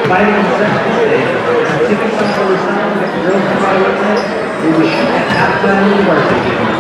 Fighting in second stage, tickets on for the sound of girls and my witness, we wish you a halftime varsity.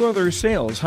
other sales.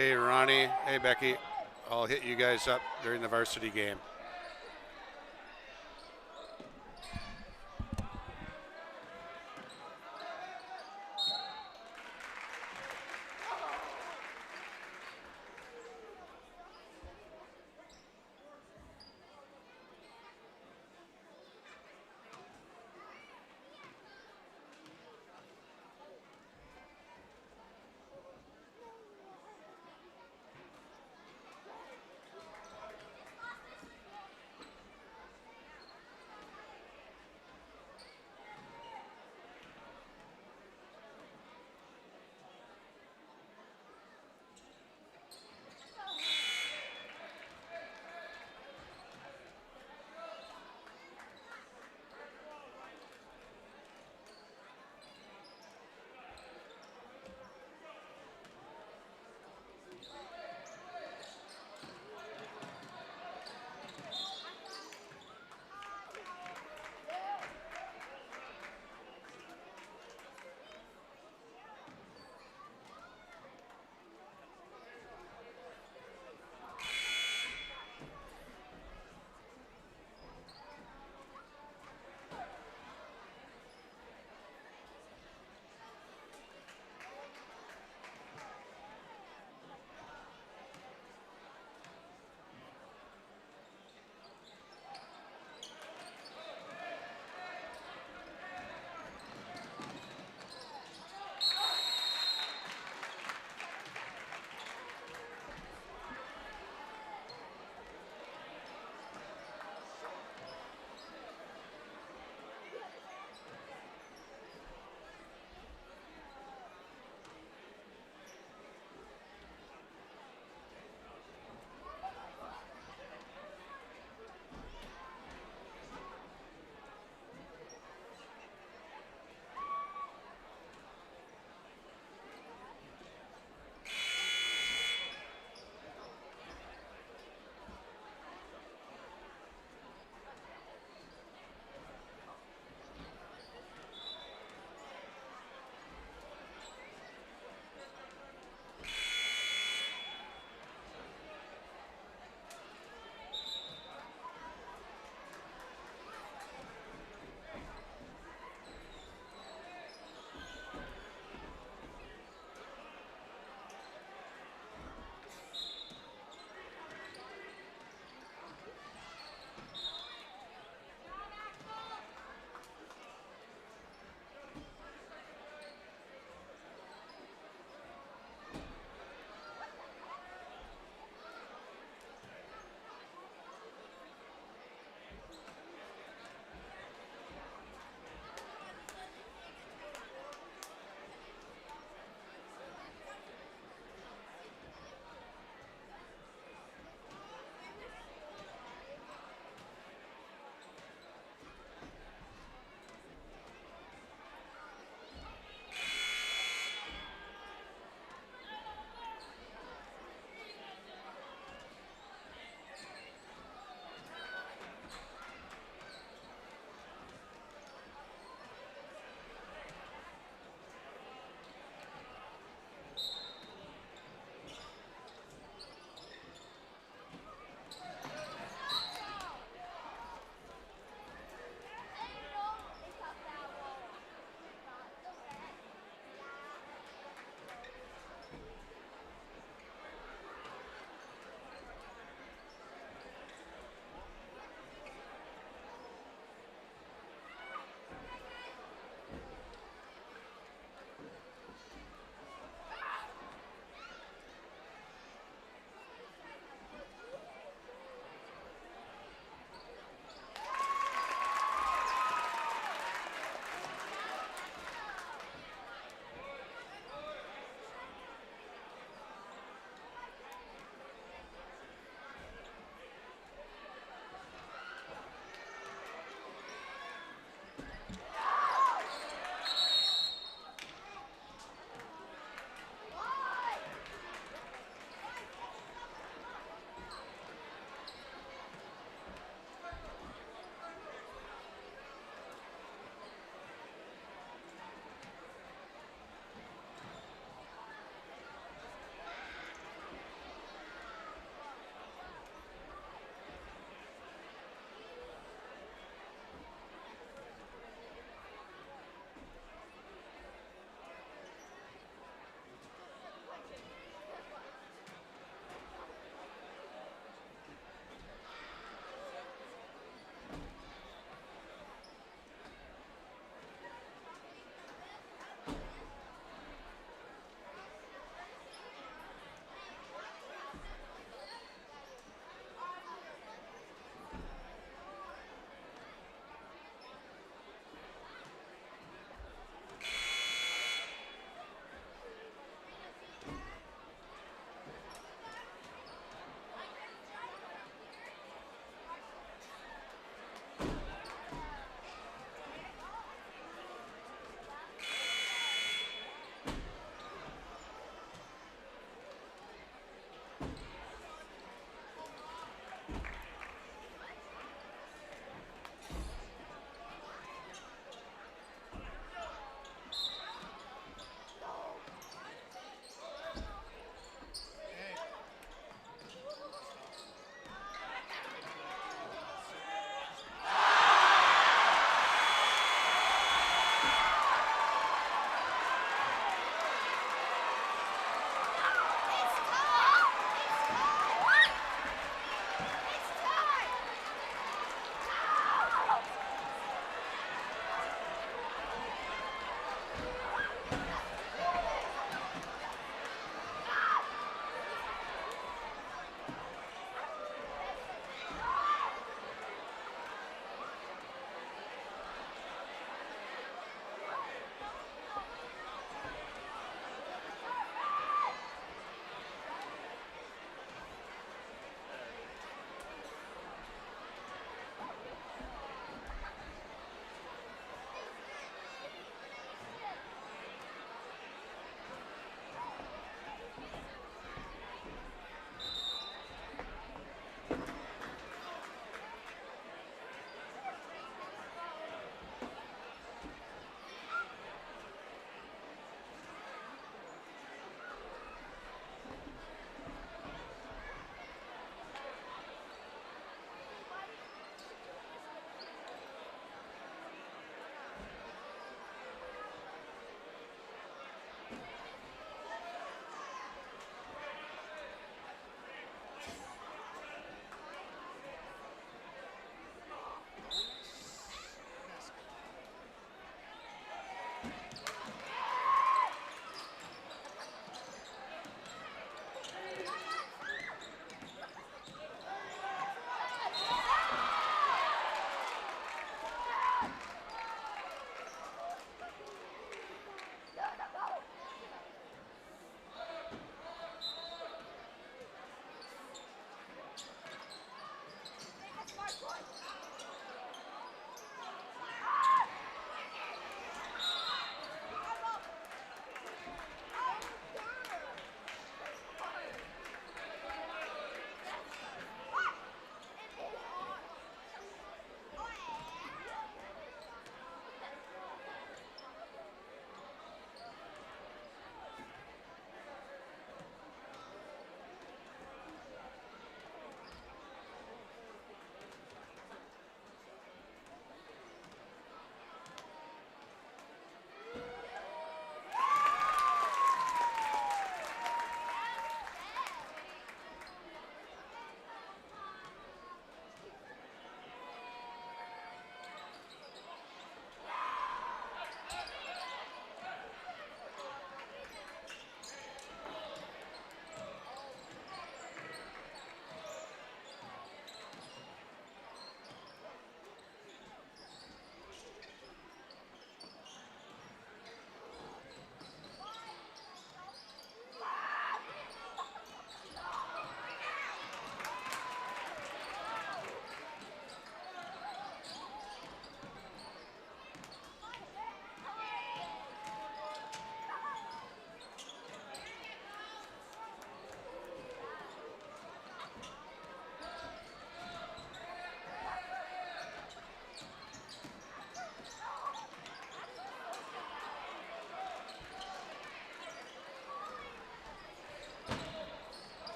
Hey, Ronnie. Hey, Becky. I'll hit you guys up during the varsity game.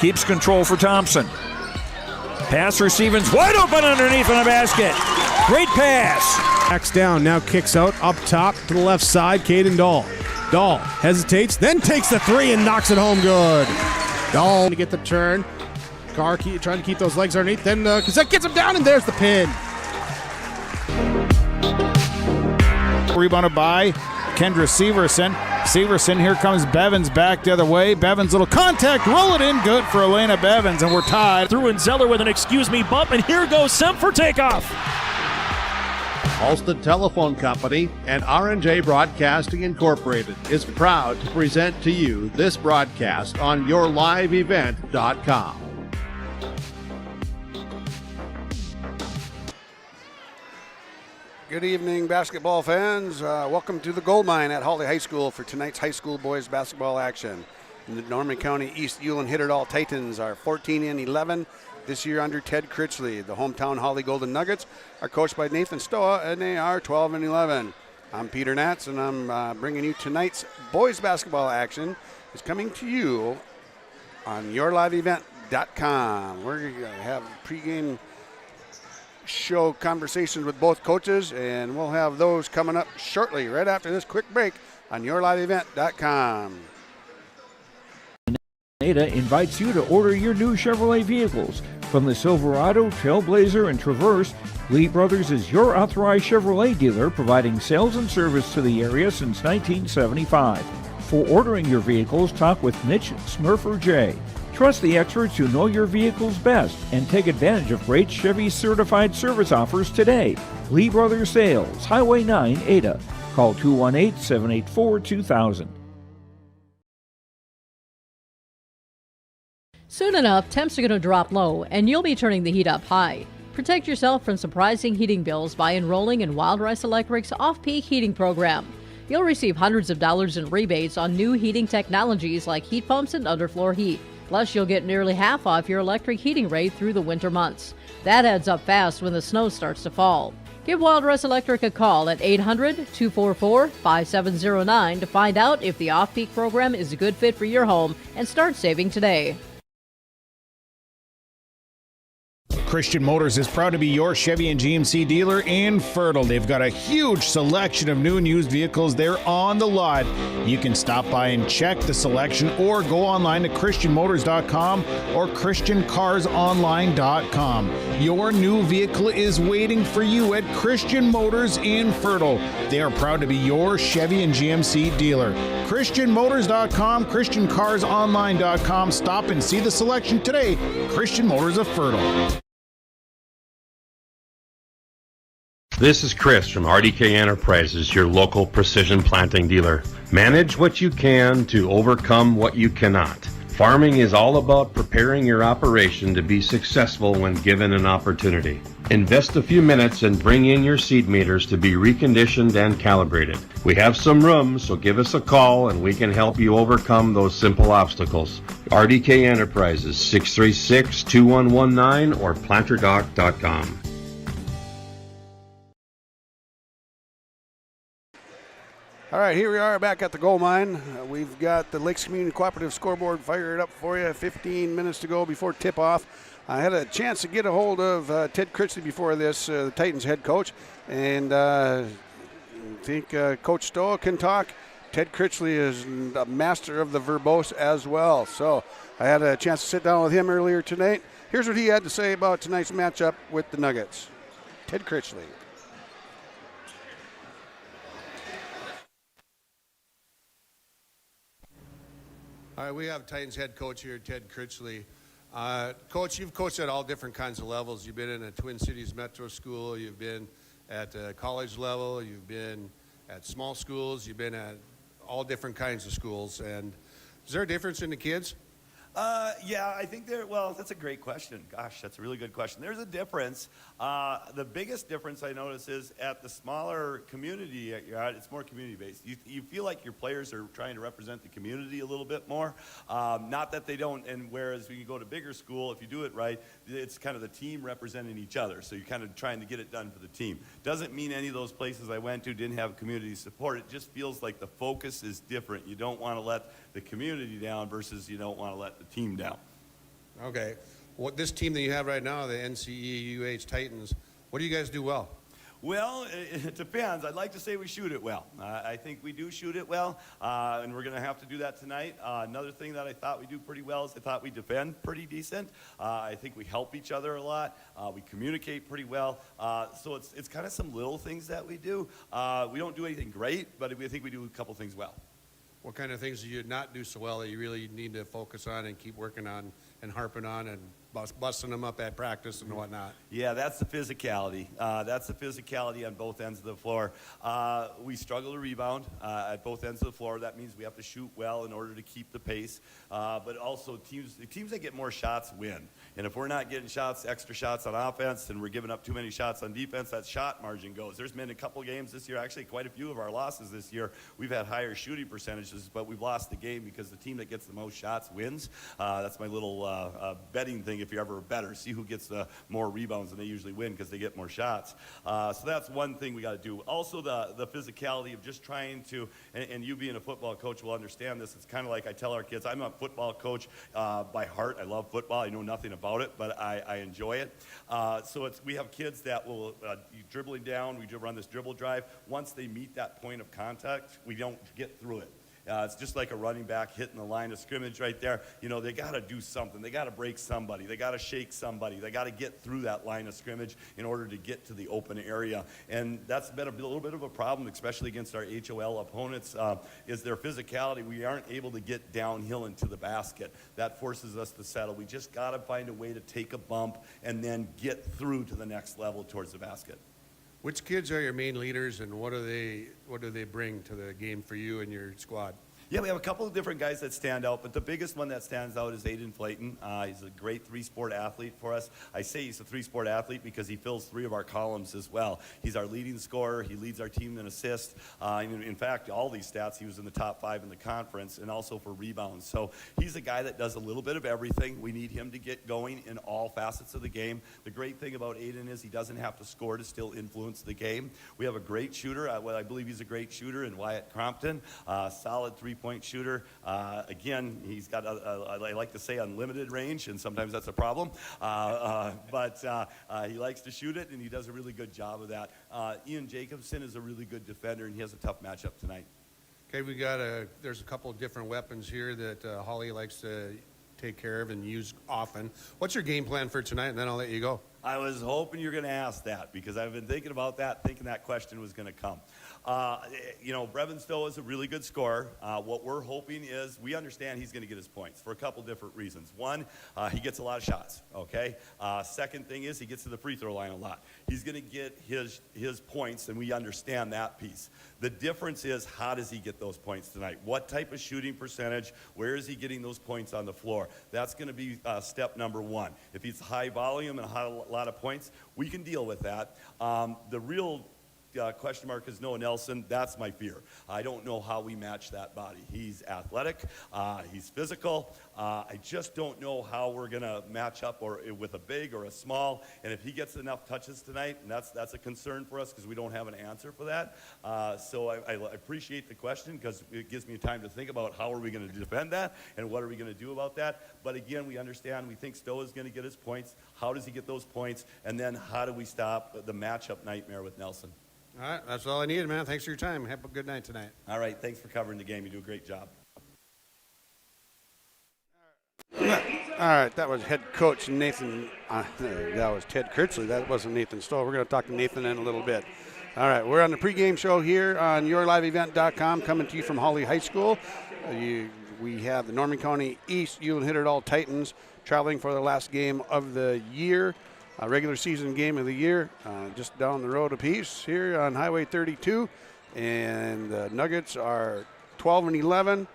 keeps control for Thompson. Pass receiving's wide open underneath in the basket. Great pass. Backs down, now kicks out, up top to the left side, Caden Dahl. Dahl hesitates, then takes the three and knocks it home good. Dahl to get the turn. Carr trying to keep those legs underneath, then Cassette gets him down, and there's the pin. Rebounded by Kendra Severson. Severson, here comes Bevins back the other way. Bevins, little contact, roll it in, good for Elena Bevins, and we're tied. Through and Zeller with an excuse me bump, and here goes Semp for takeoff. Halsted Telephone Company and R&J Broadcasting Incorporated is proud to present to you this broadcast on yourliveevent.com. Good evening, basketball fans. Welcome to the Gold Mine at Hawley High School for tonight's high school boys basketball action. The Norman County East Ulen-Hitterdal Titans are 14-11 this year under Ted Kitley. The hometown Hawley Golden Nuggets are coached by Nathan Stoa, and they are 12-11. I'm Peter Natz, and I'm bringing you tonight's boys basketball action. It's coming to you on yourliveevent.com. We're going to have pregame show conversations with both coaches, and we'll have those coming up shortly, right after this quick break on yourliveevent.com. Ada invites you to order your new Chevrolet vehicles. From the Silverado, Trailblazer, and Traverse, Lee Brothers is your authorized Chevrolet dealer, providing sales and service to the area since 1975. For ordering your vehicles, talk with Mitch Smurfer J. Trust the experts who know your vehicles best and take advantage of great Chevy certified service offers today. Lee Brothers Sales, Highway 9, Ada. Call 218-784-2000. Soon enough, temps are going to drop low, and you'll be turning the heat up high. Protect yourself from surprising heating bills by enrolling in Wild Rice Electric's off-peak heating program. You'll receive hundreds of dollars in rebates on new heating technologies like heat pumps and underfloor heat. Plus, you'll get nearly half off your electric heating rate through the winter months. That adds up fast when the snow starts to fall. Give Wild Rice Electric a call at 800-244-5709 to find out if the off-peak program is a good fit for your home and start saving today. Christian Motors is proud to be your Chevy and GMC dealer in Fertile. They've got a huge selection of new and used vehicles there on the lot. You can stop by and check the selection or go online to christianmotors.com or christiancarsonline.com. Your new vehicle is waiting for you at Christian Motors in Fertile. They are proud to be your Chevy and GMC dealer. christianmotors.com, christiancarsonline.com. Stop and see the selection today. Christian Motors of Fertile. This is Chris from RDK Enterprises, your local precision planting dealer. Manage what you can to overcome what you cannot. Farming is all about preparing your operation to be successful when given an opportunity. Invest a few minutes and bring in your seed meters to be reconditioned and calibrated. We have some room, so give us a call and we can help you overcome those simple obstacles. RDK Enterprises, 636-2119 or planterdoc.com. All right, here we are back at the gold mine. We've got the Lakes Community Cooperative scoreboard fired up for you. 15 minutes to go before tip-off. I had a chance to get a hold of Ted Kitley before this, the Titans head coach, and I think Coach Stoa can talk. Ted Kitley is a master of the verbose as well. So I had a chance to sit down with him earlier tonight. Here's what he had to say about tonight's matchup with the Nuggets. Ted Kitley. All right, we have Titans head coach here, Ted Kitley. Coach, you've coached at all different kinds of levels. You've been in a Twin Cities Metro school. You've been at college level. You've been at small schools. You've been at all different kinds of schools. And is there a difference in the kids? Yeah, I think well, that's a great question. Gosh, that's a really good question. There's a difference. The biggest difference I notice is at the smaller community that you're at, it's more community-based. You feel like your players are trying to represent the community a little bit more. Not that they don't, and whereas when you go to bigger school, if you do it right, it's kind of the team representing each other. So you're kind of trying to get it done for the team. Doesn't mean any of those places I went to didn't have community support. It just feels like the focus is different. You don't want to let the community down versus you don't want to let the team down. Okay. What this team that you have right now, the NCEUH Titans, what do you guys do well? Well, it depends. I'd like to say we shoot it well. I think we do shoot it well, and we're going to have to do that tonight. Another thing that I thought we do pretty well is I thought we defend pretty decent. I think we help each other a lot. We communicate pretty well. So it's kind of some little things that we do. We don't do anything great, but I think we do a couple things well. What kind of things do you not do so well that you really need to focus on and keep working on and harping on and busting them up at practice and whatnot? Yeah, that's the physicality. That's the physicality on both ends of the floor. We struggle to rebound at both ends of the floor. That means we have to shoot well in order to keep the pace. But also teams that get more shots win. And if we're not getting extra shots on offense, and we're giving up too many shots on defense, that shot margin goes. There's been a couple games this year, actually quite a few of our losses this year. We've had higher shooting percentages, but we've lost the game because the team that gets the most shots wins. That's my little betting thing. If you're ever a better, see who gets the more rebounds, and they usually win because they get more shots. So that's one thing we got to do. Also, the physicality of just trying to, and you being a football coach will understand this. It's kind of like I tell our kids, I'm a football coach by heart. I love football. I know nothing about it, but I enjoy it. So we have kids that will dribbling down. We run this dribble drive. Once they meet that point of contact, we don't get through it. It's just like a running back hitting the line of scrimmage right there. You know, they got to do something. They got to break somebody. They got to shake somebody. They got to get through that line of scrimmage in order to get to the open area. And that's been a little bit of a problem, especially against our HOL opponents, is their physicality. We aren't able to get downhill into the basket. That forces us to settle. We just got to find a way to take a bump and then get through to the next level towards the basket. Which kids are your main leaders, and what do they bring to the game for you and your squad? Yeah, we have a couple of different guys that stand out, but the biggest one that stands out is Aiden Flayton. He's a great three-sport athlete for us. I say he's a three-sport athlete because he fills three of our columns as well. He's our leading scorer. He leads our team in assists. In fact, all these stats, he was in the top 5 in the conference, and also for rebounds. So he's a guy that does a little bit of everything. We need him to get going in all facets of the game. The great thing about Aiden is he doesn't have to score to still influence the game. We have a great shooter. I believe he's a great shooter in Wyatt Crompton. Solid three-point shooter. Again, he's got, I like to say, unlimited range, and sometimes that's a problem. But he likes to shoot it, and he does a really good job of that. Ian Jacobson is a really good defender, and he has a tough matchup tonight. Okay, there's a couple of different weapons here that Hawley likes to take care of and use often. What's your game plan for tonight, and then I'll let you go. I was hoping you were going to ask that because I've been thinking about that, thinking that question was going to come. Brevin Stoa is a really good scorer. What we're hoping is we understand he's going to get his points for a couple different reasons. One, he gets a lot of shots, okay? Second thing is he gets to the free throw line a lot. He's going to get his points, and we understand that piece. The difference is how does he get those points tonight? What type of shooting percentage? Where is he getting those points on the floor? That's going to be step number one. If he's high volume and a lot of points, we can deal with that. The real question mark is Noah Nelson. That's my fear. I don't know how we match that body. He's athletic. He's physical. I just don't know how we're going to match up with a big or a small. And if he gets enough touches tonight, and that's a concern for us because we don't have an answer for that. So I appreciate the question because it gives me time to think about how are we going to defend that and what are we going to do about that. But again, we understand. We think Stoa is going to get his points. How does he get those points? And then how do we stop the matchup nightmare with Nelson? All right, that's all I needed, man. Thanks for your time. Have a good night tonight. All right, thanks for covering the game. You do a great job. All right, that was head coach Nathan. That was Ted Kitley. That wasn't Nathan Stoa. We're going to talk to Nathan in a little bit. All right, we're on the pregame show here on yourliveevent.com, coming to you from Hawley High School. We have the Norman County East Ulen-Hitterdal Titans traveling for the last game of the year. Regular season game of the year, just down the road a piece here on Highway 32. And the Nuggets are 12-11.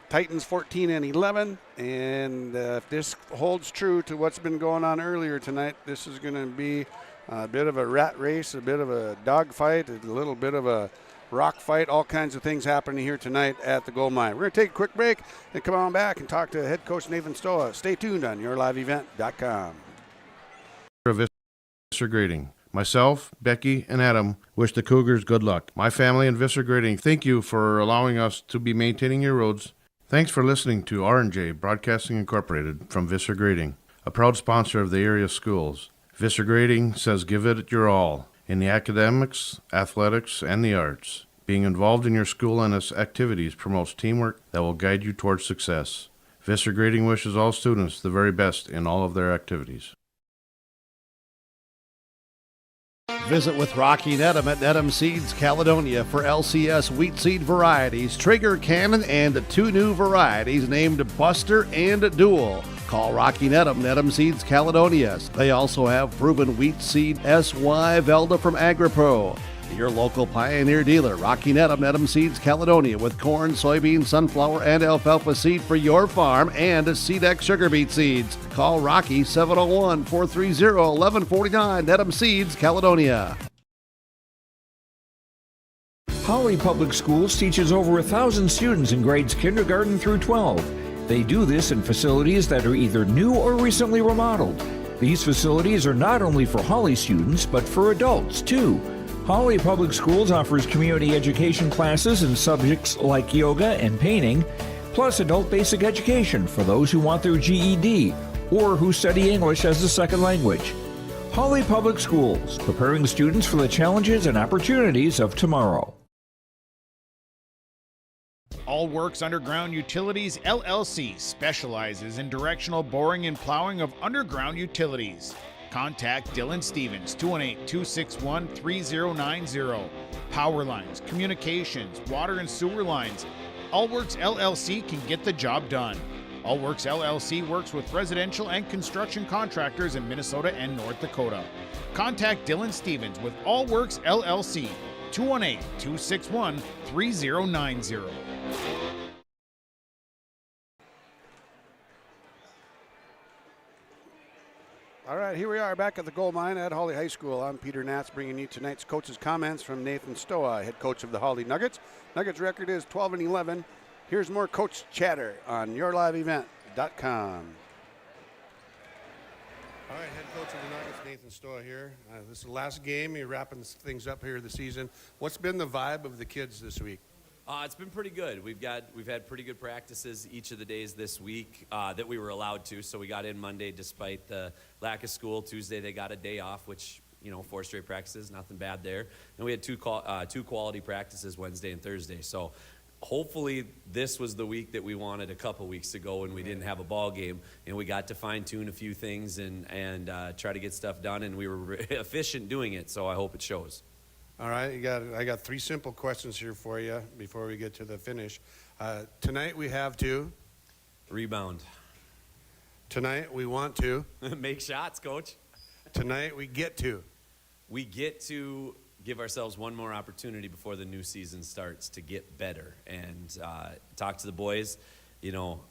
Titans 14-11. And if this holds true to what's been going on earlier tonight, this is going to be a bit of a rat race, a bit of a dog fight, a little bit of a rock fight, all kinds of things happening here tonight at the Gold Mine. We're going to take a quick break and come on back and talk to head coach Nathan Stoa. Stay tuned on yourliveevent.com. Visser Grading. Myself, Becky, and Adam wish the Cougars good luck. My family and Visser Grading thank you for allowing us to be maintaining your roads Thanks for listening to R&J Broadcasting Incorporated from Visser Grading, a proud sponsor of the area schools. Visser Grading says give it your all in the academics, athletics, and the arts. Being involved in your school and its activities promotes teamwork that will guide you towards success. Visser Grading wishes all students the very best in all of their activities. Visit with Rocky Nedham at Nedham Seeds Caledonia for LCS wheat seed varieties, Trigger Cannon, and 2 new varieties named Buster and Dual. Call Rocky Nedham, Nedham Seeds Caledonia. They also have proven wheat seed SY Velda from AgriPro. Your local Pioneer dealer, Rocky Nedham, Nedham Seeds Caledonia, with corn, soybean, sunflower, and alfalfa seed for your farm and Seedex sugar beet seeds. Call Rocky 701-430-1149, Nedham Seeds Caledonia. Hawley Public Schools teaches over 1,000 students in grades kindergarten through 12. They do this in facilities that are either new or recently remodeled. These facilities are not only for Hawley students, but for adults too. Hawley Public Schools offers community education classes in subjects like yoga and painting, plus adult basic education for those who want their GED or who study English as a second language. Hawley Public Schools, preparing students for the challenges and opportunities of tomorrow. All Works Underground Utilities LLC specializes in directional boring and plowing of underground utilities. Contact Dylan Stevens, 218-261-3090. Power lines, communications, water and sewer lines. Allworks LLC can get the job done. Allworks LLC works with residential and construction contractors in Minnesota and North Dakota. Contact Dylan Stevens with Allworks LLC, 218-261-3090. All right, here we are back at the gold mine at Hawley High School. I'm Peter Natz, bringing you tonight's coach's comments from Nathan Stoa, head coach of the Hawley Nuggets. Nuggets record is 12-11. Here's more coach chatter on yourliveevent.com. All right, head coach of the Nuggets, Nathan Stoa here. This is the last game. You're wrapping things up here this season. What's been the vibe of the kids this week? It's been pretty good. We've had pretty good practices each of the days this week that we were allowed to. So we got in Monday despite the lack of school. Tuesday they got a day off, which 4 straight practices, nothing bad there. And we had two quality practices Wednesday and Thursday. So hopefully this was the week that we wanted a couple weeks ago when we didn't have a ball game, and we got to fine tune a few things and try to get stuff done, and we were efficient doing it. So I hope it shows. All right, I got 3 simple questions here for you before we get to the finish. Tonight we have to rebound. Tonight we want to make shots, coach. Tonight we get to give ourselves one more opportunity before the new season starts to get better and talk to the boys. No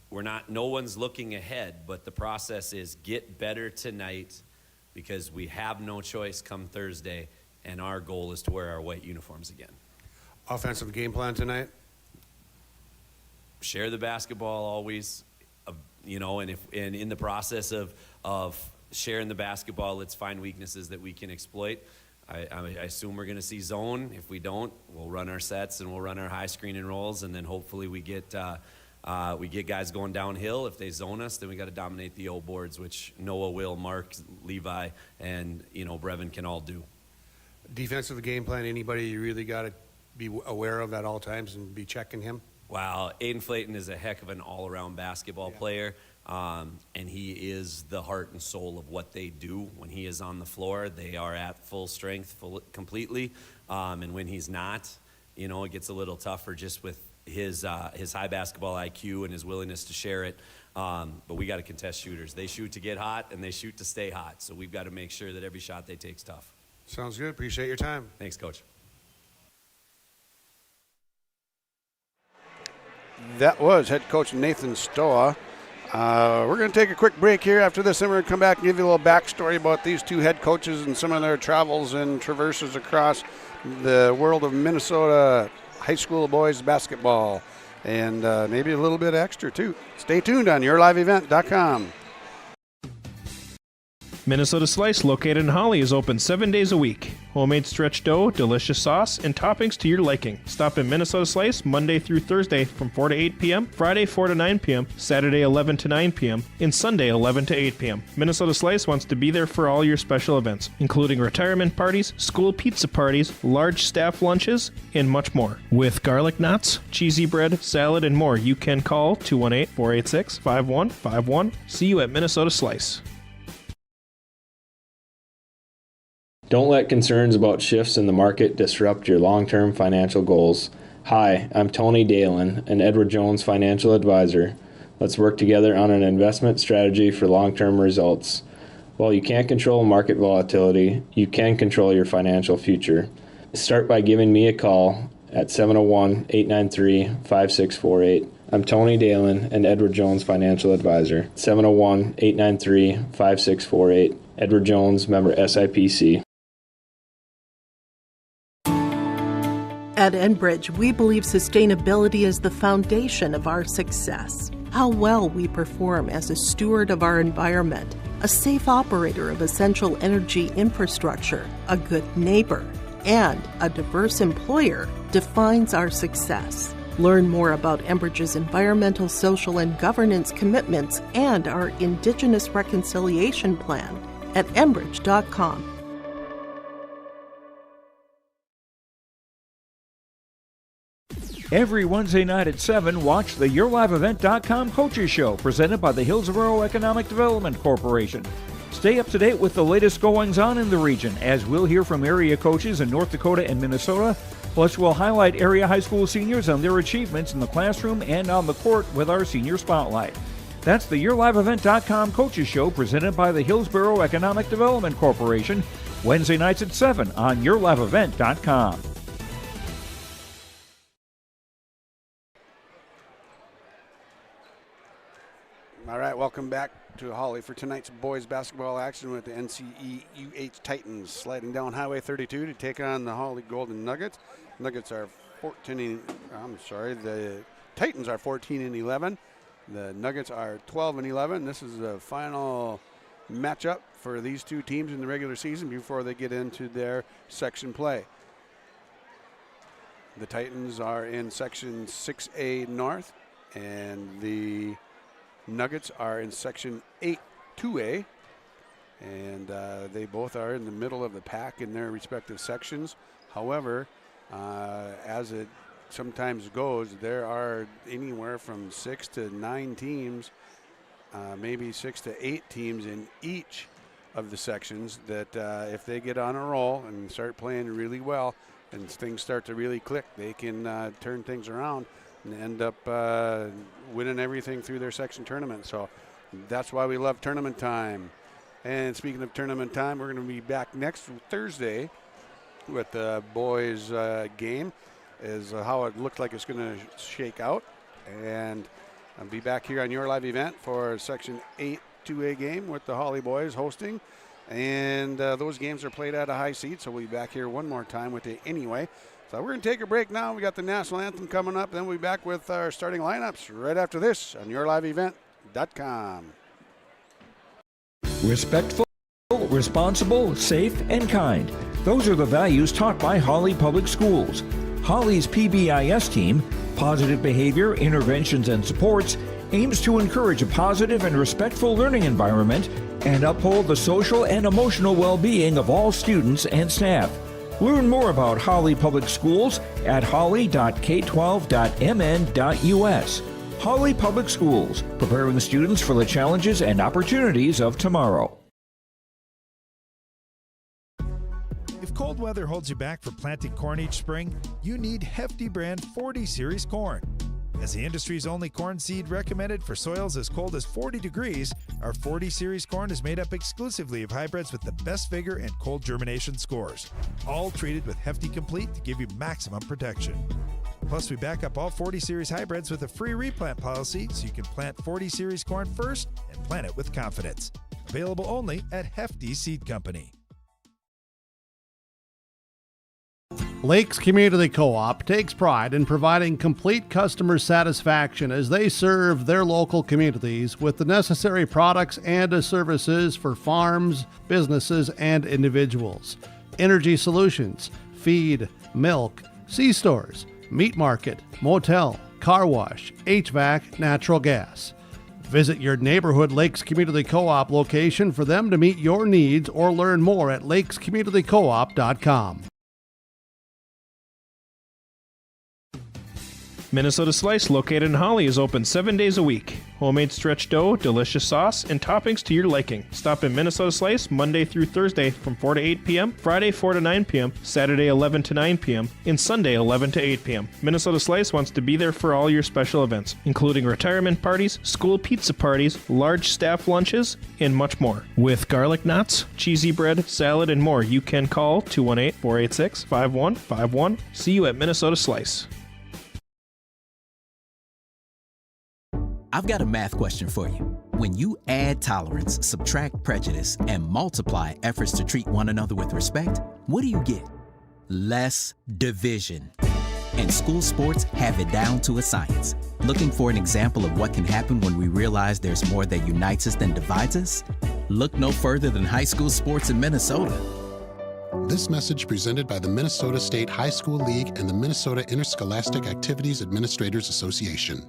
one's looking ahead, but the process is get better tonight because we have no choice come Thursday. And our goal is to wear our white uniforms again. Offensive game plan tonight? Share the basketball always, and in the process of sharing the basketball, let's find weaknesses that we can exploit. I assume we're going to see zone. If we don't, we'll run our sets and we'll run our high screen and rolls, and then hopefully we get guys going downhill. If they zone us, then we got to dominate the O boards, which Noah will, Mark, Levi, and Brevin can all do. Defensive game plan, anybody you really got to be aware of at all times and be checking him? Wow, Aiden Flayton is a heck of an all-around basketball player, and he is the heart and soul of what they do. When he is on the floor, they are at full strength completely, and when he's not, it gets a little tougher just with his high basketball IQ and his willingness to share it. But we got to contest shooters. They shoot to get hot, and they shoot to stay hot, so we've got to make sure that every shot they take is tough. Sounds good. Appreciate your time. Thanks, Coach. That was head coach Nathan Stoa. We're going to take a quick break here. After this, then we're going to come back and give you a little backstory about these 2 head coaches and some of their travels and traverses across the world of Minnesota high school boys basketball, and maybe a little bit extra, too. Stay tuned on yourliveevent.com. Minnesota Slice, located in Hawley, is open 7 days a week. Homemade stretch dough, delicious sauce, and toppings to your liking. Stop in Minnesota Slice Monday through Thursday from 4 to 8 p.m., Friday 4 to 9 p.m., Saturday 11 to 9 p.m., and Sunday 11 to 8 p.m. Minnesota Slice wants to be there for all your special events, including retirement parties, school pizza parties, large staff lunches, and much more. With garlic knots, cheesy bread, salad, and more, you can call 218-486-5151. See you at Minnesota Slice. Don't let concerns about shifts in the market disrupt your long-term financial goals. Hi, I'm Tony Dalen, an Edward Jones financial advisor. Let's work together on an investment strategy for long-term results. While you can't control market volatility, you can control your financial future. Start by giving me a call at 701-893-5648. I'm Tony Dalen, an Edward Jones financial advisor. 701-893-5648. Edward Jones, member SIPC. At Enbridge, we believe sustainability is the foundation of our success. How well we perform as a steward of our environment, a safe operator of essential energy infrastructure, a good neighbor, and a diverse employer defines our success. Learn more about Enbridge's environmental, social, and governance commitments and our Indigenous Reconciliation Plan at enbridge.com. Every Wednesday night at 7, watch the YourLiveEvent.com Coaches Show, presented by the Hillsborough Economic Development Corporation. Stay up to date with the latest goings-on in the region, as we'll hear from area coaches in North Dakota and Minnesota. Plus, we'll highlight area high school seniors and their achievements in the classroom and on the court with our Senior Spotlight. That's the YourLiveEvent.com Coaches Show, presented by the Hillsborough Economic Development Corporation, Wednesday nights at 7 on YourLiveEvent.com. All right, welcome back to Hawley for tonight's boys basketball action with the NCEUH Titans sliding down Highway 32 to take on the Hawley Golden Nuggets. The Titans are 14-11. The Nuggets are 12-11. This is the final matchup for these two teams in the regular season before they get into their section play. The Titans are in Section 6A North, and the Nuggets are in Section 8-2A, and they both are in the middle of the pack in their respective sections. However, as it sometimes goes, there are anywhere from 6 to 9 teams, maybe 6 to 8 teams in each of the sections that if they get on a roll and start playing really well and things start to really click, they can turn things around and end up winning everything through their section tournament. So that's why we love tournament time. And speaking of tournament time, we're going to be back next Thursday with the boys game, is how it looks like it's going to shake out. And I'll be back here on Your Live Event for Section 8 2A game with the Hawley boys hosting. And those games are played at a high seat, so we'll be back here one more time with it anyway. So we're going to take a break now. We got the national anthem coming up. Then we'll be back with our starting lineups right after this on YourLiveEvent.com. Respectful, responsible, safe, and kind. Those are the values taught by Hawley Public Schools. Hawley's PBIS team, Positive Behavior, Interventions, and Supports, aims to encourage a positive and respectful learning environment and uphold the social and emotional well-being of all students and staff. Learn more about Hawley Public Schools at hawley.k12.mn.us. Hawley Public Schools, preparing students for the challenges and opportunities of tomorrow. If cold weather holds you back from planting corn each spring, you need Hefty brand 40 Series corn. As the industry's only corn seed recommended for soils as cold as 40 degrees, our 40 Series corn is made up exclusively of hybrids with the best vigor and cold germination scores, all treated with Hefty Complete to give you maximum protection. Plus, we back up all 40 Series hybrids with a free replant policy so you can plant 40 Series corn first and plant it with confidence. Available only at Hefty Seed Company. Lakes Community Co-op takes pride in providing complete customer satisfaction as they serve their local communities with the necessary products and services for farms, businesses, and individuals. Energy solutions, feed, milk, C-stores, meat market, motel, car wash, HVAC, natural gas. Visit your neighborhood Lakes Community Co-op location for them to meet your needs or learn more at lakescommunitycoop.com. Minnesota Slice, located in Hawley, is open 7 days a week. Homemade stretch dough, delicious sauce, and toppings to your liking. Stop in Minnesota Slice Monday through Thursday from 4 to 8 p.m., Friday 4 to 9 p.m., Saturday 11 to 9 p.m., and Sunday 11 to 8 p.m. Minnesota Slice wants to be there for all your special events, including retirement parties, school pizza parties, large staff lunches, and much more. With garlic knots, cheesy bread, salad, and more, you can call 218-486-5151. See you at Minnesota Slice. I've got a math question for you. When you add tolerance, subtract prejudice, and multiply efforts to treat one another with respect, what do you get? Less division. And school sports have it down to a science. Looking for an example of what can happen when we realize there's more that unites us than divides us? Look no further than high school sports in Minnesota. This message presented by the Minnesota State High School League and the Minnesota Interscholastic Activities Administrators Association.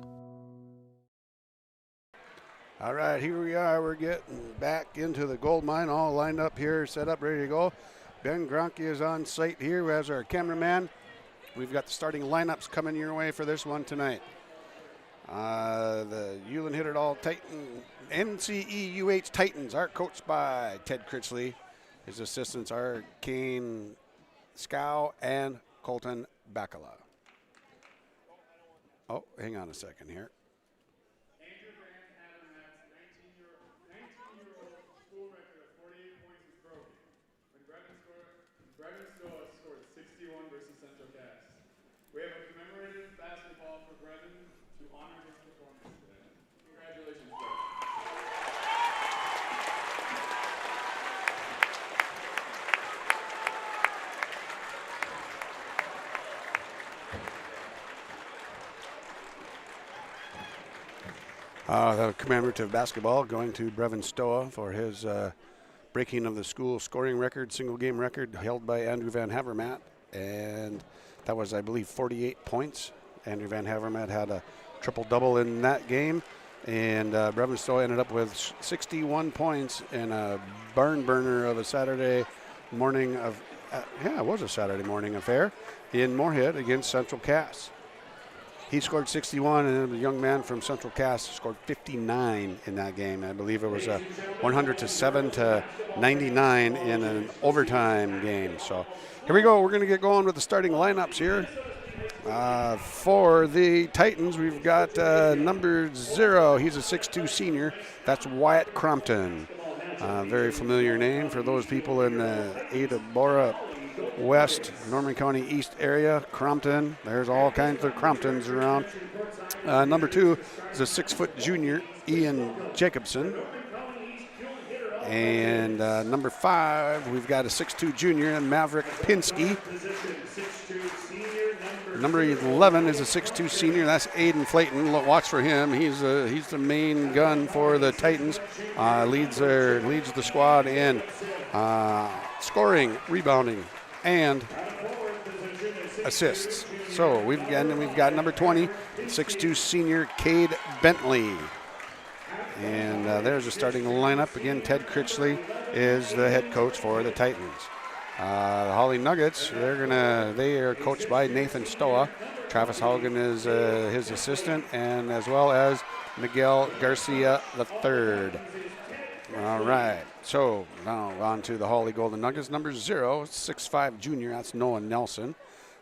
All right, here we are. We're getting back into the gold mine, all lined up here, set up, ready to go. Ben Gronke is on site here as our cameraman. We've got the starting lineups coming your way for this one tonight. The Ulen-Hitterdal Titan, NCEUH Titans are coached by Ted Kitley. His assistants are Kane Scow and Colton Bacala. Oh, hang on a second here. Nathan Stoa scored 61 versus Central Cass. We have a commemorative basketball for Brevin to honor his performance today. Congratulations, Brevin. The commemorative basketball going to Brevin Stoa for his breaking of the school scoring record, single game record held by Andrew Van Havermaet. And that was, I believe, 48 points. Andrew Van Havermaet had a triple-double in that game. And Brevin Stoa ended up with 61 points in a barn burner of a Saturday morning of, it was a Saturday morning affair in Moorhead against Central Cass. He scored 61, and then the young man from Central Cass scored 59 in that game. I believe it was a 100-7 to 99 in an overtime game. So here we go. We're going to get going with the starting lineups here. For the Titans, we've got number 0. He's a 6'2 senior. That's Wyatt Crompton. Very familiar name for those people in the Ada Bora West, Norman County East area. Crompton, there's all kinds of Cromptons around. Number 2 is a 6' junior, Ian Jacobson. And number 5, we've got a 6'2 junior, Maverick Pinsky. Number 11 is a 6'2 senior. That's Aiden Flayton. Watch for him. He's the main gun for the Titans. Leads the squad in scoring, rebounding, and assists. So we've got number 20, 6'2 senior Cade Bentley. And there's a starting lineup. Again, Ted Kitley is the head coach for the Titans. The Hawley Nuggets, they are coached by Nathan Stoa. Travis Haugen is his assistant, and as well as Miguel Garcia III. All right, so now on to the Hawley Golden Nuggets. Number 0, 6'5 junior, that's Noah Nelson.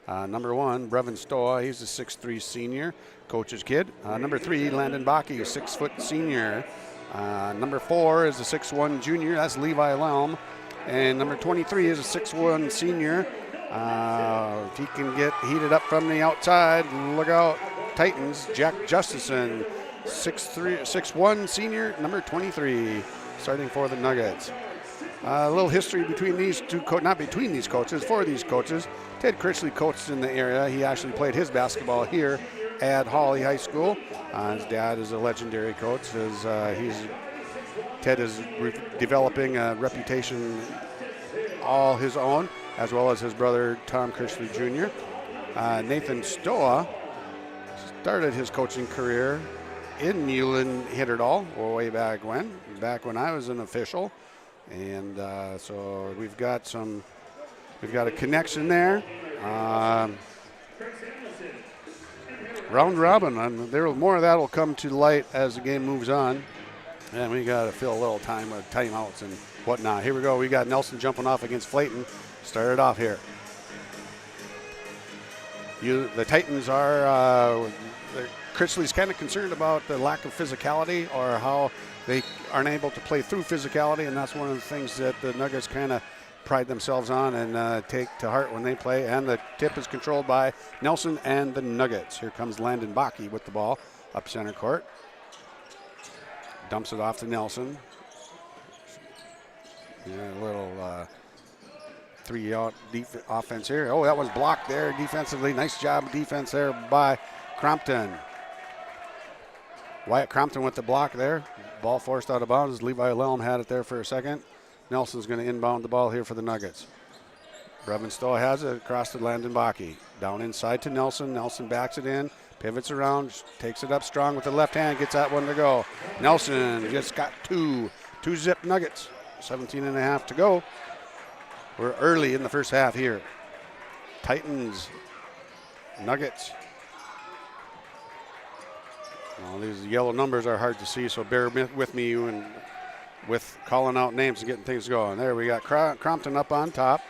Number 1, Brevin Stoa, he's a 6'3 senior, coach's kid. Number 3, Landon Bakke, a 6' senior. Number 4 is a 6'1 junior, that's Levi Lelm. And number 23 is a 6'1 senior. If he can get heated up from the outside, look out, Titans, Jack Justison, 6'1 senior, number 23, starting for the Nuggets. A little history between these two, not between these coaches, for these coaches. Ted Kitley coached in the area. He actually played his basketball here at Hawley High School. His dad is a legendary coach. Ted is developing a reputation all his own, as well as his brother Tom Kitley Jr. Nathan Stoa started his coaching career in Ulen-Hitterdal way back when I was an official. And so we've got a connection there. Round robin, more of that will come to light as the game moves on. And we got to fill a little time with timeouts and whatnot. Here we go. We got Nelson jumping off against Flayton. Started off here. The Titans are, Kitley's kind of concerned about the lack of physicality or how they aren't able to play through physicality, and that's one of the things that the Nuggets kind of pride themselves on and take to heart when they play. And the tip is controlled by Nelson and the Nuggets. Here comes Landon Bakke with the ball up center court. Dumps it off to Nelson. Yeah, a little three-out offense here. Oh, that was blocked there defensively. Nice job of defense there by Crompton. Wyatt Crompton with the block there. Ball forced out of bounds. Levi Lelm had it there for a second. Nelson's going to inbound the ball here for the Nuggets. Brevin Stoa has it across to Landon Bakke. Down inside to Nelson. Nelson backs it in. Pivots around, takes it up strong with the left hand, gets that one to go. Nelson just got two zip Nuggets. 17 and a half to go. We're early in the first half here. Titans, Nuggets. Well, these yellow numbers are hard to see, so bear with me and with calling out names and getting things going. There we got Crompton up on top.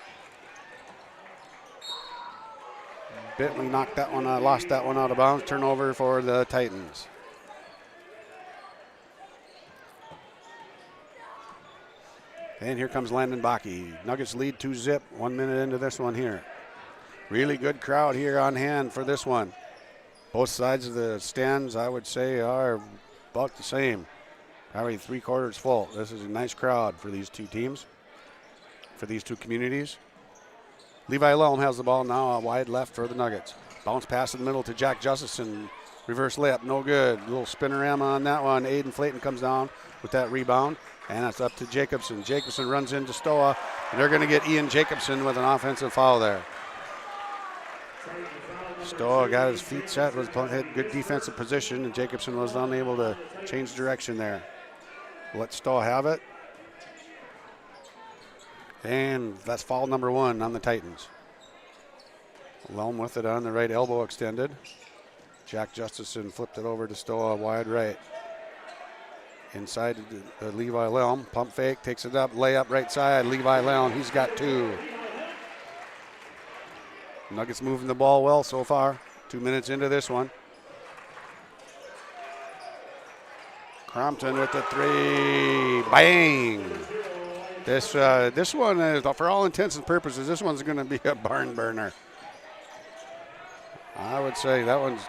Bentley knocked that one out, lost that one out of bounds. Turnover for the Titans. And here comes Landon Bakke. Nuggets lead 2-0, 1 minute into this one here. Really good crowd here on hand for this one. Both sides of the stands, I would say, are about the same. Probably 3/4 full. This is a nice crowd for these two teams, for these two communities. Levi Lelm has the ball now, wide left for the Nuggets. Bounce pass in the middle to Jack Justison. Reverse layup, no good. Little spinorama on that one. Aiden Flayton comes down with that rebound, and it's up to Jacobson. Jacobson runs into Stoa, and they're going to get Ian Jacobson with an offensive foul there. Stoa got his feet set, had good defensive position, and Jacobson was unable to change direction there. Let Stoa have it. And that's foul number 1 on the Titans. Lelm with it on the right elbow extended. Jack Justison flipped it over to Stoa, wide right. Inside to Levi Lelm. Pump fake, takes it up, layup right side. Levi Lelm, he's got 2. Nuggets moving the ball well so far. 2 minutes into this one. Crompton with the 3. Bang! This one is, for all intents and purposes, this one's going to be a barn burner. I would say that one's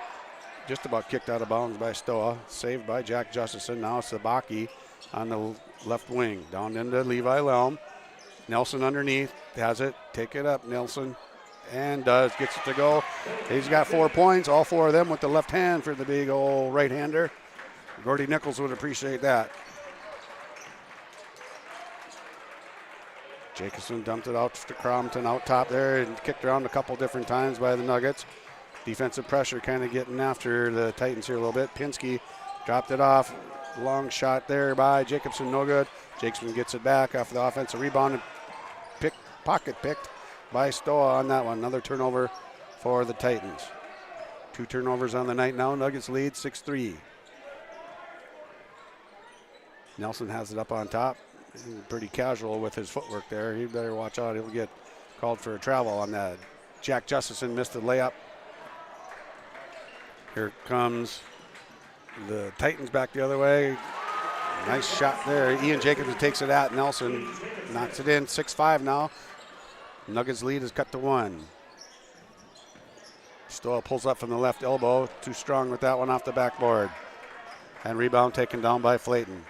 just about kicked out of bounds by Stoa. Saved by Jack Justison. Now it's Bakke on the left wing. Down into Levi Lelm. Nelson underneath. Has it. Take it up, Nelson. And gets it to go. He's got 4 points. All 4 of them with the left hand for the big old right-hander. Gordy Nichols would appreciate that. Jacobson dumped it out to Crompton out top there and kicked around a couple different times by the Nuggets. Defensive pressure kind of getting after the Titans here a little bit. Pinsky dropped it off. Long shot there by Jacobson, no good. Jacobson gets it back after the offensive rebound and pocket picked by Stoa on that one. Another turnover for the Titans. 2 turnovers on the night now. Nuggets lead 6-3. Nelson has it up on top. Pretty casual with his footwork there. He better watch out. He'll get called for a travel on that. Jack Justison missed the layup. Here comes the Titans back the other way. Nice shot there. Ian Jacobson takes it at Nelson. Knocks it in. 6-5 now. Nuggets lead is cut to 1. Stoa pulls up from the left elbow. Too strong with that one off the backboard. And rebound taken down by Flayton.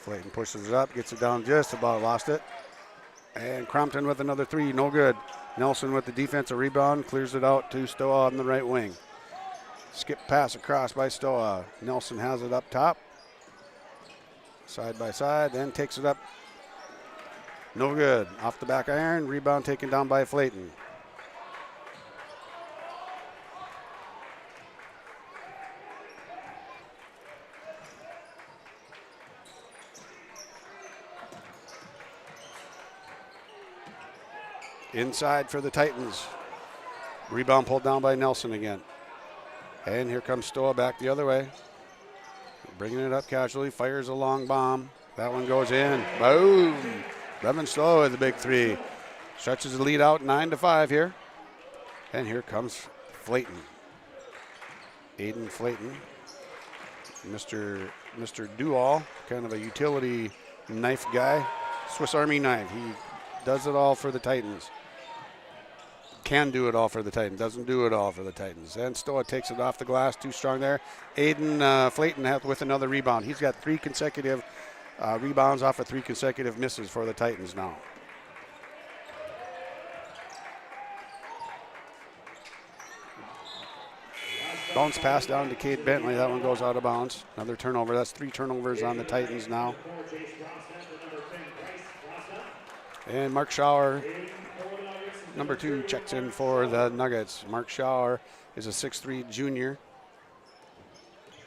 Flayton pushes it up, gets it down, just about lost it. And Crompton with another three, no good. Nelson with the defensive rebound, clears it out to Stoa on the right wing. Skip pass across by Stoa. Nelson has it up top. Side by side, then takes it up. No good. Off the back iron, rebound taken down by Flayton. Inside for the Titans. Rebound pulled down by Nelson again. And here comes Stoa back the other way. Bringing it up casually, fires a long bomb. That one goes in. Boom! Nathan Stoa with the big three. Stretches the lead out 9-5 here. And here comes Flayton. Aiden Flayton. Mr. Do-All, kind of a utility knife guy. Swiss Army knife. He does it all for the Titans. Can do it all for the Titans. Doesn't do it all for the Titans. And Stoa takes it off the glass. Too strong there. Aiden Flayton with another rebound. He's got 3 consecutive rebounds off of 3 consecutive misses for the Titans now. Bounce pass down to Cade Bentley. That one goes out of bounds. Another turnover. That's 3 turnovers on the Titans now. And Mark Schauer, number 2, checks in for the Nuggets. Mark Schauer is a 6'3" junior.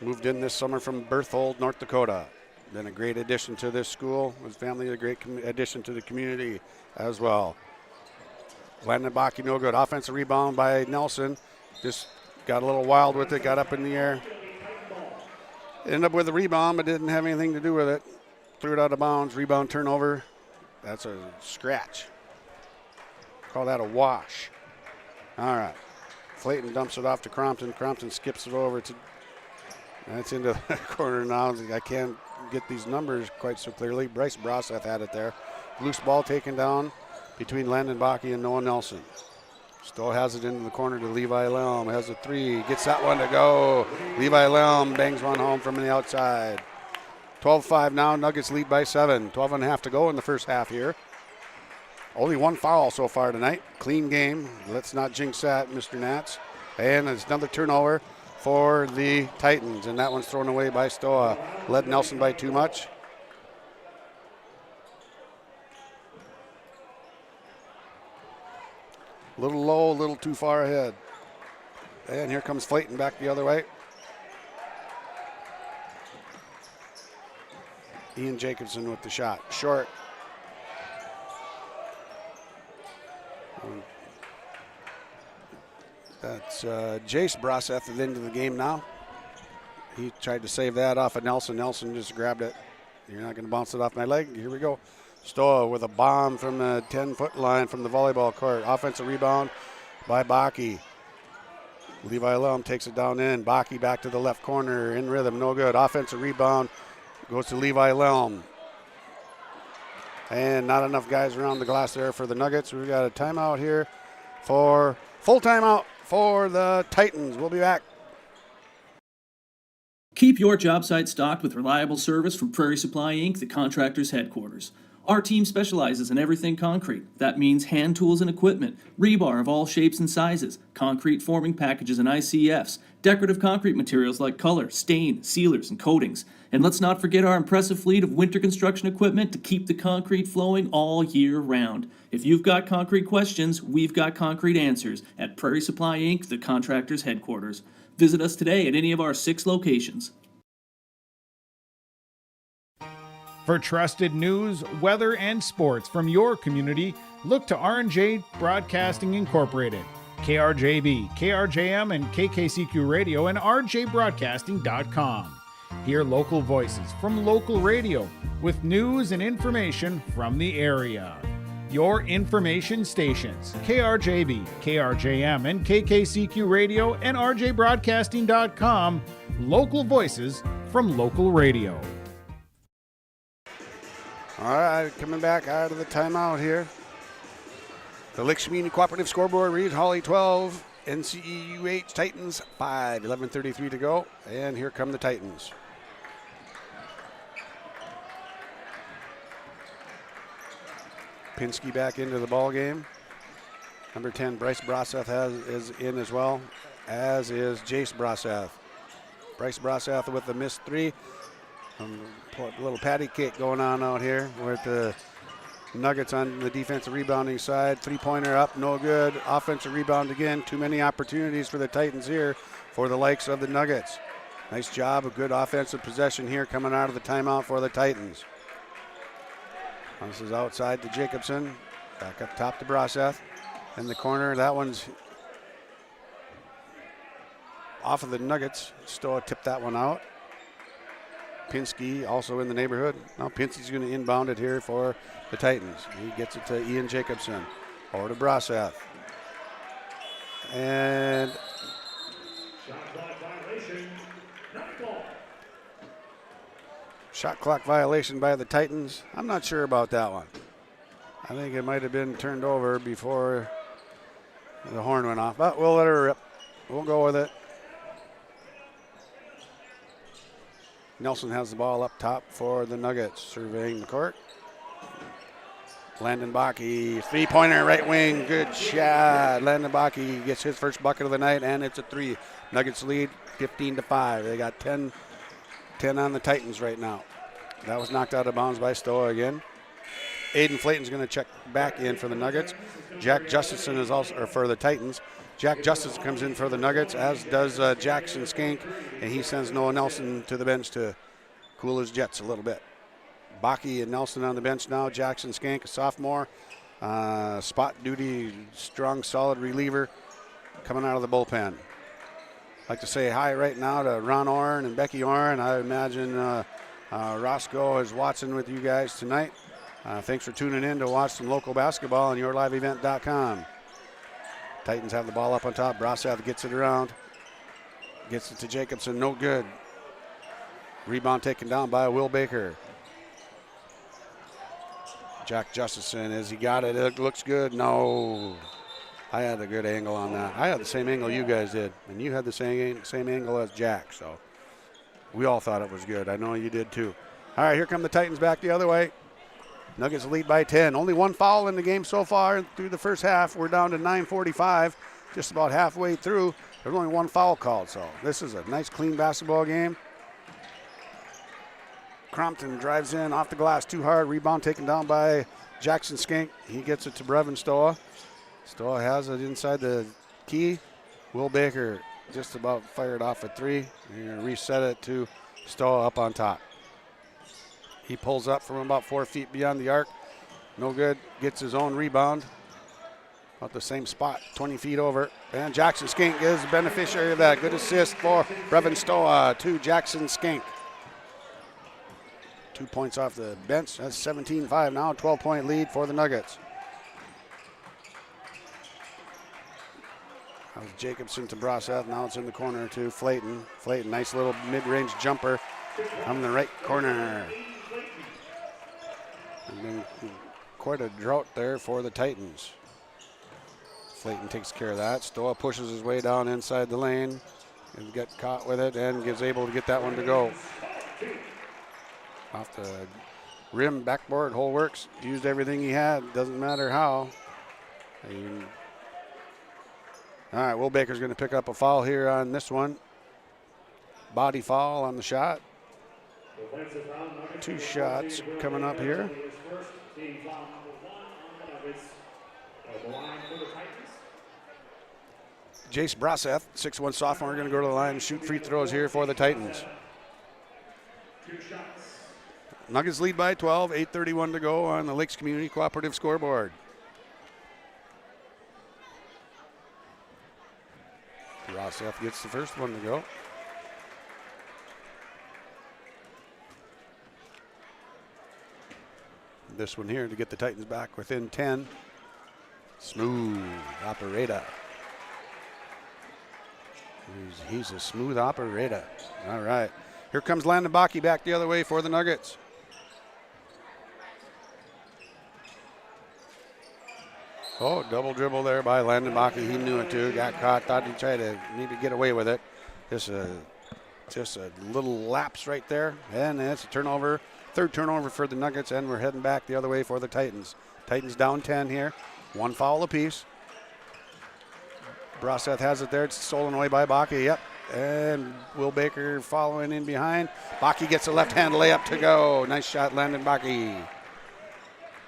Moved in this summer from Berthold, North Dakota. Been a great addition to this school. His family a great addition to the community as well. Landon Baki, no good. Offensive rebound by Nelson. Just got a little wild with it, got up in the air. Ended up with a rebound, but didn't have anything to do with it. Threw it out of bounds. Rebound turnover. That's a scratch. Call that a wash. All right. Flayton dumps it off to Crompton. Crompton skips it over to. That's into the corner now. I can't get these numbers quite so clearly. Bryce Broseth had it there. Loose ball taken down between Landon Baki and Noah Nelson. Still has it into the corner to Levi Lelm. Has a 3. Gets that one to go. Levi Lelm bangs one home from the outside. 12-5 now. Nuggets lead by 7. 12.5 to go in the first half here. Only 1 foul so far tonight. Clean game. Let's not jinx that, Mr. Nats. And it's another turnover for the Titans, and that one's thrown away by Stoa. Led Nelson by too much. A little low, a little too far ahead. And here comes Flayton back the other way. Ian Jacobson with the shot. Short. That's Jace Broseth is into the game now. He tried to save that off of Nelson. Nelson just grabbed it. You're not going to bounce it off my leg. Here we go. Stoa with a bomb from the 10-foot line from the volleyball court. Offensive rebound by Baki. Levi Lelm takes it down in. Baki back to the left corner in rhythm. No good. Offensive rebound goes to Levi Lelm. And not enough guys around the glass there for the Nuggets. We've got a timeout here for full timeout for the Titans. We'll be back. Keep your job site stocked with reliable service from Prairie Supply Inc., the contractor's headquarters. Our team specializes in everything concrete. That means hand tools and equipment, rebar of all shapes and sizes, concrete forming packages and ICFs, decorative concrete materials like color, stain, sealers, and coatings. And let's not forget our impressive fleet of winter construction equipment to keep the concrete flowing all year round. If you've got concrete questions, we've got concrete answers at Prairie Supply Inc., the contractor's headquarters. Visit us today at any of our 6 locations. For trusted news, weather, and sports from your community, look to R&J Broadcasting Incorporated, KRJB, KRJM, and KKCQ Radio, and rjbroadcasting.com. Hear local voices from local radio with news and information from the area. Your information stations, KRJB, KRJM, and KKCQ Radio, and rjbroadcasting.com. Local voices from local radio. All right, coming back out of the timeout here. The Lakes Community Cooperative scoreboard reads Hawley 12, NCEUH Titans 5, 11:33 to go, and here come the Titans. Pinsky back into the ball game. Number 10, Bryce Broseth is in as well, as is Jace Broseth. Bryce Broseth with the missed three. A little patty cake going on out here with the Nuggets on the defensive rebounding side. Three-pointer up, no good. Offensive rebound again. Too many opportunities for the Titans here for the likes of the Nuggets. Nice job, a good offensive possession here coming out of the timeout for the Titans. This is outside to Jacobson. Back up top to Broseth. In the corner, that one's off of the Nuggets. Stoa tipped that one out. Pinsky also in the neighborhood. Now Pinsky's going to inbound it here for the Titans. He gets it to Ian Jacobson. Over to Broseth. And shot clock violation by the Titans. I'm not sure about that one. I think it might have been turned over before the horn went off, but we'll let her rip. We'll go with it. Nelson has the ball up top for the Nuggets, surveying the court. Landon Bakke, three-pointer, right wing, good shot. Landon Bakke gets his first bucket of the night, and it's a three. Nuggets lead 15-5. They got 10 on the Titans right now. That was knocked out of bounds by Stoa again. Aiden Flayton's going to check back in for the Nuggets. Jack Justison is also, or for the Titans. Jack Justice comes in for the Nuggets, as does Jackson Skank, and he sends Noah Nelson to the bench to cool his jets a little bit. Bakke and Nelson on the bench now. Jackson Skank, a sophomore, spot duty, strong, solid reliever coming out of the bullpen. I'd like to say hi right now to Ron Orrin and Becky Orrin. I imagine Roscoe is watching with you guys tonight. Thanks for tuning in to watch some local basketball on yourliveevent.com. Titans have the ball up on top. Broseth gets it around. Gets it to Jacobson. No good. Rebound taken down by Will Baker. Jack Justison, as he got it, it looks good. No. I had a good angle on that. I had the same angle you guys did, and you had the same angle as Jack, so we all thought it was good. I know you did too. All right, here come the Titans back the other way. Nuggets lead by 10. Only one foul in the game so far through the first half. We're down to 9:45, just about halfway through. There's only one foul called, so this is a nice, clean basketball game. Crompton drives in off the glass too hard. Rebound taken down by Jackson Skank. He gets it to Brevin Stoa. Stoa has it inside the key. Will Baker just about fired off a three. You're going to reset it to Stoa up on top. He pulls up from about 4 feet beyond the arc. No good. Gets his own rebound. About the same spot, 20 feet over. And Jackson Skank is the beneficiary of that. Good assist for Brevin Stoa to Jackson Skank. 2 points off the bench. That's 17-5 now. 12-point lead for the Nuggets. That was Jacobson to Broseth. Now it's in the corner to Flayton. Flayton, nice little mid-range jumper on the right corner. And then quite a drought there for the Titans. Flayton takes care of that. Stoa pushes his way down inside the lane and gets caught with it and is able to get that one to go. Off the rim, backboard, whole works. Used everything he had. Doesn't matter how. All right, Will Baker's going to pick up a foul here on this one. Body foul on the shot. 2 shots coming up here. Jace Broseth, 6'1" sophomore, going to go to the line and shoot free throws here for the Titans. Nuggets lead by 12, 8:31 to go on the Lakes Community Cooperative scoreboard. Broseth gets the first one to go. This one here to get the Titans back within 10. Smooth operator. He's a smooth operator. All right. Here comes Landon Bakke back the other way for the Nuggets. Oh, double dribble there by Landon Bakke. He knew it too. Got caught. Thought he'd try to maybe get away with it. Just a little lapse right there. And it's a turnover. Third turnover for the Nuggets, and we're heading back the other way for the Titans. Titans down 10 here. 1 foul apiece. Broseth has it there. It's stolen away by Bakke. Yep. And Will Baker following in behind. Bakke gets a left-hand layup to go. Nice shot, Landon Bakke.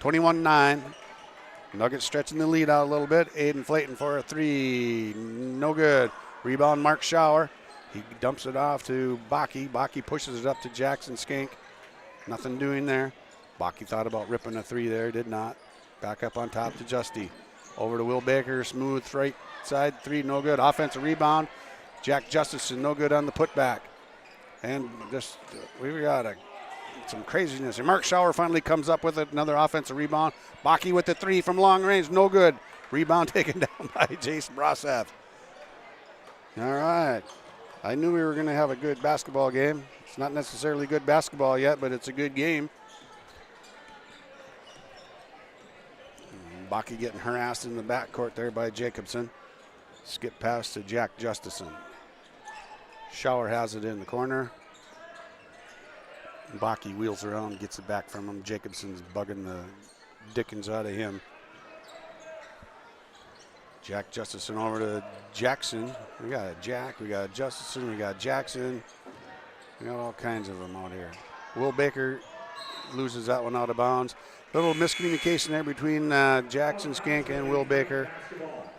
21-9. Nuggets stretching the lead out a little bit. Aiden Flayton for a 3. No good. Rebound, Mark Schauer. He dumps it off to Bakke. Bakke pushes it up to Jackson Skink. Nothing doing there. Bakke thought about ripping a 3 there. Did not. Back up on top to Justy. Over to Will Baker. Smooth right side 3. No good. Offensive rebound. Jack Justison. No good on the putback. And just, we got some craziness here. Mark Schauer finally comes up with it. Another offensive rebound. Bakke with the 3 from long range. No good. Rebound taken down by Jason Broseth. All right. I knew we were going to have a good basketball game. It's not necessarily good basketball yet, but it's a good game. Bakke getting harassed in the backcourt there by Jacobson. Skip pass to Jack Justison. Schauer has it in the corner. Bakke wheels around, gets it back from him. Jacobson's bugging the dickens out of him. Jack Justison over to Jackson. We got a Jack, we got Justison, we got Jackson. We got all kinds of them out here. Will Baker loses that one out of bounds. Little miscommunication there between Jackson Skink and Will Baker.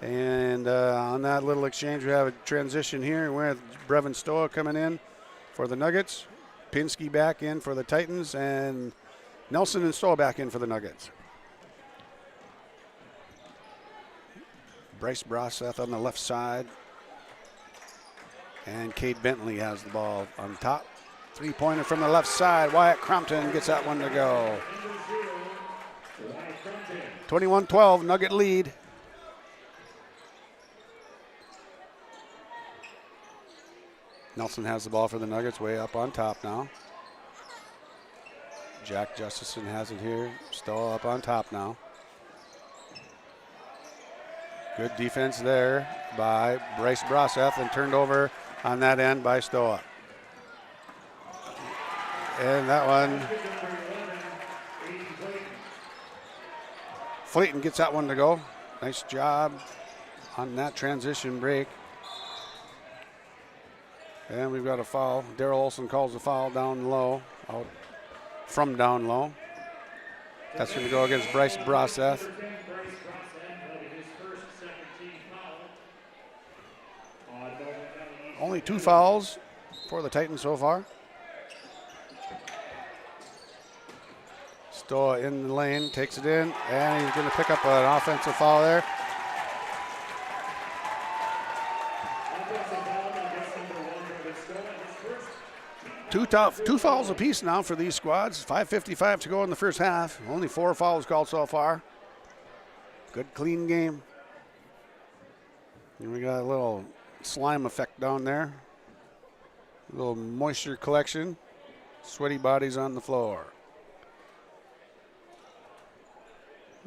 And on that little exchange, we have a transition here with Brevin Stoa coming in for the Nuggets. Pinsky back in for the Titans, and Nelson and Stoa back in for the Nuggets. Bryce Broseth on the left side. And Cade Bentley has the ball on top. 3-pointer from the left side. Wyatt Crompton gets that one to go. 21-12, Nugget lead. Nelson has the ball for the Nuggets, way up on top now. Jack Justison has it here. Stoa up on top now. Good defense there by Bryce Broseth, and turned over on that end by Stoa. And that one, Flayton gets that one to go. Nice job on that transition break. And we've got a foul. Daryl Olson calls the foul down low, out from down low. That's going to go against Bryce Broseth. Only 2 fouls for the Titans so far. Stoa in the lane, takes it in, and he's going to pick up an offensive foul there. Two fouls apiece now for these squads. 5:55 to go in the first half. Only 4 fouls called so far. Good, clean game. And we got a little slime effect down there. A little moisture collection. Sweaty bodies on the floor.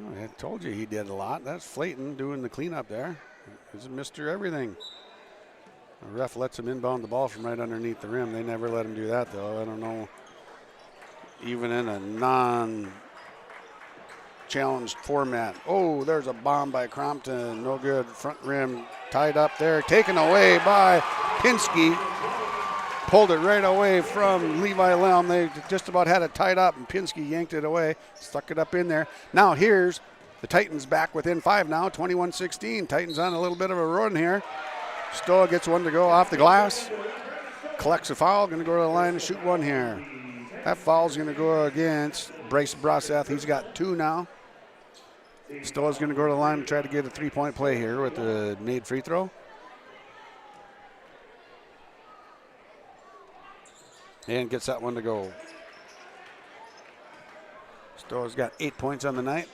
Oh, I told you he did a lot. That's Flayton doing the cleanup there. He's Mr. Everything. The ref lets him inbound the ball from right underneath the rim. They never let him do that, though. I don't know. Even in a non-challenged format. Oh, there's a bomb by Crompton. No good. Front rim tied up there. Taken away by Pinsky. Pulled it right away from Levi Lelm. They just about had it tied up, and Pinsky yanked it away. Stuck it up in there. Now here's the Titans back within 5 now. 21-16. Titans on a little bit of a run here. Stoa gets one to go off the glass. Collects a foul. Going to go to the line and shoot one here. That foul's going to go against Bryce Broseth. He's got 2 now. Stoa's going to go to the line and try to get a 3-point play here with the made free throw. And gets that one to go. Stoa's got 8 points on the night.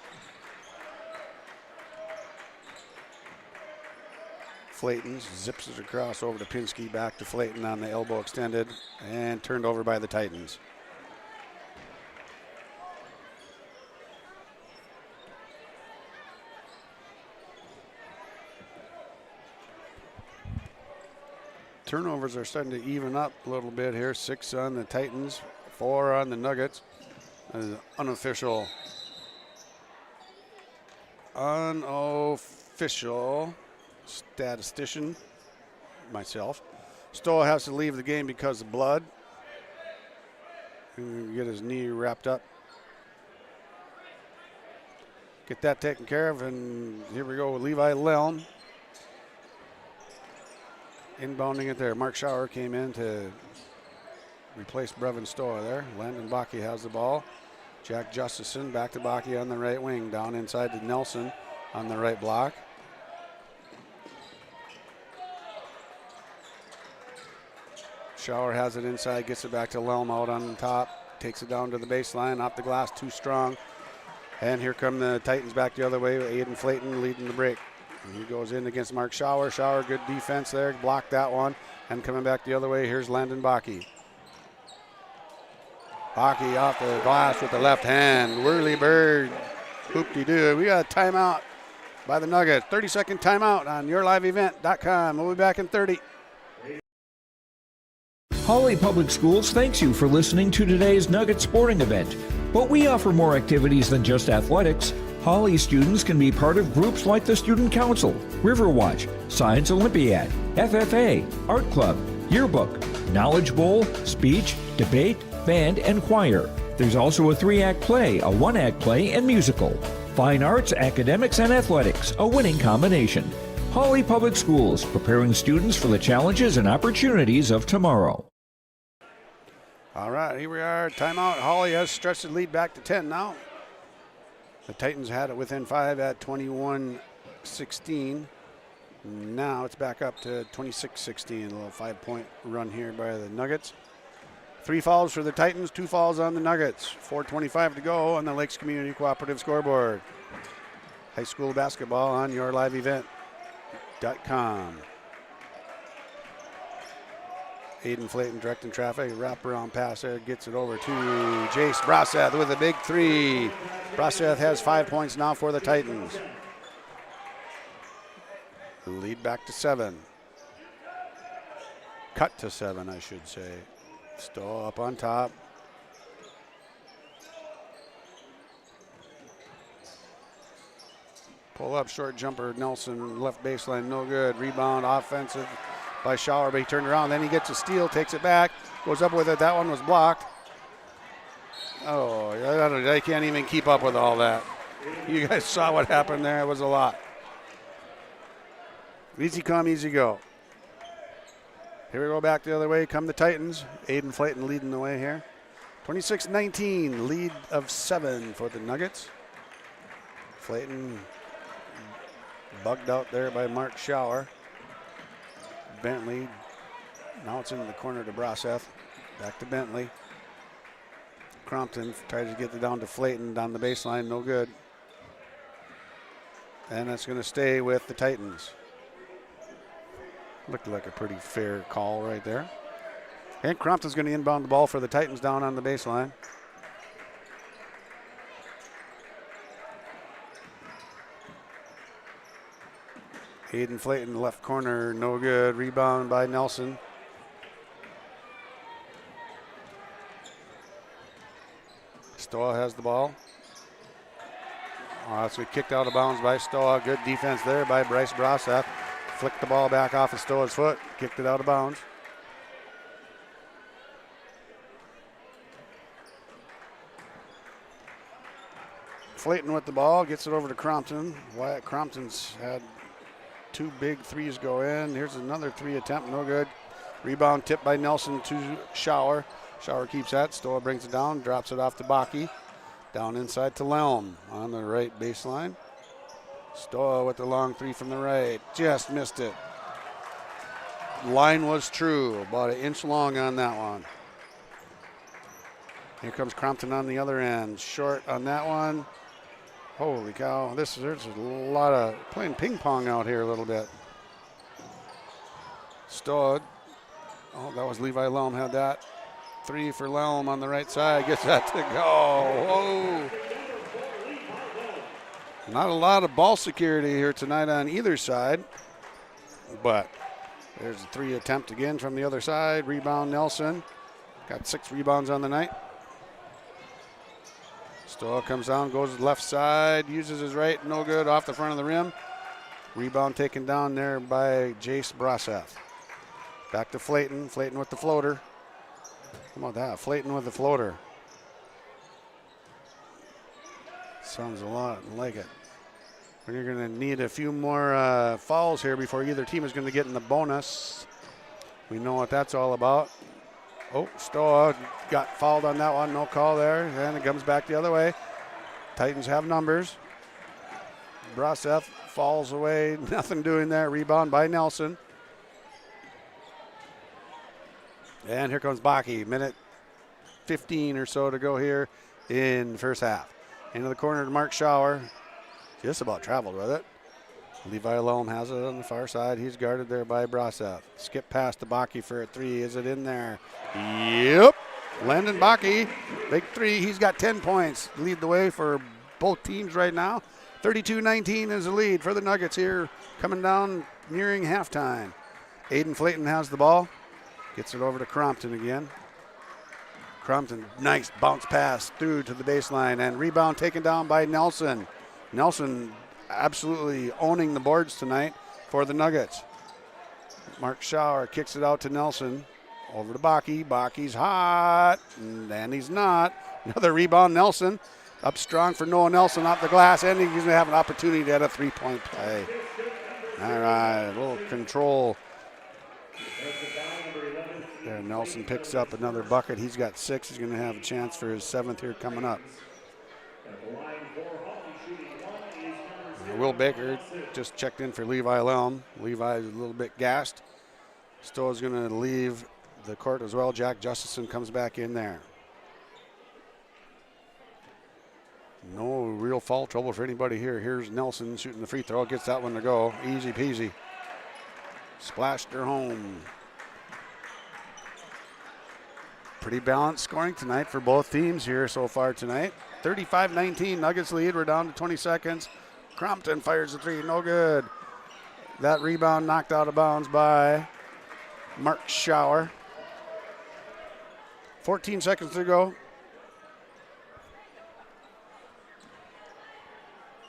Flayton zips it across over to Pinsky, back to Flayton on the elbow extended, and turned over by the Titans. Turnovers are starting to even up a little bit here. 6 on the Titans, 4 on the Nuggets. An unofficial unofficial statistician, myself. Stoa has to leave the game because of blood. Get his knee wrapped up. Get that taken care of, and here we go with Levi Lelm. Inbounding it there. Mark Schauer came in to replace Brevin Stoa there. Landon Bakke has the ball. Jack Justison back to Bakke on the right wing. Down inside to Nelson on the right block. Schauer has it inside, gets it back to Lelm out on top. Takes it down to the baseline, off the glass, too strong. And here come the Titans back the other way with Aiden Flayton leading the break. And he goes in against Mark Schauer. Schauer, good defense there, blocked that one. And coming back the other way, here's Landon Bakke. Bakke off the glass with the left hand. Whirly bird, hoop-de-doo. We got a timeout by the Nuggets. 30-second timeout on yourliveevent.com. We'll be back in 30. Hawley Public Schools thanks you for listening to today's Nugget sporting event. But we offer more activities than just athletics. Hawley students can be part of groups like the Student Council, Riverwatch, Science Olympiad, FFA, Art Club, Yearbook, Knowledge Bowl, Speech, Debate, Band, and Choir. There's also a 3-act play, a 1-act play, and musical. Fine arts, academics, and athletics, a winning combination. Hawley Public Schools, preparing students for the challenges and opportunities of tomorrow. All right, here we are. Timeout. Hawley has stretched the lead back to 10 now. The Titans had it within 5 at 21-16. Now it's back up to 26-16. A little 5-point run here by the Nuggets. 3 fouls for the Titans, 2 fouls on the Nuggets. 4:25 to go on the Lakes Community Cooperative scoreboard. High school basketball on yourliveevent.com. Aiden Flayton directing traffic, wraparound pass there, gets it over to Jace Braseth with a big 3. Braseth has 5 points now for the Titans. Lead back to 7. Cut to 7, I should say. Stoa up on top. Pull up, short jumper, Nelson, left baseline, no good. Rebound, offensive by Schauer, but he turned around. Then he gets a steal, takes it back, goes up with it. That one was blocked. Oh, I can't even keep up with all that. You guys saw what happened there. It was a lot. Easy come, easy go. Here we go back the other way. Come the Titans. Aiden Flayton leading the way here. 26-19, lead of 7 for the Nuggets. Flayton bugged out there by Mark Schauer. Bentley, now it's in the corner to Braseth. Back to Bentley. Crompton tries to get it down to Flayton down the baseline, no good. And that's going to stay with the Titans. Looked like a pretty fair call right there. And Crompton's going to inbound the ball for the Titans down on the baseline. Aiden Flayton, left corner, no good. Rebound by Nelson. Stoa has the ball. Oh, that's kicked out of bounds by Stoa. Good defense there by Bryce Braseth. Flicked the ball back off of Stoa's foot. Kicked it out of bounds. Flayton with the ball. Gets it over to Crompton. Wyatt Crompton's had 2 big 3s go in. Here's another 3 attempt. No good. Rebound tipped by Nelson to Schauer. Schauer keeps that. Stoa brings it down. Drops it off to Bakke. Down inside to Lelm on the right baseline. Stoa with the long 3 from the right. Just missed it. Line was true. About 1 inch long on that one. Here comes Crompton on the other end. Short on that one. Holy cow. There's a lot of playing ping pong out here a little bit. Stoa. Oh, that was Levi Lelm had that. 3 for Lelm on the right side. Gets that to go. Whoa. Not a lot of ball security here tonight on either side, but there's a 3 attempt again from the other side. Rebound Nelson. Got 6 rebounds on the night. Stoa comes down, goes to the left side, uses his right, no good, off the front of the rim. Rebound taken down there by Jace Broseth. Back to Flayton. Flayton with the floater. How about that? Flayton with the floater. Sounds a lot like it. We're going to need a few more fouls here before either team is going to get in the bonus. We know what that's all about. Oh, Stoa got fouled on that one. No call there. And it comes back the other way. Titans have numbers. Broseth falls away. Nothing doing there. Rebound by Nelson. And here comes Bakke. Minute 15 or so to go here in the first half. Into the corner to Mark Schauer. Just about traveled with it. Levi Lelm has it on the far side. He's guarded there by Broseth. Skip past to Bakke for a three. Is it in there? Yep. Landon Bakke, big three. He's got 10 points. Lead the way for both teams right now. 32-19 is the lead for the Nuggets here, coming down nearing halftime. Aiden Flayton has the ball. Gets it over to Crompton again. Crompton, nice bounce pass through to the baseline, and rebound taken down by Nelson. Nelson absolutely owning the boards tonight for the Nuggets. Mark Schauer kicks it out to Nelson. Over to Bakke. Bakke's hot, and he's not. Another rebound, Nelson. Up strong for Noah Nelson off the glass, and he's going to have an opportunity to add a three-point play. All right, a little control. There, Nelson picks up another bucket. He's got 6. He's going to have a chance for his 7th here coming up. Will Baker just checked in for Levi Lelm. Levi's a little bit gassed. Stoa's going to leave the court as well. Jack Justison comes back in there. No real foul trouble for anybody here. Here's Nelson shooting the free throw. Gets that one to go. Easy peasy. Splashed her home. Pretty balanced scoring tonight for both teams here so far tonight. 35-19, Nuggets lead. We're down to 20 seconds. Crompton fires the three, no good. That rebound knocked out of bounds by Mark Schauer. 14 seconds to go.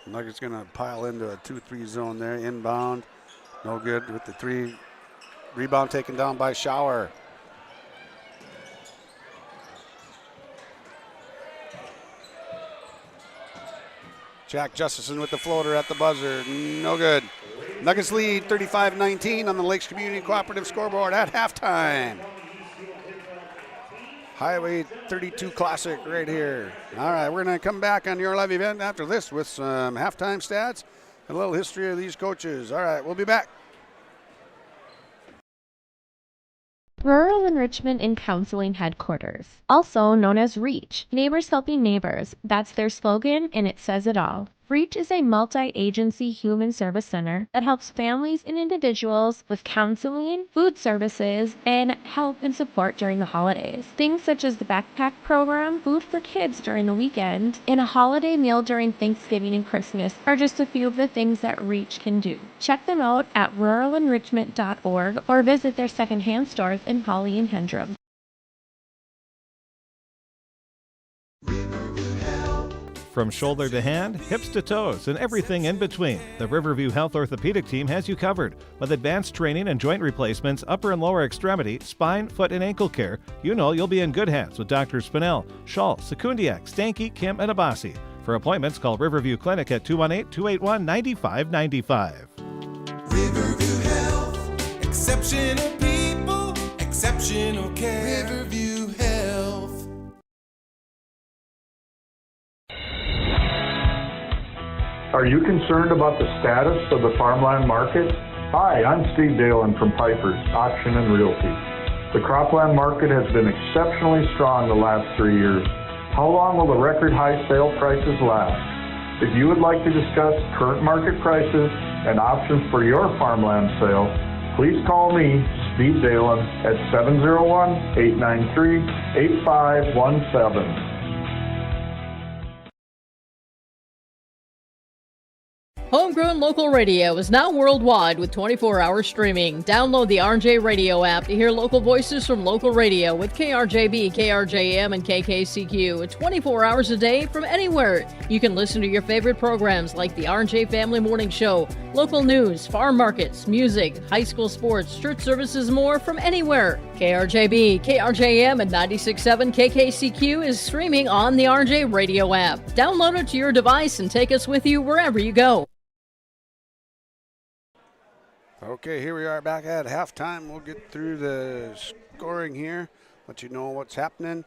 Nuggets gonna pile into a 2-3 zone there, inbound. No good with the three. Rebound taken down by Schauer. Jack Justison with the floater at the buzzer. No good. Nuggets lead 35-19 on the Lakes Community Cooperative scoreboard at halftime. Highway 32 Classic right here. All right, we're going to come back on your live event after this with some halftime stats and a little history of these coaches. All right, we'll be back. Rural Enrichment and Counseling Headquarters, also known as REACH, Neighbors Helping Neighbors. That's their slogan, and it says it all. REACH is a multi-agency human service center that helps families and individuals with counseling, food services, and help and support during the holidays. Things such as the backpack program, food for kids during the weekend, and a holiday meal during Thanksgiving and Christmas are just a few of the things that REACH can do. Check them out at ruralenrichment.org or visit their secondhand stores in Hawley and Hendrum. From shoulder to hand, hips to toes, and everything in between, the Riverview Health Orthopedic Team has you covered. With advanced training and joint replacements, upper and lower extremity, spine, foot, and ankle care, you know you'll be in good hands with Drs. Spinell, Schall, Sekundiak, Stanky, Kim, and Abassi. For appointments, call Riverview Clinic at 218-281-9595. Riverview Health, exceptional people, exceptional care. Riverview Health. Are you concerned about the status of the farmland market? Hi, I'm Steve Dalen from Piper's Auction and Realty. The cropland market has been exceptionally strong the last 3 years. How long will the record high sale prices last? If you would like to discuss current market prices and options for your farmland sale, please call me, Steve Dalen, at 701-893-8517. Homegrown local radio is now worldwide with 24-hour streaming. Download the RJ Radio app to hear local voices from local radio with KRJB, KRJM, and KKCQ 24 hours a day from anywhere. You can listen to your favorite programs like the RJ Family Morning Show, local news, farm markets, music, high school sports, church services, more from anywhere. KRJB, KRJM, and 96.7 KKCQ is streaming on the RJ Radio app. Download it to your device and take us with you wherever you go. Okay, here we are back at halftime. We'll get through the scoring here, let you know what's happening.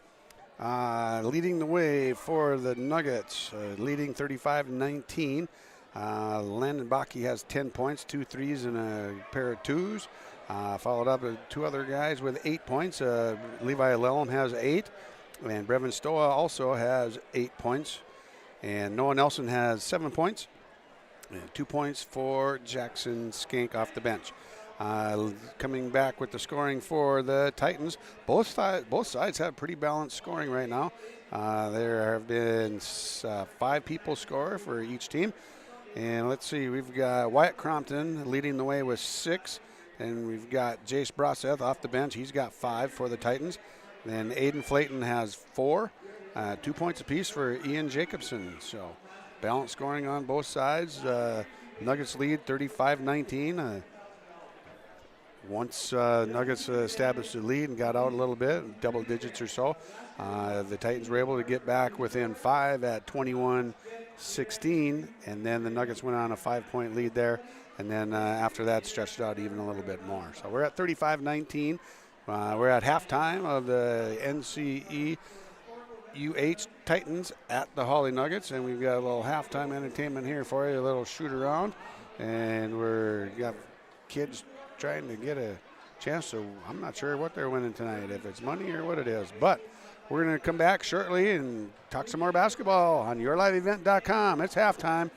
Leading the way for the Nuggets, leading 35-19. Landon Bakke has 10 points, 2 threes and a pair of twos. Followed up with 2 other guys with 8 points. Levi Lellum has 8, and Brevin Stoa also has 8 points. And Noah Nelson has 7 points. And 2 points for Jackson Skank off the bench. Coming back with the scoring for the Titans. Both sides have pretty balanced scoring right now. There have been 5 people score for each team. And let's see, we've got Wyatt Crompton leading the way with 6. And we've got Jace Broseth off the bench. He's got 5 for the Titans. Then Aiden Flayton has 4. 2 points apiece for Ian Jacobson. So balanced scoring on both sides. Nuggets lead 35-19. Once Nuggets established the lead and got out a little bit, double digits or so, the Titans were able to get back within 5 at 21-16, and then the Nuggets went on a 5-point lead there, and then after that stretched out even a little bit more. So we're at 35-19. We're at halftime of the NCE UH Titans at the Hawley Nuggets, and we've got a little halftime entertainment here for you, a little shoot around, and we're got kids trying to get a chance, so I'm not sure what they're winning tonight, if it's money or what it is, but we're going to come back shortly and talk some more basketball on yourliveevent.com. It's halftime.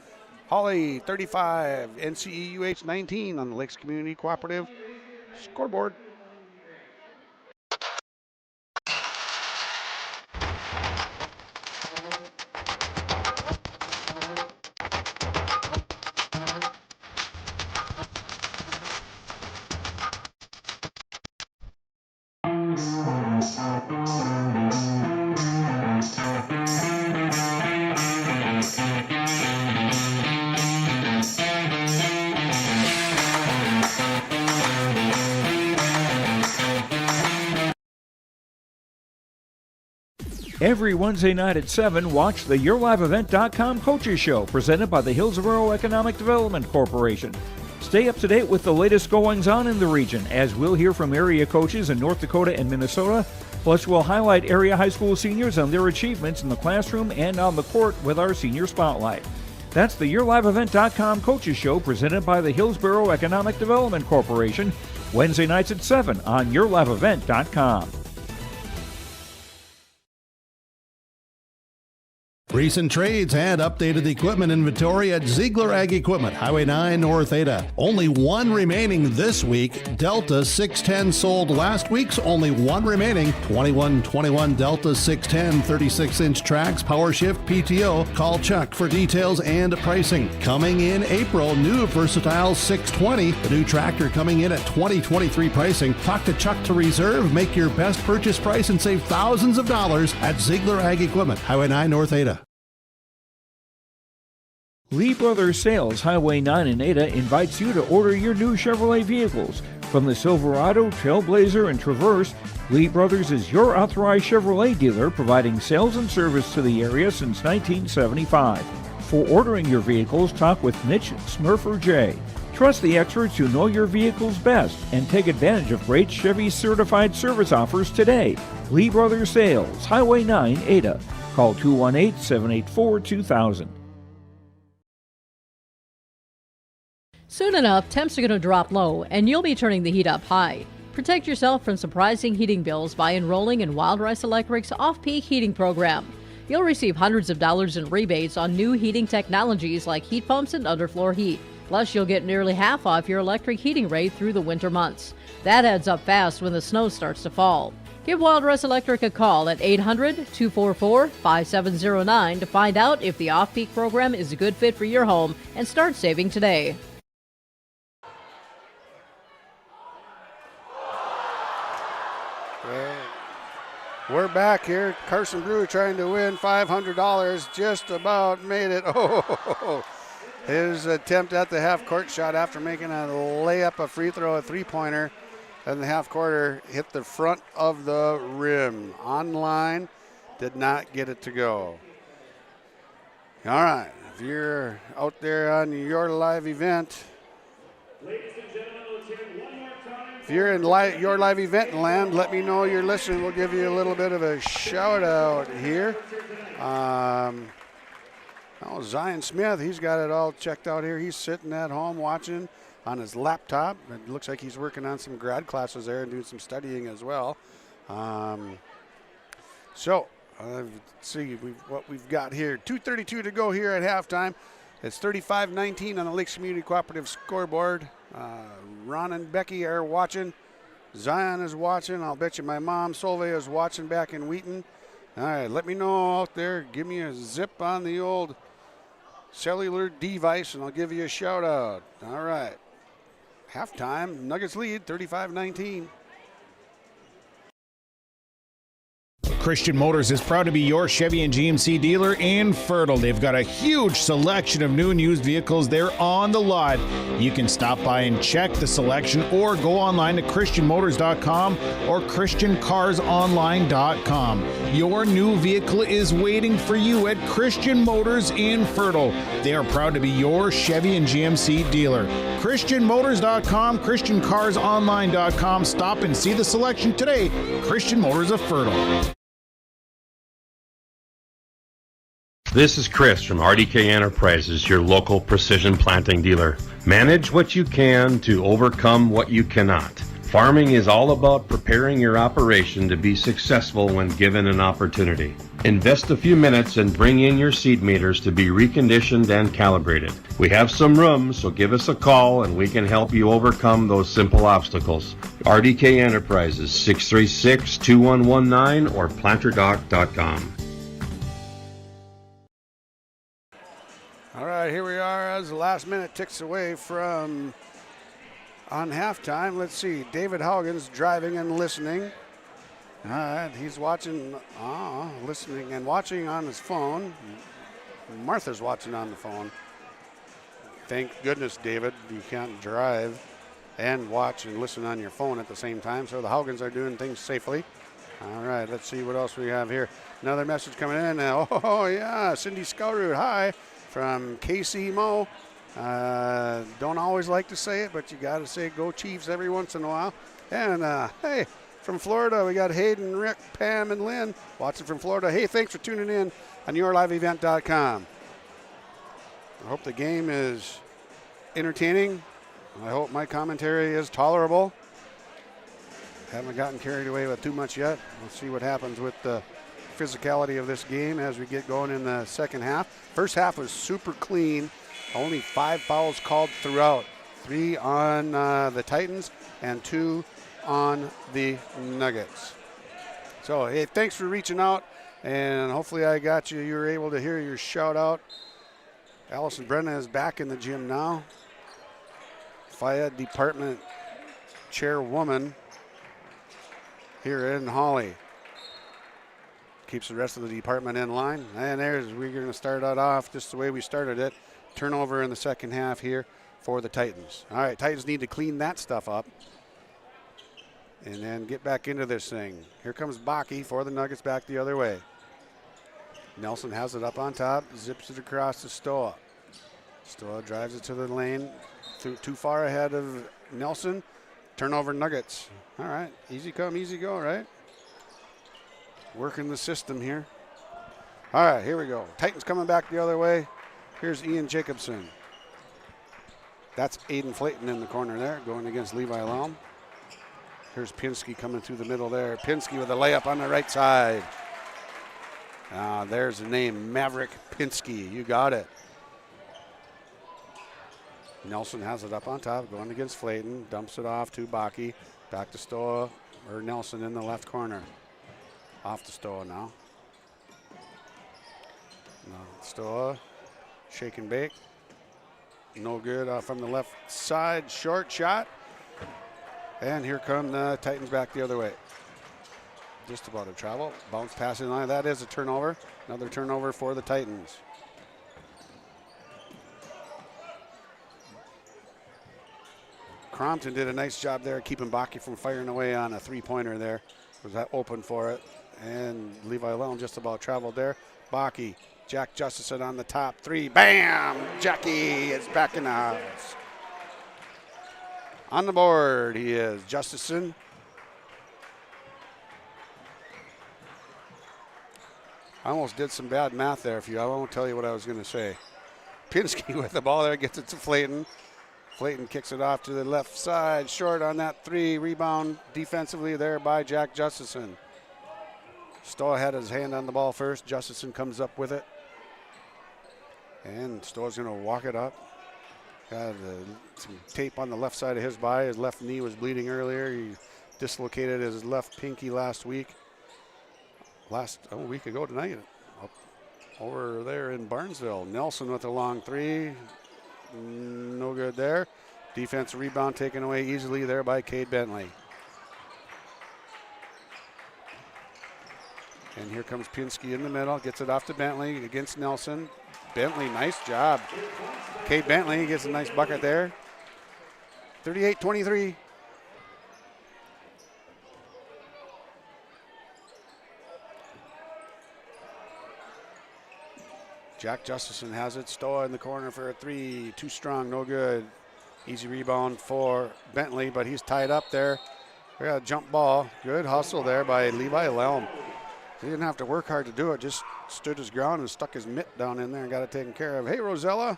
Hawley 35, NCE UH 19 on the Lakes Community Cooperative scoreboard. Every Wednesday night at 7, watch the YourLiveEvent.com Coaches Show presented by the Hillsborough Economic Development Corporation. Stay up to date with the latest goings-on in the region, as we'll hear from area coaches in North Dakota and Minnesota. Plus, we'll highlight area high school seniors and their achievements in the classroom and on the court with our Senior Spotlight. That's the YourLiveEvent.com Coaches Show presented by the Hillsborough Economic Development Corporation, Wednesday nights at 7 on YourLiveEvent.com. Recent trades and updated equipment inventory at Ziegler Ag Equipment, Highway 9 North Ada. Only one remaining this week. Delta 610 sold last week's, only one remaining. 2121 Delta 610 36-inch tracks, power shift, PTO. Call Chuck for details and pricing. Coming in April, new Versatile 620. The new tractor coming in at 2023 pricing. Talk to Chuck to reserve. Make your best purchase price and save thousands of dollars at Ziegler Ag Equipment, Highway 9 North Ada. Lee Brothers Sales, Highway 9 in Ada, invites you to order your new Chevrolet vehicles. From the Silverado, Trailblazer, and Traverse, Lee Brothers is your authorized Chevrolet dealer, providing sales and service to the area since 1975. For ordering your vehicles, talk with Mitch Smurfer J. Trust the experts who know your vehicles best and take advantage of great Chevy certified service offers today. Lee Brothers Sales, Highway 9, Ada. Call 218-784-2000. Soon enough, temps are going to drop low, and you'll be turning the heat up high. Protect yourself from surprising heating bills by enrolling in Wild Rice Electric's off-peak heating program. You'll receive hundreds of dollars in rebates on new heating technologies like heat pumps and underfloor heat. Plus, you'll get nearly half off your electric heating rate through the winter months. That adds up fast when the snow starts to fall. Give Wild Rose Electric a call at 800-244-5709 to find out if the off-peak program is a good fit for your home and start saving today. We're back here. Carson Brewer trying to win $500. Just about made it. Oh, his attempt at the half-court shot after making a layup, a free throw, a three-pointer, and the half-quarter hit the front of the rim. Online, did not get it to go. All right, if you're out there on your live event, if you're in your live event land, let me know you're listening. We'll give you a little bit of a shout out here. Zion Smith, he's got it all checked out here. He's sitting at home watching on his laptop. It looks like he's working on some grad classes there and doing some studying as well. Let's see what we've got here. 2:32 to go here at halftime. It's 35-19 on the Lakes Community Cooperative scoreboard. Ron and Becky are watching. Zion is watching. I'll bet you my mom, Solveig, is watching back in Wheaton. All right, let me know out there. Give me a zip on the old cellular device, and I'll give you a shout out. All right. Halftime, Nuggets lead 35-19. Christian Motors is proud to be your Chevy and GMC dealer in Fertile. They've got a huge selection of new and used vehicles there on the lot. You can stop by and check the selection or go online to christianmotors.com or christiancarsonline.com. Your new vehicle is waiting for you at Christian Motors in Fertile. They are proud to be your Chevy and GMC dealer. christianmotors.com, christiancarsonline.com. Stop and see the selection today. Christian Motors of Fertile. This is Chris from RDK Enterprises, your local precision planting dealer. Manage what you can to overcome what you cannot. Farming is all about preparing your operation to be successful when given an opportunity. Invest a few minutes and bring in your seed meters to be reconditioned and calibrated. We have some room, so give us a call and we can help you overcome those simple obstacles. RDK Enterprises, 636-2119 or planterdoc.com. All right, here we are as the last minute ticks away from on halftime. Let's see, David Haugen's driving and listening. All right, he's watching, listening and watching on his phone. Martha's watching on the phone. Thank goodness, David, you can't drive and watch and listen on your phone at the same time. So the Haugens are doing things safely. All right, let's see what else we have here. Another message coming in. Oh, yeah, Cindy Scourroot, hi. From KC Mo. Don't always like to say it, but you got to say go Chiefs every once in a while. And hey, from Florida, we got Hayden, Rick, Pam, and Lynn watching from Florida. Hey, thanks for tuning in on yourliveevent.com. I hope the game is entertaining. I hope my commentary is tolerable. Haven't gotten carried away with too much yet. We'll see what happens with the physicality of this game as we get going in the second half. First half was super clean. Only 5 fouls called throughout. 3 on the Titans and 2 on the Nuggets. So, hey, thanks for reaching out, and hopefully I got you. You were able to hear your shout out. Allison Brenna is back in the gym now. Fire Department Chairwoman here in Hawley. Keeps the rest of the department in line. And we're going to start it off just the way we started it. Turnover in the second half here for the Titans. All right, Titans need to clean that stuff up and then get back into this thing. Here comes Baki for the Nuggets back the other way. Nelson has it up on top, zips it across to Stoa. Stoa drives it to the lane, too far ahead of Nelson. Turnover Nuggets. All right, easy come, easy go, right? Working the system here. All right, here we go. Titans coming back the other way. Here's Ian Jacobson. That's Aiden Flayton in the corner there, going against Levi Lelm. Here's Pinsky coming through the middle there. Pinsky with a layup on the right side. There's the name, Maverick Pinsky. You got it. Nelson has it up on top, going against Flayton. Dumps it off to Baki. Back to Stoa. or Nelson in the left corner. Off to Stoa now. Stoa, shake and bake. No good from the left side, short shot. And here come the Titans back the other way. Just about a travel. Bounce passing line. That is a turnover. Another turnover for the Titans. Crompton did a nice job there keeping Bakke from firing away on a three-pointer there. Was that open for it. And Levi Lelm just about traveled there. Bakke, Jack Justison on the top three. Bam! Jackie is back in the house. On the board, he is. Justison. I almost did some bad math there. I won't tell you what I was going to say. Pinsky with the ball there, gets it to Flayton. Flayton kicks it off to the left side. Short on that three. Rebound defensively there by Jack Justison. Stoa had his hand on the ball first. Justison comes up with it. And Stoa's going to walk it up. Got some tape on the left side of his body. His left knee was bleeding earlier. He dislocated his left pinky last week. A week ago tonight. Up over there in Barnesville. Nelson with a long three. No good there. Defensive rebound taken away easily there by Cade Bentley. And here comes Pinsky in the middle. Gets it off to Bentley against Nelson. Bentley, nice job. Cade Bentley gets a nice bucket there. 38-23. Jack Justison has it. Stoa in the corner for a three. Too strong, no good. Easy rebound for Bentley, but he's tied up there. We got a jump ball. Good hustle there by Levi Lelm. He didn't have to work hard to do it, just stood his ground and stuck his mitt down in there and got it taken care of. Hey, Rosella.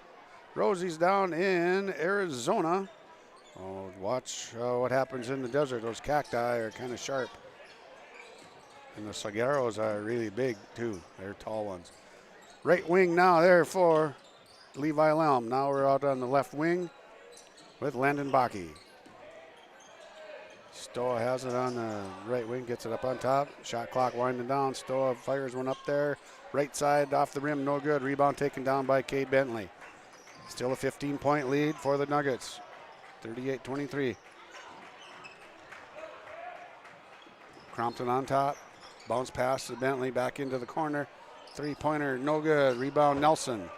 Rosie's down in Arizona. Oh, watch what happens in the desert. Those cacti are kind of sharp. And the saguaros are really big, too. They're tall ones. Right wing now there for Levi Lelm. Now we're out on the left wing with Landon Bakke. Stoa has it on the right wing, gets it up on top. Shot clock winding down. Stoa fires one up there. Right side off the rim, no good. Rebound taken down by Cade Bentley. Still a 15-point lead for the Nuggets. 38-23. Crompton on top. Bounce pass to Bentley back into the corner. Three-pointer, no good. Rebound, Nelson.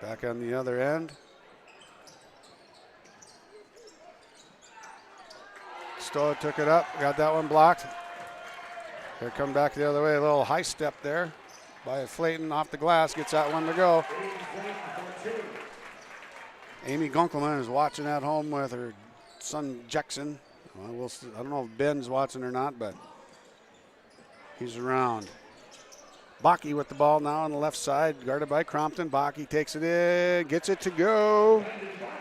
Back on the other end. Stoa took it up, got that one blocked. Here come back the other way, a little high step there by Flayton off the glass, gets that one to go. Amy Gunkelman is watching at home with her son Jackson. Well, I don't know if Ben's watching or not, but he's around. Bakke with the ball now on the left side, guarded by Crompton. Bakke takes it in, gets it to go.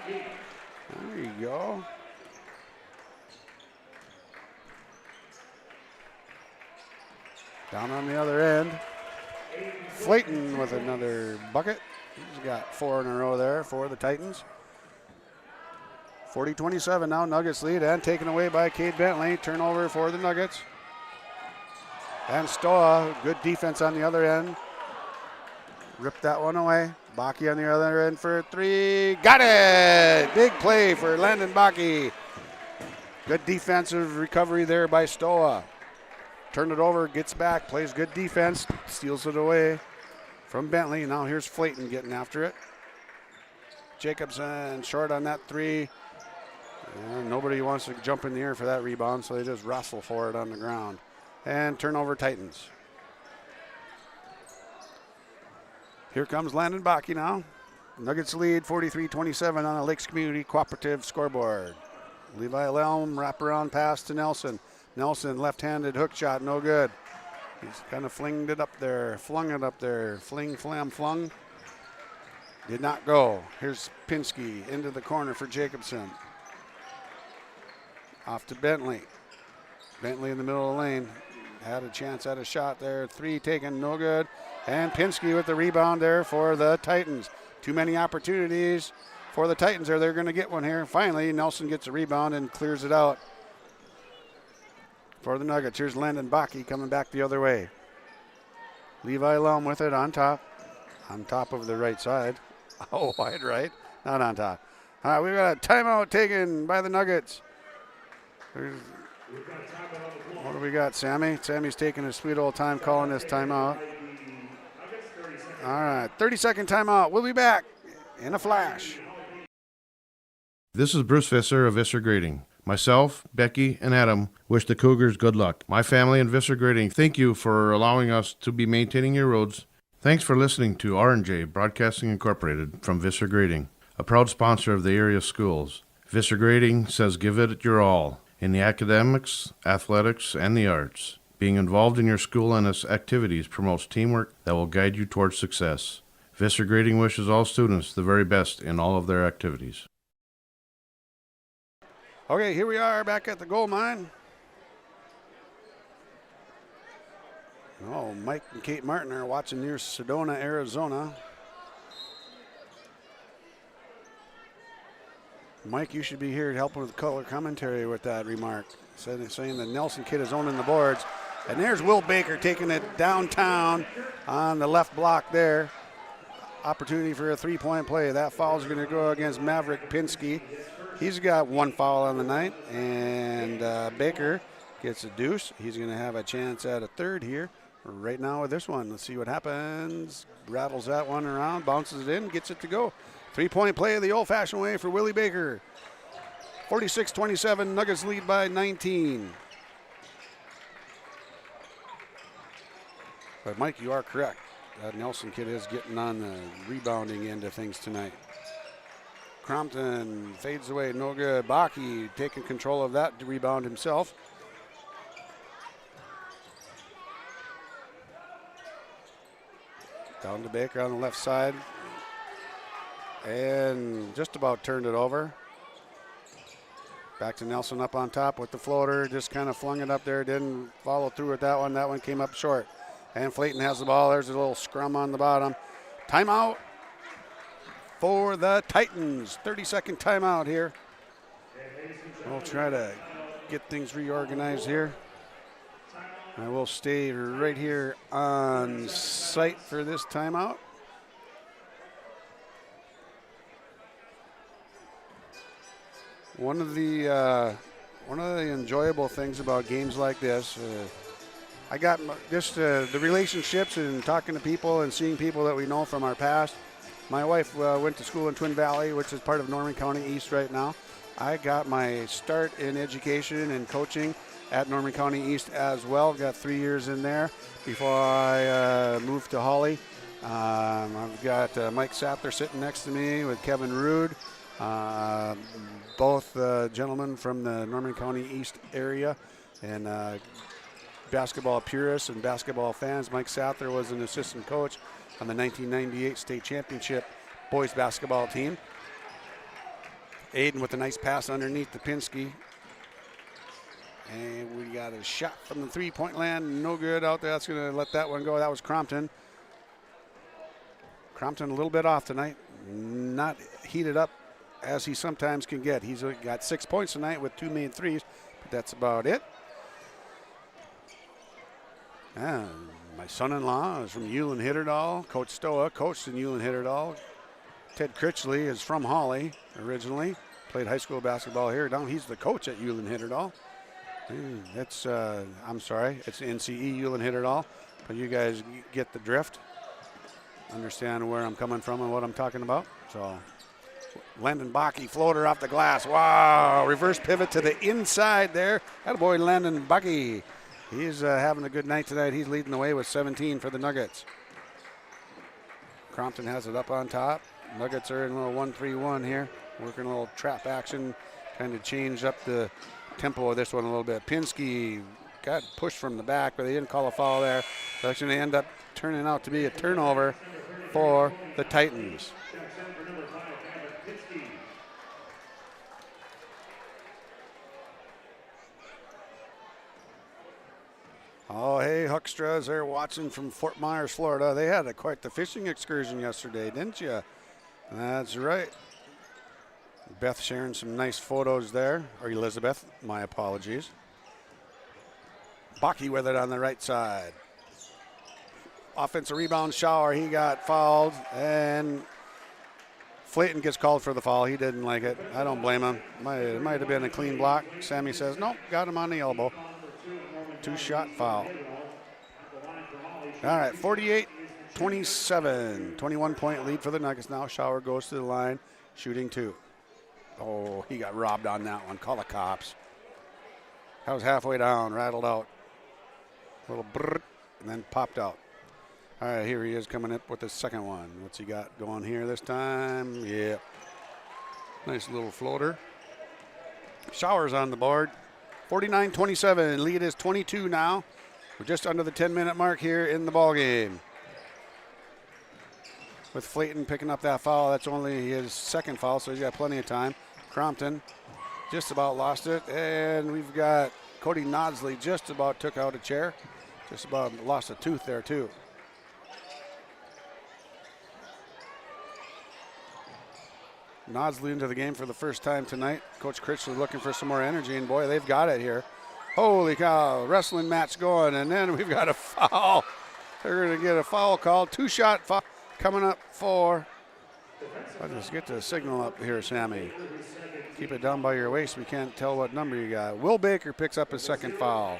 There you go. Down on the other end. Flayton with another bucket. He's got 4 in a row there for the Titans. 40-27 now, Nuggets lead, and taken away by Cade Bentley. Turnover for the Nuggets. And Stoa, good defense on the other end. Ripped that one away. Bakke on the other end for a three. Got it! Big play for Landon Bakke. Good defensive recovery there by Stoa. Turned it over, gets back, plays good defense, steals it away from Bentley. Now here's Flayton getting after it. Jacobson short on that three. And nobody wants to jump in the air for that rebound, so they just wrestle for it on the ground. And turnover Titans. Here comes Landon Bakke now. Nuggets lead 43-27 on the Lakes Community Cooperative scoreboard. Levi Lelm wraparound pass to Nelson. Nelson left-handed hook shot, no good. He's kind of flung it up there. Fling, flam, flung. Did not go. Here's Pinsky into the corner for Jacobson. Off to Bentley. Bentley in the middle of the lane. Had a chance at a shot there. Three taken, no good. And Pinsky with the rebound there for the Titans. Too many opportunities for the Titans there. They're going to get one here. Finally, Nelson gets a rebound and clears it out for the Nuggets. Here's Landon Bakke coming back the other way. Levi Lum with it on top of the right side. Oh, wide right, not on top. All right, we've got a timeout taken by the Nuggets. What do we got, Sammy? Sammy's taking his sweet old time calling this timeout. All right, 30-second timeout. We'll be back in a flash. This is Bruce Visser of Visser Grading. Myself, Becky, and Adam wish the Cougars good luck. My family and Visser Grading thank you for allowing us to be maintaining your roads. Thanks for listening to R&J Broadcasting Incorporated from Visser Grading, a proud sponsor of the area schools. Visser Grading says give it your all in the academics, athletics, and the arts. Being involved in your school and its activities promotes teamwork that will guide you towards success. Visser Grading wishes all students the very best in all of their activities. Okay, here we are back at the gold mine. Oh, Mike and Kate Martin are watching near Sedona, Arizona. Mike, you should be here helping with color commentary with that remark. Saying that Nelson kid is owning the boards. And there's Will Baker taking it downtown on the left block there. Opportunity for a three-point play. That foul is going to go against Maverick Pinsky. He's got one foul on the night, and Baker gets a deuce. He's going to have a chance at a third here right now with this one. Let's see what happens. Rattles that one around, bounces it in, gets it to go. Three-point play the old-fashioned way for Willie Baker. 46-27, Nuggets lead by 19. But, Mike, you are correct. That Nelson kid is getting on the rebounding end of things tonight. Crompton fades away, no good. Bakke taking control of that rebound himself. Down to Baker on the left side. And just about turned it over. Back to Nelson up on top with the floater. Just kind of flung it up there. Didn't follow through with that one. That one came up short. And Flayton has the ball. There's a little scrum on the bottom. Timeout for the Titans. 30-second timeout here. We'll try to get things reorganized here. I will stay right here on site for this timeout. One of the enjoyable things about games like this, I got just the relationships and talking to people and seeing people that we know from our past. My wife went to school in Twin Valley, which is part of Norman County East right now. I got my start in education and coaching at Norman County East as well. Got 3 years in there before I moved to Hawley. I've got Mike Sattler sitting next to me with Kevin Rude, both gentlemen from the Norman County East area, and basketball purists and basketball fans. Mike Sattler was an assistant coach on the 1998 state championship boys basketball team. Aiden with a nice pass underneath to Pinsky. And we got a shot from the three-point land. No good out there. That's going to let that one go. That was Crompton. Crompton a little bit off tonight. Not heated up as he sometimes can get. He's got 6 points tonight with 2 made threes, but that's about it. My son-in-law is from Ulen-Hitterdal. Coach Stoa coached in Ulen-Hitterdal. Ted Kitley is from Hawley originally. Played high school basketball here. Now he's the coach at Ulen-Hitterdal. It's NCE Ulen-Hitterdal, but you guys get the drift. Understand where I'm coming from and what I'm talking about. So, Landon Bakke floater off the glass. Wow, reverse pivot to the inside there. Attaboy Landon Bakke. He's having a good night tonight. He's leading the way with 17 for the Nuggets. Crompton has it up on top. Nuggets are in a little 1-3-1 here. Working a little trap action, trying to change up the tempo of this one a little bit. Pinsky got pushed from the back, but they didn't call a foul there. So it's going to end up turning out to be a turnover for the Titans. Oh, hey, Huckstras, they're watching from Fort Myers, Florida. They had quite the fishing excursion yesterday, didn't you? That's right. Beth sharing some nice photos there, or Elizabeth, my apologies. Baki with it on the right side. Offensive rebound, Shower, he got fouled, and Flayton gets called for the foul. He didn't like it. I don't blame him. It might have been a clean block. Sammy says, nope, got him on the elbow. 2-shot foul. All right, 48-27. 21-point lead for the Nuggets now. Shower goes to the line, shooting 2. Oh, he got robbed on that one. Call the cops. That was halfway down, rattled out. A little brrrt, and then popped out. All right, here he is coming up with the second one. What's he got going here this time? Yeah. Nice little floater. Showers on the board. 49-27. Lead is 22 now. We're just under the 10-minute mark here in the ballgame. With Flayton picking up that foul, that's only his second foul, so he's got plenty of time. Crompton just about lost it. And we've got Cody Nodsley just about took out a chair. Just about lost a tooth there, too. Nodsley into the game for the first time tonight. Coach Critchley looking for some more energy, and boy, they've got it here. Holy cow, wrestling match going, and then we've got a foul. They're going to get a foul called. 2-shot foul coming up for. Let's just get the signal up here, Sammy. Keep it down by your waist. We can't tell what number you got. Will Baker picks up his second foul.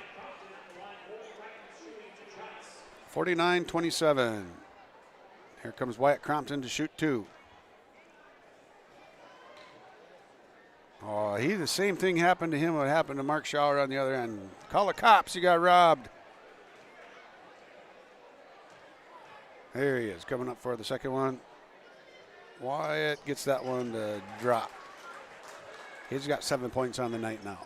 49-27. Here comes Wyatt Crompton to shoot 2. Oh, the same thing happened to him what happened to Mark Shower on the other end. Call the cops, he got robbed. There he is, coming up for the second one. Wyatt gets that one to drop. He's got 7 points on the night now.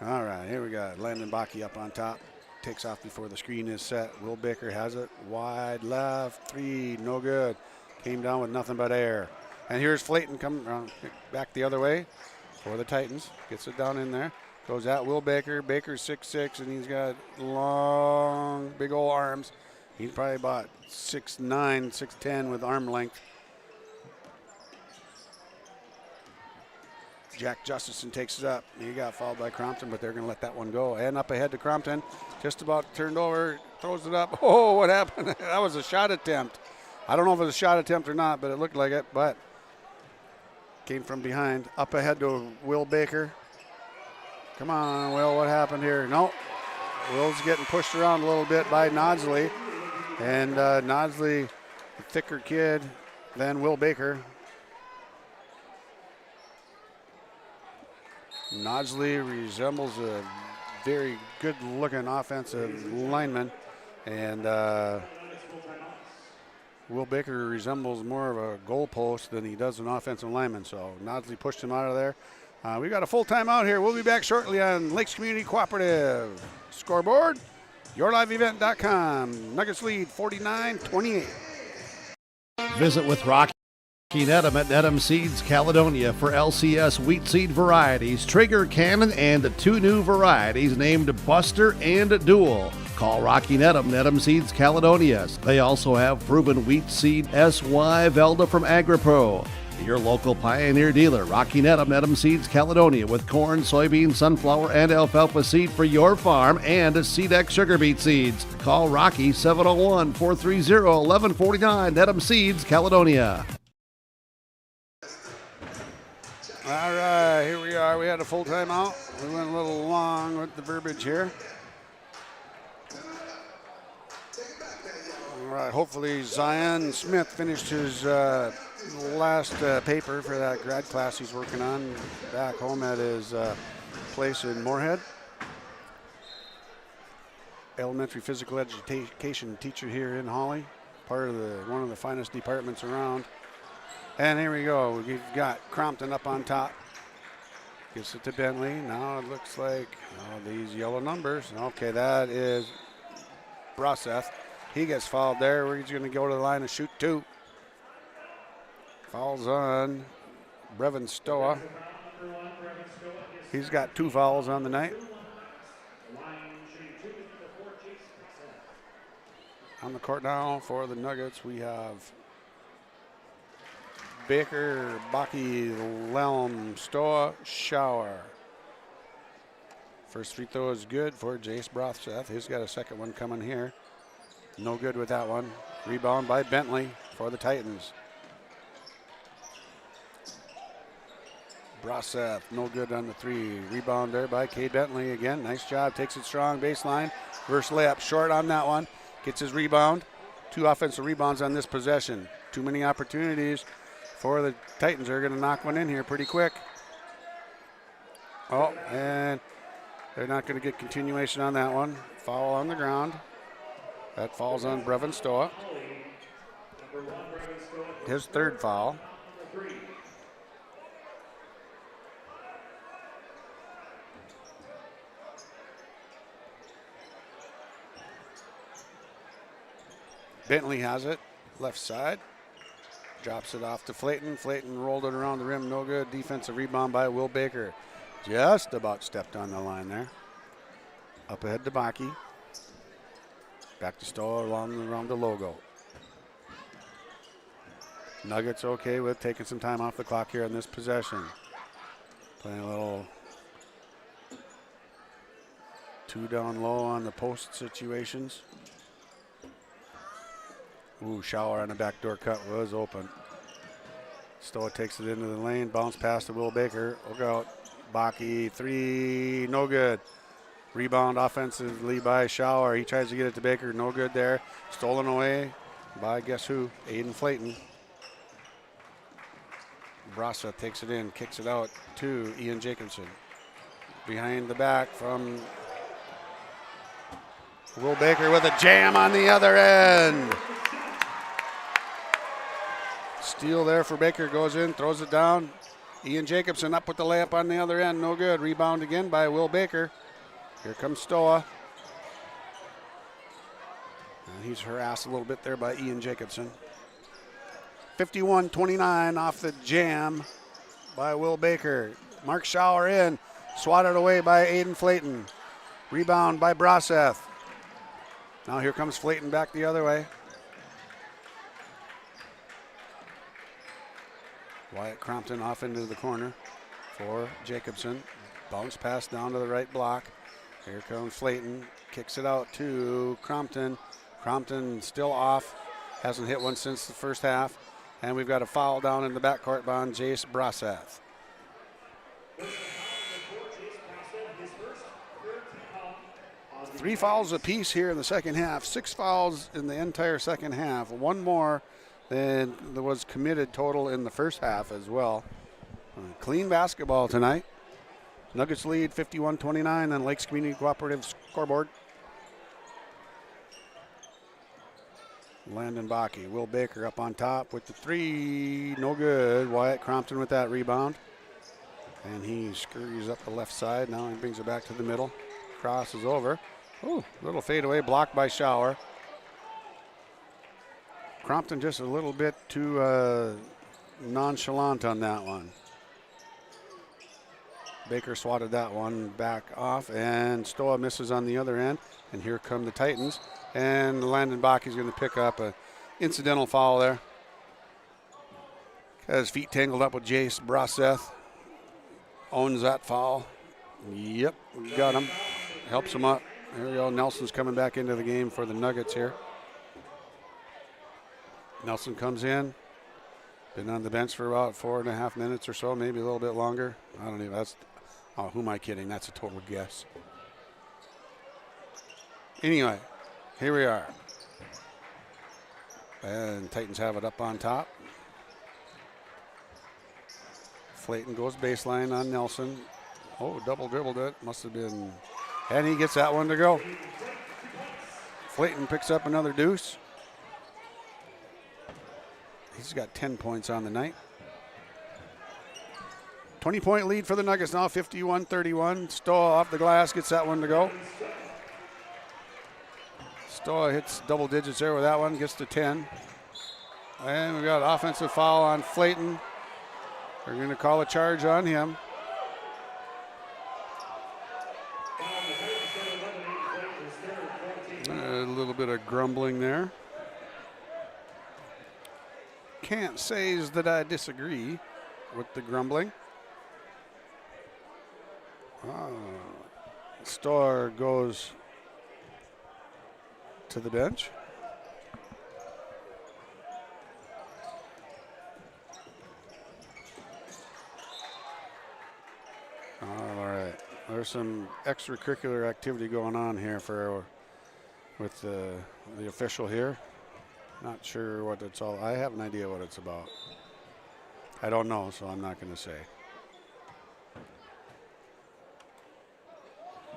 All right, here we got Landon Baki up on top. Takes off before the screen is set. Will Baker has it. Wide left, 3, no good. Came down with nothing but air. And here's Flayton coming around back the other way for the Titans. Gets it down in there. Goes at Will Baker. Baker's 6'6", and he's got long, big old arms. He's probably about 6'9", 6'10" with arm length. Jack Justison takes it up. He got fouled by Crompton, but they're going to let that one go. And up ahead to Crompton. Just about turned over. Throws it up. Oh, what happened? That was a shot attempt. I don't know if it was a shot attempt or not, but it looked like it. But came from behind. Up ahead to Will Baker. Come on, Will. What happened here? No. Will's getting pushed around a little bit by Nodsley. And Nodsley, a thicker kid than Will Baker. Nodsley resembles a very good-looking offensive lineman. And Will Baker resembles more of a goalpost than he does an offensive lineman. So Nodsley pushed him out of there. We got a full timeout here. We'll be back shortly on Lakes Community Cooperative. Scoreboard, yourliveevent.com. Nuggets lead 49-28. Visit with Rocky Nedham at Nedham Seeds Caledonia for LCS wheat seed varieties, Trigger Cannon, and 2 new varieties named Buster and Dual. Call Rocky Nedham, Nedham Seeds Caledonia. They also have proven wheat seed SY Velda from AgriPro. Your local Pioneer dealer, Rocky Nedham, Nedham Seeds Caledonia, with corn, soybean, sunflower, and alfalfa seed for your farm and Seedex sugar beet seeds. Call Rocky 701-430-1149, Nedham Seeds Caledonia. All right, here we are. We had a full timeout. We went a little long with the verbiage here. All right, hopefully Zion Smith finished his last paper for that grad class he's working on back home at his place in Moorhead. Elementary physical education teacher here in Hawley, part of one of the finest departments around. And here we go. We've got Crompton up on top. Gets it to Bentley. Now it looks like these yellow numbers. Okay, that is Broseth. He gets fouled there. He's going to go to the line and shoot 2. Fouls on Brevin Stoa. He's got 2 fouls on the night. On the court now for the Nuggets, we have Baker, Baki, Lelm, Stoa, Shower. First free throw is good for Jace Brothseth. He's got a second one coming here. No good with that one. Rebound by Bentley for the Titans. Brothseth, no good on the three. Rebound there by Cade Bentley again. Nice job. Takes it strong. Baseline. Reverse layup short on that one. Gets his rebound. 2 offensive rebounds on this possession. Too many opportunities for the Titans. Are going to knock one in here pretty quick. Oh, and they're not going to get continuation on that one. Foul on the ground. That falls on Brevin Stoa. His third foul. Bentley has it, left side. Drops it off to Flayton. Flayton rolled it around the rim, no good. Defensive rebound by Will Baker. Just about stepped on the line there. Up ahead to Baki. Back to Stoa around the logo. Nuggets okay with taking some time off the clock here in this possession. Playing a little 2 down low on the post situations. Ooh, Shower on the backdoor cut was open. Stoa takes it into the lane, bounce pass to Will Baker. Look out. Baki, 3, no good. Rebound offensively by Shower. He tries to get it to Baker, no good there. Stolen away by guess who? Aiden Flayton. Brasa takes it in, kicks it out to Ian Jacobson. Behind the back from Will Baker with a jam on the other end. Steal there for Baker, goes in, throws it down. Ian Jacobson up with the layup on the other end, no good. Rebound again by Will Baker. Here comes Stoa. And he's harassed a little bit there by Ian Jacobson. 51-29 off the jam by Will Baker. Mark Shower in, swatted away by Aiden Flayton. Rebound by Brothseth. Now here comes Flayton back the other way. Wyatt Crompton off into the corner for Jacobson. Bounce pass down to the right block. Here comes Flayton. Kicks it out to Crompton. Crompton still off. Hasn't hit one since the first half. And we've got a foul down in the backcourt by Jace Brothseth. 3 fouls apiece here in the second half. 6 fouls in the entire second half. 1 more than there was committed total in the first half as well. Clean basketball tonight. Nuggets lead 51-29 on Lakes Community Cooperative scoreboard. Landon Baki, Will Baker up on top with the 3, no good. Wyatt Crompton with that rebound. And he scurries up the left side. Now he brings it back to the middle. Crosses over. Ooh, little fadeaway blocked by Shower. Crompton just a little bit too nonchalant on that one. Baker swatted that one back off, and Stoa misses on the other end. And here come the Titans. And Landon Baki's going to pick up an incidental foul there. Got his feet tangled up with Jace Brothseth. Owns that foul. Yep, got him. Helps him up. Here we go. Nelson's coming back into the game for the Nuggets here. Nelson comes in. Been on the bench for about 4.5 minutes or so, maybe a little bit longer. I don't even. Who am I kidding? That's a total guess. Anyway, here we are. And Titans have it up on top. Flayton goes baseline on Nelson. Oh, double dribbled it. Must have been. And he gets that one to go. Flayton picks up another deuce. He's got 10 points on the night. 20-point lead for the Nuggets now, 51-31. Stoa off the glass, gets that one to go. Stoa hits double digits there with that one, gets to 10. And we got an offensive foul on Flayton. They're going to call a charge on him. A little bit of grumbling there. can't say is that I disagree with the grumbling. Stoa goes to the bench. All right. There's some extracurricular activity going on here with the official here. Not sure what it's all. I have an idea what it's about. I don't know, so I'm not going to say.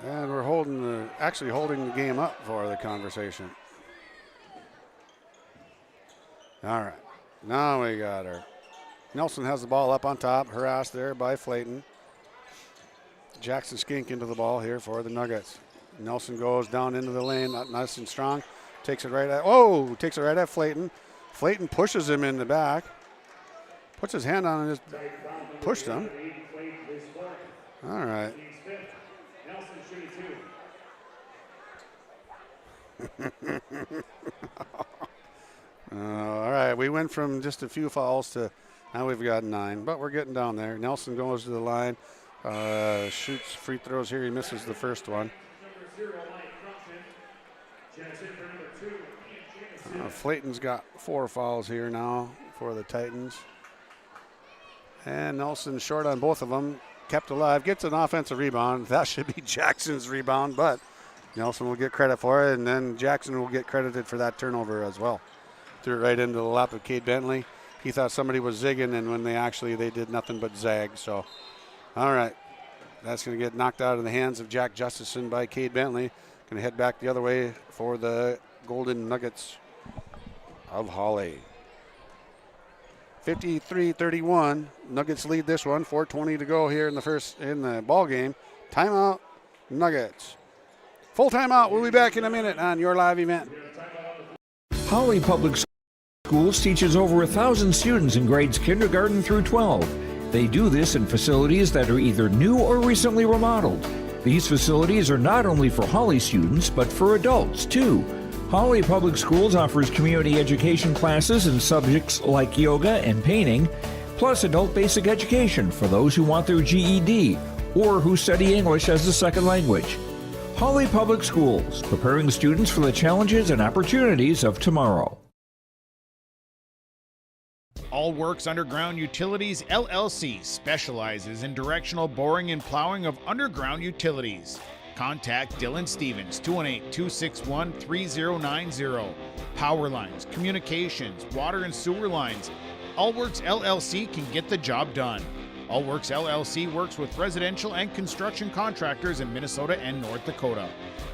And we're actually holding the game up for the conversation. All right. Now we got her. Nelson has the ball up on top, harassed there by Flayton. Jackson Skink into the ball here for the Nuggets. Nelson goes down into the lane, nice and strong. Takes it right at Flayton. Flayton pushes him in the back. Puts his hand on and just pushed him. All right. All right, we went from just a few fouls to now we've got 9, but we're getting down there. Nelson goes to the line, shoots free throws here. He misses the first one. Flayton's got 4 fouls here now for the Titans. And Nelson short on both of them, kept alive, gets an offensive rebound. That should be Jackson's rebound, but Nelson will get credit for it, and then Jackson will get credited for that turnover as well. Threw it right into the lap of Cade Bentley. He thought somebody was zigging, and when they did nothing but zag. So, all right, that's going to get knocked out of the hands of Jack Justison by Cade Bentley. Going to head back the other way for the Golden Nuggets of Hawley. 53-31. Nuggets lead this one. 4:20 to go here in the ball game. Timeout, Nuggets. Full timeout. We'll be back in a minute on your live event. Hawley Public Schools teaches over 1,000 students in grades kindergarten through 12. They do this in facilities that are either new or recently remodeled. These facilities are not only for Hawley students, but for adults too. Hawley Public Schools offers community education classes in subjects like yoga and painting, plus adult basic education for those who want their GED or who study English as a second language. Hawley Public Schools, preparing students for the challenges and opportunities of tomorrow. All Works Underground Utilities, LLC specializes in directional boring and plowing of underground utilities. Contact Dylan Stevens, 218-261-3090. Power lines, communications, water and sewer lines. All Works LLC can get the job done. All Works LLC works with residential and construction contractors in Minnesota and North Dakota.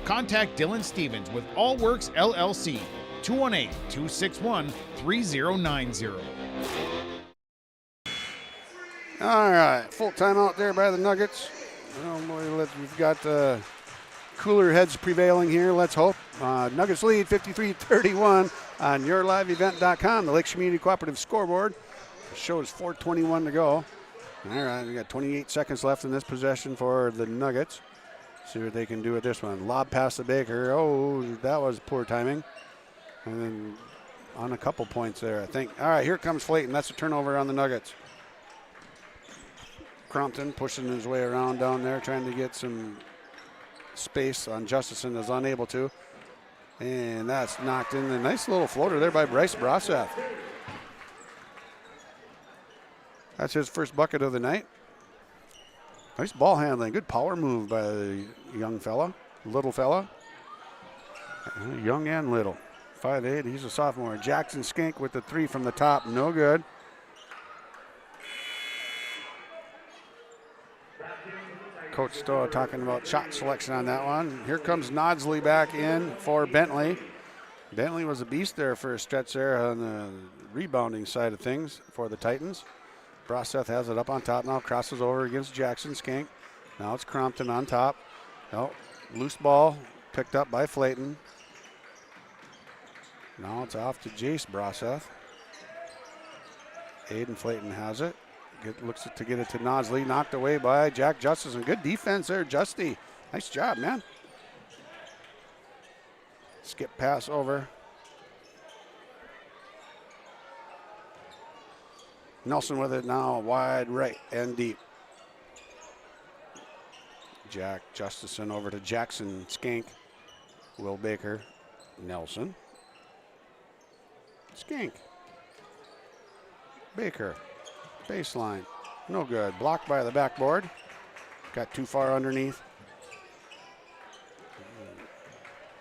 Contact Dylan Stevens with All Works LLC, 218-261-3090. All right, full timeout there by the Nuggets. Oh boy, we've got cooler heads prevailing here, let's hope. Nuggets lead 53-31 on yourliveevent.com, the Lakes Community Cooperative scoreboard. The show is 4:21 to go. All right, we got 28 seconds left in this possession for the Nuggets. See what they can do with this one. Lob past the Baker. Oh, that was poor timing. And then on a couple points there, I think. All right, here comes Flayton. That's a turnover on the Nuggets. Crompton pushing his way around down there, trying to get some space on Justison, is unable to. And that's knocked in. A nice little floater there by Bryce Broseth. That's his first bucket of the night. Nice ball handling. Good power move by the young fella, little fella. Young and little. 5'8", he's a sophomore. Jackson Skink with the 3 from the top, no good. Coach Stoa talking about shot selection on that one. Here comes Nodsley back in for Bentley. Bentley was a beast there for a stretch there on the rebounding side of things for the Titans. Broseth has it up on top now, crosses over against Jackson Skink. Now it's Crompton on top. Oh, loose ball picked up by Flayton. Now it's off to Jace Broseth. Aiden Flayton has it. Looks to get it to Nodsley. Knocked away by Jack Justison. Good defense there, Justy. Nice job, man. Skip pass over. Nelson with it now, wide right and deep. Jack Justison over to Jackson Skank. Will Baker, Nelson. Skank. Baker, baseline. No good. Blocked by the backboard. Got too far underneath.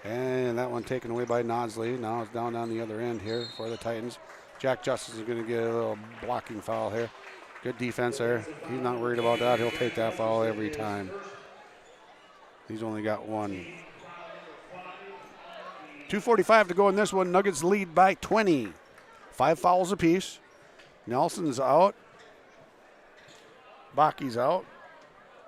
And that one taken away by Nodsley. Now it's down on the other end here for the Titans. Jack Justice is going to get a little blocking foul here. Good defense there. He's not worried about that. He'll take that foul every time. He's only got one. 2:45 to go in this one. Nuggets lead by 20. 5 fouls apiece. Nelson's out. Baki's out.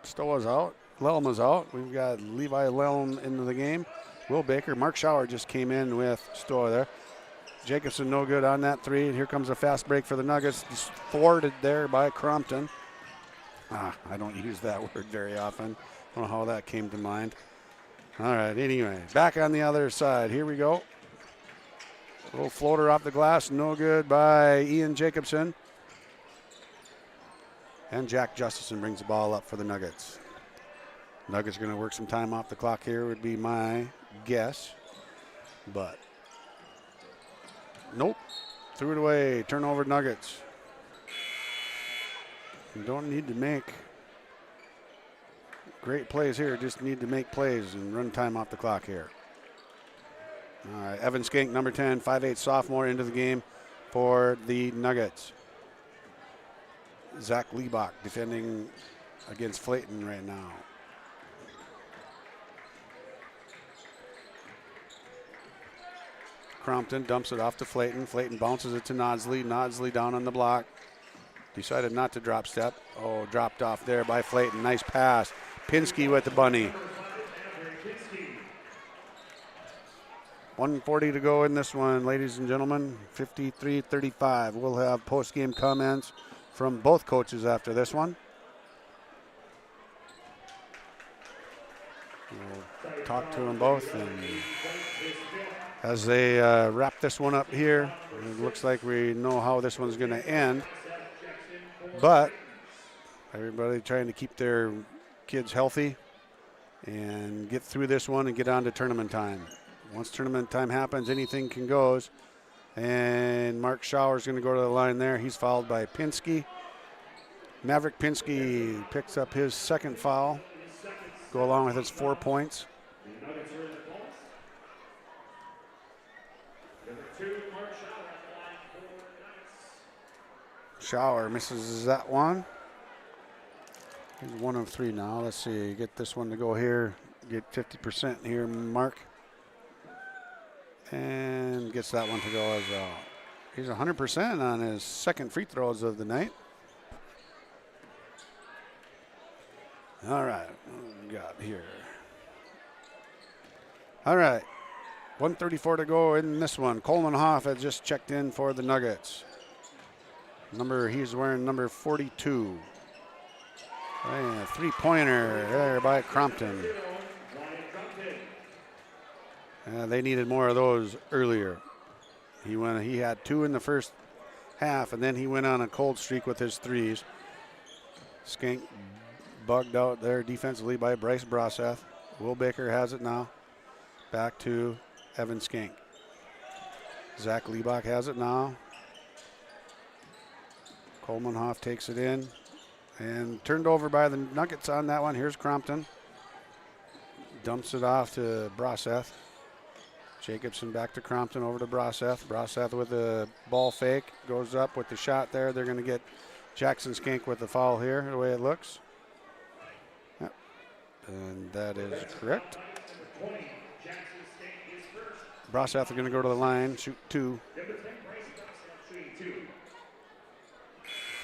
Stoa's out. Lelma's out. We've got Levi Lelm into the game. Will Baker. Mark Schauer just came in with Stoa there. Jacobson no good on that three. Here comes a fast break for the Nuggets. Just thwarted there by Crompton. I don't use that word very often. I don't know how that came to mind. All right, anyway, back on the other side. Here we go. A little floater off the glass. No good by Ian Jacobson. And Jack Justison brings the ball up for the Nuggets. Nuggets are going to work some time off the clock here would be my guess. But nope. Threw it away. Turnover Nuggets. You don't need to make great plays here. Just need to make plays and run time off the clock here. All right. Evan Skank, number 10, 5'8" sophomore into the game for the Nuggets. Zach Liebach defending against Flayton right now. Crompton dumps it off to Flayton. Flayton bounces it to Nodsley. Nodsley down on the block. Decided not to drop step. Oh, dropped off there by Flayton. Nice pass. Pinsky with the bunny. 1:40 to go in this one, ladies and gentlemen. 53-35. We'll have post-game comments from both coaches after this one. We'll talk to them both, and as they wrap this one up here, it looks like we know how this one's going to end. But everybody trying to keep their kids healthy and get through this one and get on to tournament time. Once tournament time happens, anything can go. And Mark Schauer's going to go to the line there. He's fouled by Pinsky. Maverick Pinsky picks up his second foul. Go along with his 4 points. Schauer misses that one. He's 1 of 3 now. Let's see. Get this one to go here. Get 50% here, Mark. And gets that one to go as well. He's 100% on his second free throws of the night. All right. What do we got here? All right. 1:34 to go in this one. Coleman Hoff has just checked in for the Nuggets. He's wearing number 42. And 3-pointer there by Crompton. They needed more of those earlier. He had 2 in the first half, and then he went on a cold streak with his threes. Skank bugged out there defensively by Bryce Broseth. Will Baker has it now. Back to Evan Skank. Zach Liebach has it now. Coleman Hoff takes it in. And turned over by the Nuggets on that one. Here's Crompton. Dumps it off to Broseth. Jacobson back to Crompton, over to Broseth. Broseth with a ball fake. Goes up with the shot there. They're going to get Jackson Skank with the foul here, the way it looks. Yep. And that is correct. Broseth are going to go to the line, shoot 2.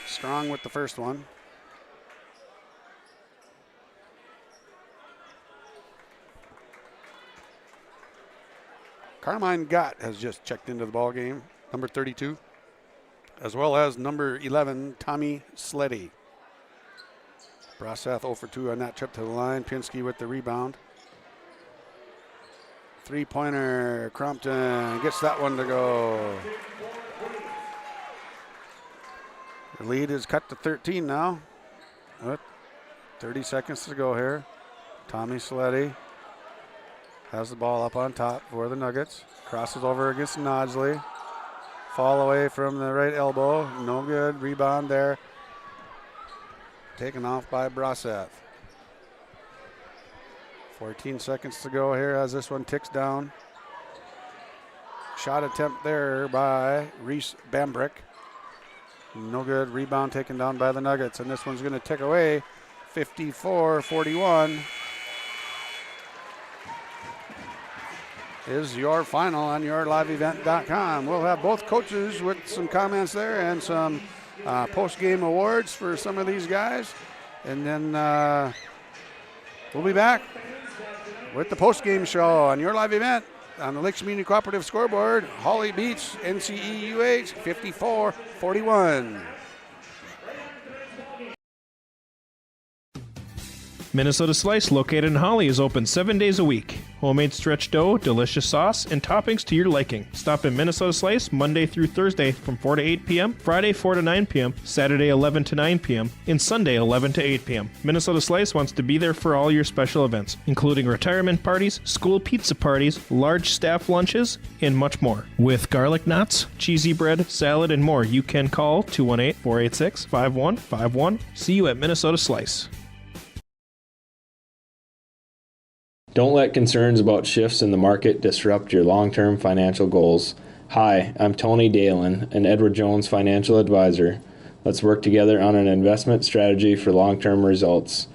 Strong with the first one. Carmine Gott has just checked into the ball game, number 32, as well as number 11, Tommy Sleddy. Broseth 0 for 2 on that trip to the line. Pinsky with the rebound. 3-pointer, Crompton gets that one to go. The lead is cut to 13 now. 30 seconds to go here. Tommy Sleddy has the ball up on top for the Nuggets. Crosses over against Nodsley. Fall away from the right elbow. No good. Rebound there. Taken off by Braseth. 14 seconds to go here as this one ticks down. Shot attempt there by Reese Bambrick. No good. Rebound taken down by the Nuggets. And this one's going to tick away. 54-41 is your final on yourliveevent.com. We'll have both coaches with some comments there and some post-game awards for some of these guys. And then we'll be back with the post-game show on your live event on the Lakes Community Cooperative scoreboard. Hawley beats NCEUH 54-41. Minnesota Slice, located in Hawley, is open 7 days a week. Homemade stretch dough, delicious sauce, and toppings to your liking. Stop in Minnesota Slice Monday through Thursday from 4 to 8 p.m., Friday 4 to 9 p.m., Saturday 11 to 9 p.m., and Sunday 11 to 8 p.m. Minnesota Slice wants to be there for all your special events, including retirement parties, school pizza parties, large staff lunches, and much more. With garlic knots, cheesy bread, salad, and more, you can call 218-486-5151. See you at Minnesota Slice. Don't let concerns about shifts in the market disrupt your long-term financial goals. Hi, I'm Tony Dalen, an Edward Jones financial advisor. Let's work together on an investment strategy for long-term results.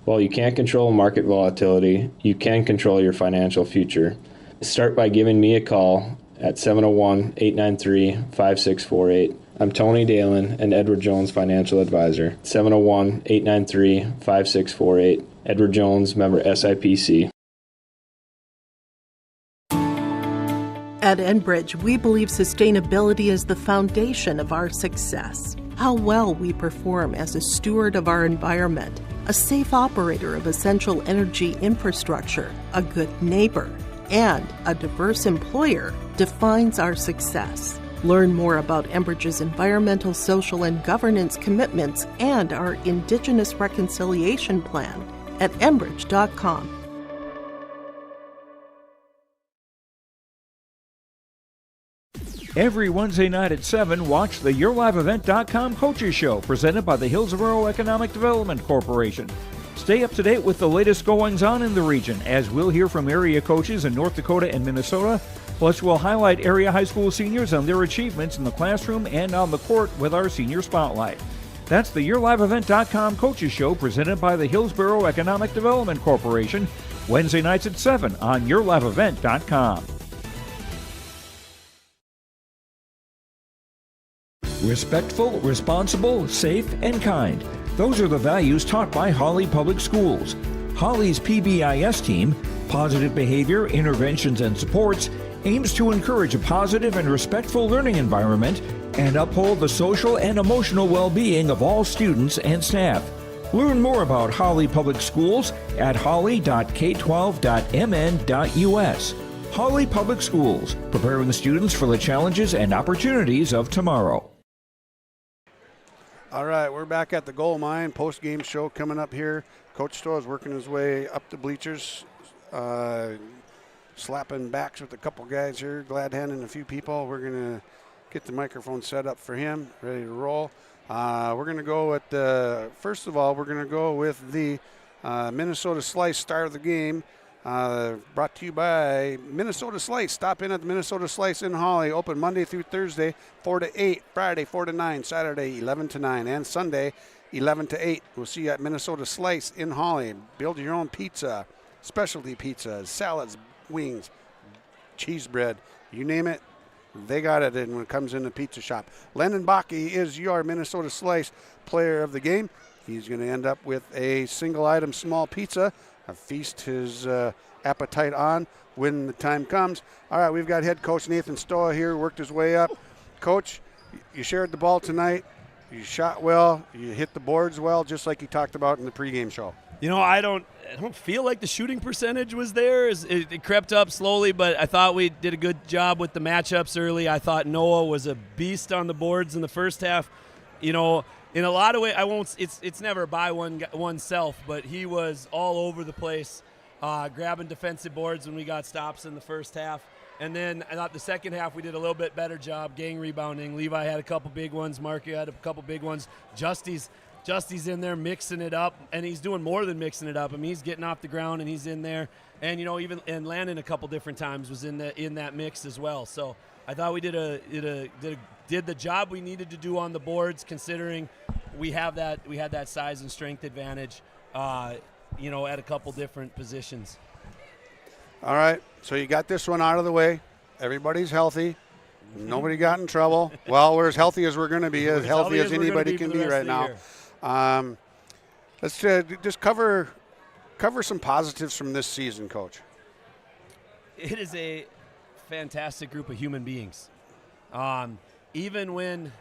While you can't control market volatility, you can control your financial future. Start by giving me a call at 701-893-5648. I'm Tony Dalen, an Edward Jones financial advisor. 701-893-5648. Edward Jones, member SIPC. At Enbridge, we believe sustainability is the foundation of our success. How well we perform as a steward of our environment, a safe operator of essential energy infrastructure, a good neighbor, and a diverse employer defines our success. Learn more about Enbridge's environmental, social, and governance commitments and our Indigenous Reconciliation Plan at enbridge.com. Every Wednesday night at 7, watch the YourLiveEvent.com Coaches Show presented by the Hillsborough Economic Development Corporation. Stay up to date with the latest goings-on in the region as we'll hear from area coaches in North Dakota and Minnesota. Plus, we'll highlight area high school seniors on their achievements in the classroom and on the court with our Senior Spotlight. That's the YourLiveEvent.com Coaches Show presented by the Hillsborough Economic Development Corporation, Wednesday nights at 7 on YourLiveEvent.com. Respectful, responsible, safe, and kind. Those are the values taught by Hawley Public Schools. Hawley's PBIS team, Positive Behavior, Interventions, and Supports, aims to encourage a positive and respectful learning environment and uphold the social and emotional well-being of all students and staff. Learn more about Hawley Public Schools at hawley.k12.mn.us. Hawley Public Schools, preparing students for the challenges and opportunities of tomorrow. All right, we're back at the Gold Mine. Post-game show coming up here. Coach Stoa is working his way up the bleachers, slapping backs with a couple guys here, glad-handing a few people. We're going to get the microphone set up for him, ready to roll. We're going to go with first of all, we're going to go with the Minnesota Slice star of the game. Brought to you by Minnesota Slice. Stop in at the Minnesota Slice in Hawley. Open Monday through Thursday, 4 to 8. Friday, 4 to 9. Saturday, 11 to 9. And Sunday, 11 to 8. We'll see you at Minnesota Slice in Hawley. Build your own pizza, specialty pizzas, salads, wings, cheese bread. You name it, they got it when it comes in the pizza shop. Lennon Bakke is your Minnesota Slice player of the game. He's going to end up with a single-item small pizza. Feast his appetite on when the time comes. All right, we've got head coach Nathan Stoa here, worked his way up. Coach, you shared the ball tonight. You shot well. You hit the boards well, just like you talked about in the pregame show. You know, I don't feel like the shooting percentage was there. It crept up slowly, but I thought we did a good job with the matchups early. I thought Noah was a beast on the boards in the first half. in a lot of ways, it's never by oneself, but he was all over the place, grabbing defensive boards when we got stops in the first half. And then I thought the second half we did a little bit better job gang rebounding. Levi had a couple big ones. Mark had a couple big ones. Justy's in there mixing it up, and he's doing more than mixing it up. I mean, he's getting off the ground, and he's in there. And, and Landon a couple different times was in that mix as well. So I thought we did the job we needed to do on the boards, considering we had that size and strength advantage, at a couple different positions. All right, so you got this one out of the way. Everybody's healthy. Nobody got in trouble. Well, we're as healthy as we're going to be, as healthy as anybody can be right now. Let's just cover some positives from this season, Coach. It is a fantastic group of human beings. Even when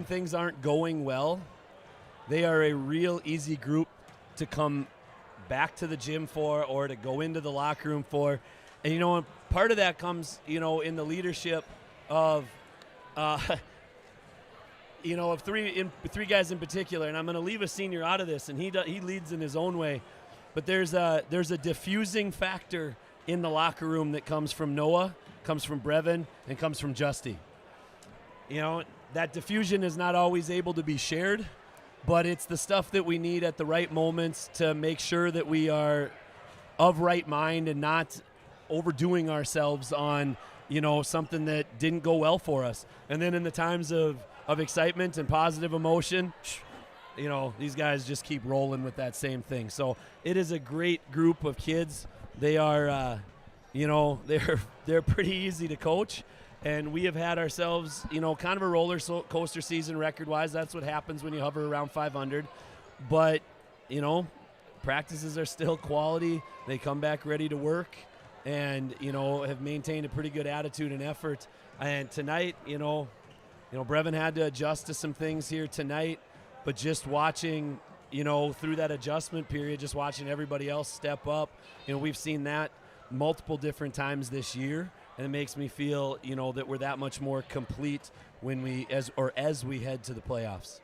things aren't going well, they are a real easy group to come back to the gym for, or to go into the locker room for. And part of that comes in the leadership of of three guys in particular. And I'm going to leave a senior out of this, and he leads in his own way, but there's a diffusing factor in the locker room that comes from Noah, comes from Brevin, and comes from Justy. That diffusion is not always able to be shared, but it's the stuff that we need at the right moments to make sure that we are of right mind and not overdoing ourselves on, something that didn't go well for us. And then in the times of excitement and positive emotion, these guys just keep rolling with that same thing. So it is a great group of kids. They are, they're pretty easy to coach. And we have had ourselves, kind of a roller coaster season record-wise. That's what happens when you hover around 500. But, practices are still quality. They come back ready to work and, have maintained a pretty good attitude and effort. And tonight, Brevin had to adjust to some things here tonight. But just watching, through that adjustment period, just watching everybody else step up, we've seen that multiple different times this year. And it makes me feel, that we're that much more complete as we head to the playoffs.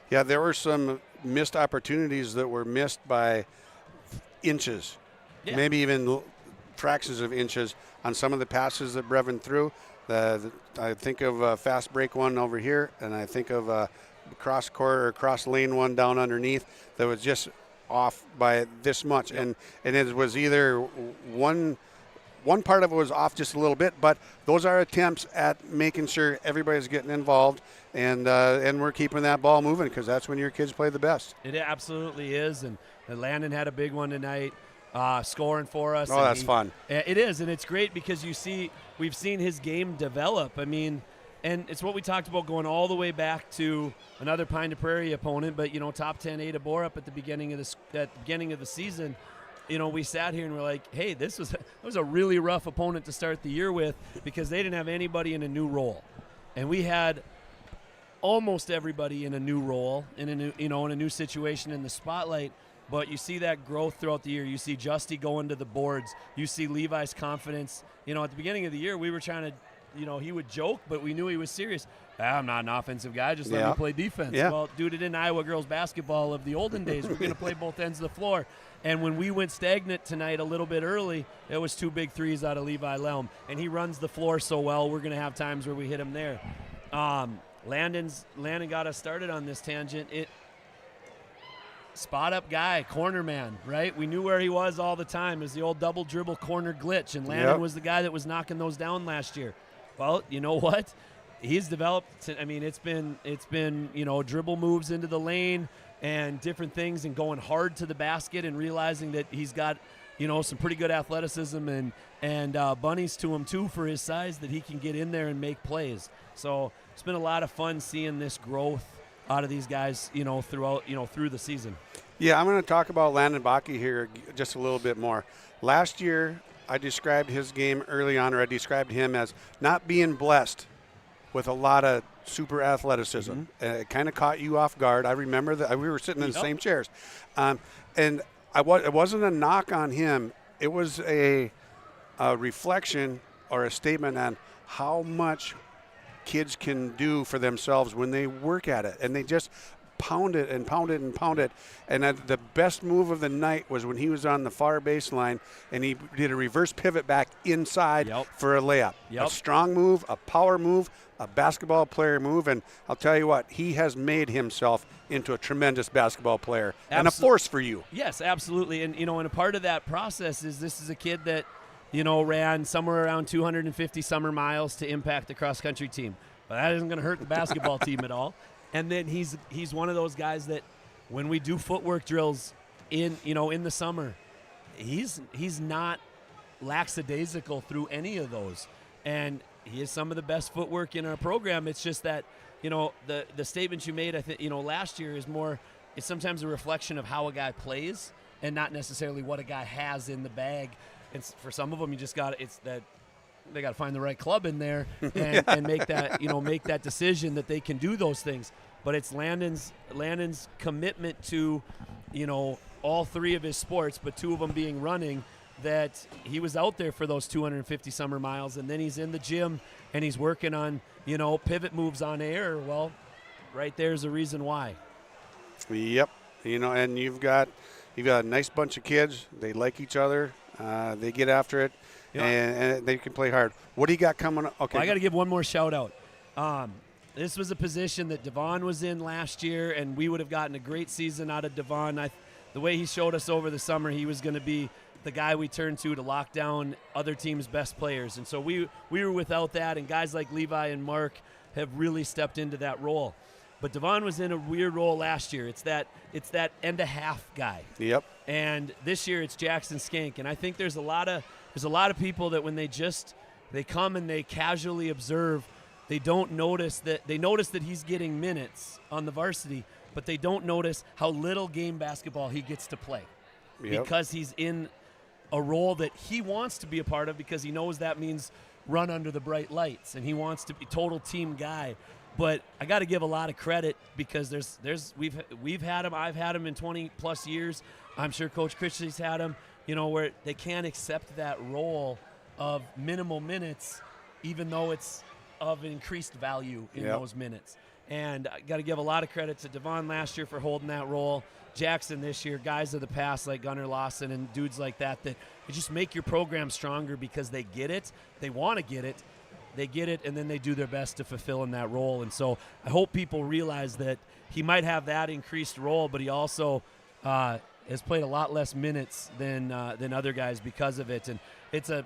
Yeah, there were some missed opportunities that were missed by inches, maybe even fractions of inches on some of the passes that Brevin threw. I think of a fast break one over here, and I think of a cross court or cross lane one down underneath that was just off by this much, and it was either one part of it was off just a little bit, but those are attempts at making sure everybody's getting involved, and we're keeping that ball moving, because that's when your kids play the best. It absolutely is, and Landon had a big one tonight, scoring for us. Oh, that's fun. It is, and it's great because we've seen his game develop. I mean, and it's what we talked about going all the way back to another Pine to Prairie opponent, but top 10 Ada Borup at the beginning of the season. We sat here and we're like, hey, that was a really rough opponent to start the year with, because they didn't have anybody in a new role. And we had almost everybody in a new role, in a new situation in the spotlight. But you see that growth throughout the year. You see Justy going to the boards. You see Levi's confidence. At the beginning of the year, we were trying to, he would joke, but we knew he was serious. I'm not an offensive guy. Just let me play defense. Yeah. Well, dude, it in Iowa girls basketball of the olden days. We're going to play both ends of the floor. And when we went stagnant tonight a little bit early, it was 2 big threes out of Levi Lelm. And he runs the floor so well, we're going to have times where we hit him there. Landon got us started on this tangent. Spot-up guy, corner man, right? We knew where he was all the time. It was the old double dribble corner glitch, and Landon was the guy that was knocking those down last year. Well, you know what? He's developed. It's been dribble moves into the lane and different things, and going hard to the basket and realizing that he's got some pretty good athleticism and bunnies to him too for his size, that he can get in there and make plays. So it's been a lot of fun seeing this growth out of these guys, throughout, through the season. Yeah, I'm going to talk about Landon Bakke here just a little bit more. Last year, I described his game early on, or I described him as not being blessed with a lot of super athleticism. It kind of caught you off guard. I remember that we were sitting in the same chairs. And it wasn't a knock on him. It was a reflection or a statement on how much kids can do for themselves when they work at it, and they just pound it and pound it and pound it. And the best move of the night was when he was on the far baseline and he did a reverse pivot back inside for a layup. A strong move, a power move, a basketball player move, and I'll tell you what, he has made himself into a tremendous basketball player and a force for you. Yes, absolutely. And, and a part of that process is this is a kid that, ran somewhere around 250 summer miles to impact the cross-country team. But that isn't going to hurt the basketball team at all. And then he's one of those guys that when we do footwork drills in the summer, he's not lackadaisical through any of those. And he has some of the best footwork in our program. It's just that, the statement you made, I think, last year it's sometimes a reflection of how a guy plays and not necessarily what a guy has in the bag. And for some of them, they got to find the right club in there and make that decision that they can do those things. But it's Landon's commitment to, all three of his sports, but two of them being running, that he was out there for those 250 summer miles, and then he's in the gym and he's working on, pivot moves on air. Well, right there's a reason why. Yep. And you've got a nice bunch of kids. They like each other. They get after it. And they can play hard. What do you got coming up? Okay. Well, I got to give one more shout out. This was a position that Devon was in last year, and we would have gotten a great season out of Devon. The way he showed us over the summer, he was going to be the guy we turned to lock down other teams' best players. And so we were without that, and guys like Levi and Mark have really stepped into that role. But Devon was in a weird role last year. It's that end of half guy. Yep. And this year it's Jackson Skank, and I think there's a lot of people that when they come and they casually observe, they notice that he's getting minutes on the varsity, but they don't notice how little game basketball he gets to play. Because he's in a role that he wants to be a part of, because he knows that means run under the bright lights, and he wants to be total team guy. But I got to give a lot of credit, because we've had him. I've had him in 20 plus years. I'm sure Coach Kitley's had him. Where they can't accept that role of minimal minutes, even though it's of increased value in those minutes. And I got to give a lot of credit to Devon last year for holding that role. Jackson this year, guys of the past like Gunnar Lawson and dudes like that just make your program stronger because they get it. They want to get it. They get it, and then they do their best to fulfill in that role. And so I hope people realize that he might have that increased role, but he also has played a lot less minutes than other guys because of it. And it's a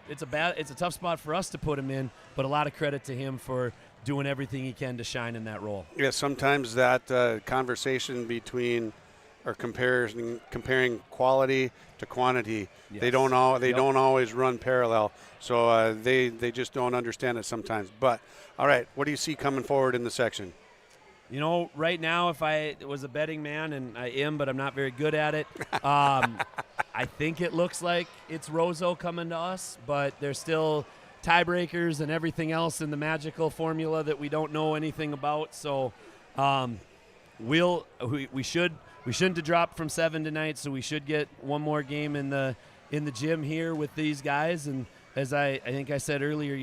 tough spot for us to put him in, but a lot of credit to him for doing everything he can to shine in that role. Yeah, sometimes that conversation between or comparing quality to quantity, they don't always run parallel. So they just don't understand it sometimes. But all right, what do you see coming forward in the section? Right now, if I was a betting man, and I am, but I'm not very good at it, I think it looks like it's Roseau coming to us, but there's still tiebreakers and everything else in the magical formula that we don't know anything about. So we shouldn't have dropped from 7 tonight, so we should get one more game in the gym here with these guys. And as I think I said earlier,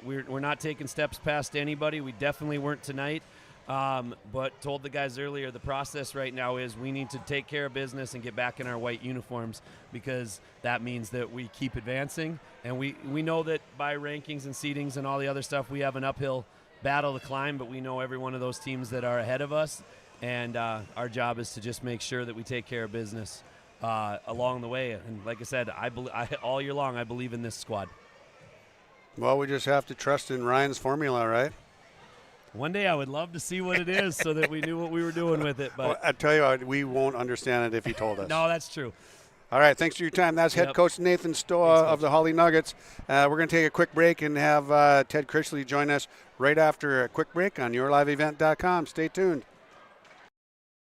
we're not taking steps past anybody. We definitely weren't tonight. But told the guys earlier, the process right now is we need to take care of business and get back in our white uniforms, because that means that we keep advancing. And we know that by rankings and seedings and all the other stuff, we have an uphill battle to climb, but we know every one of those teams that are ahead of us. And our job is to just make sure that we take care of business along the way. And like I said, all year long, I believe in this squad. Well, we just have to trust in Ryan's formula, right? One day I would love to see what it is so that we knew what we were doing with it. But well, I tell you what, we won't understand it if he told us. No, that's true. All right, thanks for your time. That's head coach Nathan Stoa of the Hawley Nuggets. We're going to take a quick break and have Ted Kitley join us right after a quick break on yourliveevent.com. Stay tuned.